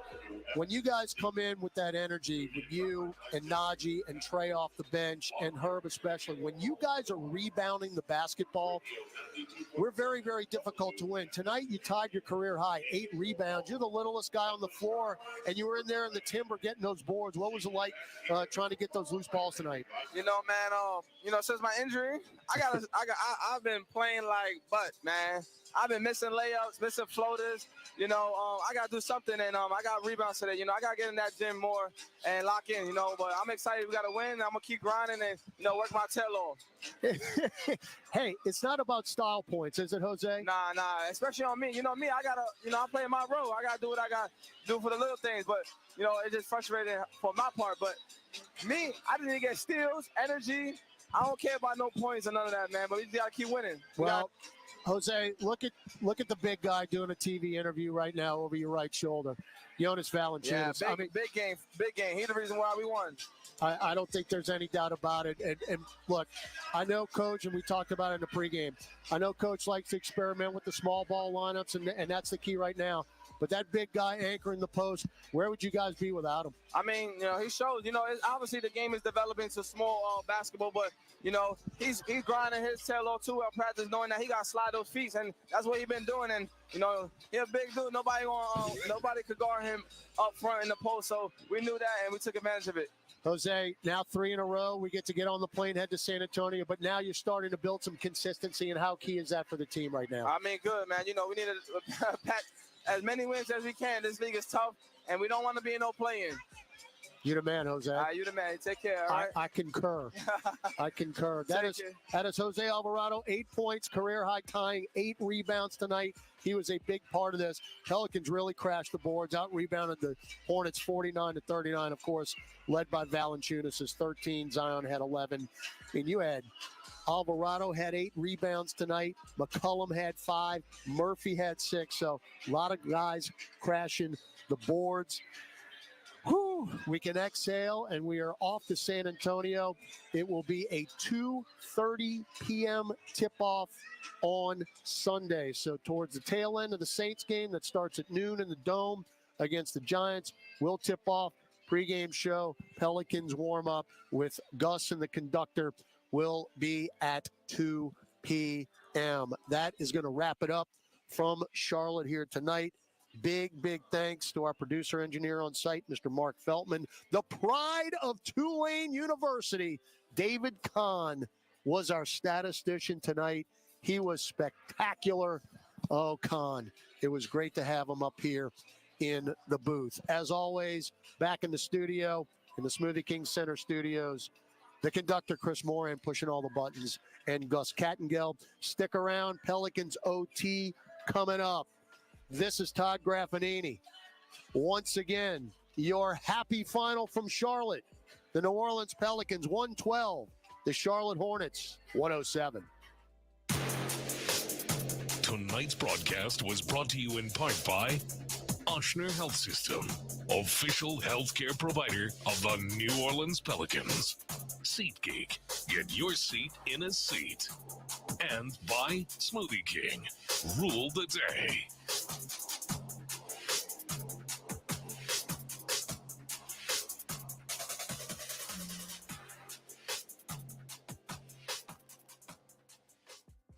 When you guys come in with that energy, with you and Najee and Trey off the bench and Herb especially, when you guys are rebounding the basketball, we're very, very difficult to win. Tonight, you tied your career high, 8 rebounds. You're the littlest guy on the floor, and you were in there in the timber getting those boards. What was it like trying to get those loose balls tonight? Man, since my injury, I've been playing like butt, man. I've been missing layups, missing floaters. I got to do something, and I got rebounds today. I got to get in that gym more and lock in, But I'm excited. We got to win. I'm going to keep grinding and, work my tail off. Hey, it's not about style points, is it, Jose? Nah, especially on me. Me, I got to, I play my role. I got to do what I got to do for the little things. But, it's just frustrating for my part. But me, I didn't get steals, energy. I don't care about no points or none of that, man. But we got to keep winning. Jose, look at the big guy doing a TV interview right now over your right shoulder, Jonas Valanciunas. Yeah, big game. He's the reason why we won. I don't think there's any doubt about it. And look, I know Coach, and we talked about it in the pregame, I know Coach likes to experiment with the small ball lineups, and that's the key right now. But that big guy anchoring the post, where would you guys be without him? I mean, he shows, obviously the game is developing to small basketball, but, he's grinding his tail off too at practice, knowing that he got to slide those feet, and that's what he's been doing. And, he's a big dude. Nobody could guard him up front in the post, so we knew that, and we took advantage of it. Jose, now 3 in a row. We get to get on the plane, head to San Antonio, but now you're starting to build some consistency, and how key is that for the team right now? I mean, good, man. We need to pack as many wins as we can. This league is tough, and we don't want to be in no play-in. You the man, Jose. You the man. Take care, all right? I concur. I concur. That is Jose Alvarado, 8 points, career high tying, 8 rebounds tonight. He was a big part of this. Pelicans really crashed the boards, out-rebounded the Hornets 49-39, of course, led by Valanciunas, his 13. Zion had 11. And you had Alvarado had 8 rebounds tonight. McCollum had 5. Murphy had 6. So a lot of guys crashing the boards. Whew, we can exhale, and we are off to San Antonio. It will be a 2:30 p.m. tip-off on Sunday. So towards the tail end of the Saints game that starts at noon in the Dome against the Giants, we'll tip off. Pre-game show, Pelicans warm-up with Gus and the conductor will be at 2 p.m. That is going to wrap it up from Charlotte here tonight. Big thanks to our producer engineer on site, Mr. Mark Feltman. The pride of Tulane University, David Kahn, was our statistician tonight. He was spectacular. Oh, Kahn, it was great to have him up here in the booth. As always, back in the studio, in the Smoothie King Center studios, the conductor, Chris Moran, pushing all the buttons, and Gus Kattengell. Stick around. Pelicans OT coming up. This is Todd Graffinini. Once again, your happy final from Charlotte. The New Orleans Pelicans 112. The Charlotte Hornets 107. Tonight's broadcast was brought to you in part by Ochsner Health System, official healthcare provider of the New Orleans Pelicans. SeatGeek, get your seat in a seat. And by Smoothie King, rule the day.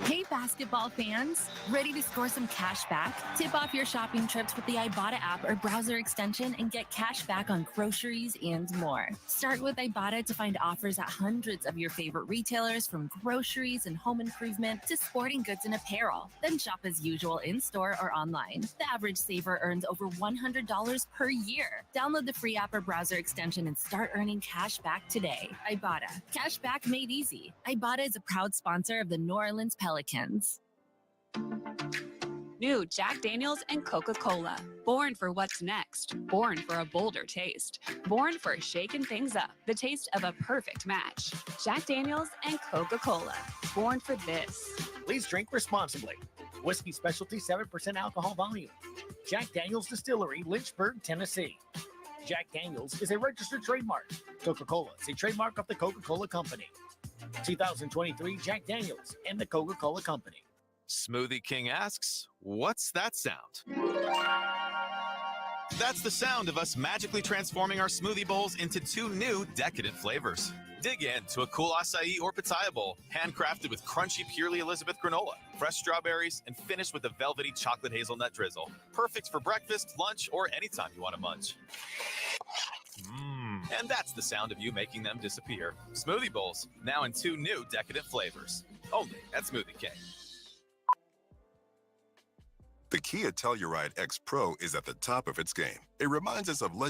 Hey, basketball fans, ready to score some cash back? Tip off your shopping trips with the Ibotta app or browser extension and get cash back on groceries and more. Start with Ibotta to find offers at hundreds of your favorite retailers, from groceries and home improvement to sporting goods and apparel. Then shop as usual in-store or online. The average saver earns over $100 per year. Download the free app or browser extension and start earning cash back today. Ibotta. Cash back made easy. Ibotta is a proud sponsor of the New Orleans Pelicans. New Jack Daniels and Coca-Cola. Born for what's next. Born for a bolder taste. Born for shaking things up. The taste of a perfect match. Jack Daniels and Coca-Cola. Born for this. Please drink responsibly. Whiskey Specialty 7% alcohol volume. Jack Daniels Distillery, Lynchburg, Tennessee. Jack Daniels is a registered trademark. Coca-Cola is a trademark of the Coca-Cola Company. 2023 Jack Daniels and the Coca-Cola Company. Smoothie King asks, what's that sound? That's the sound of us magically transforming our smoothie bowls into 2 new decadent flavors. Dig in to a cool acai or pitaya bowl, handcrafted with crunchy Purely Elizabeth granola, fresh strawberries, and finished with a velvety chocolate hazelnut drizzle. Perfect for breakfast, lunch, or anytime you want to munch. And that's the sound of you making them disappear. Smoothie bowls, now in 2 new decadent flavors. Only at Smoothie King. The Kia Telluride X Pro is at the top of its game. It reminds us of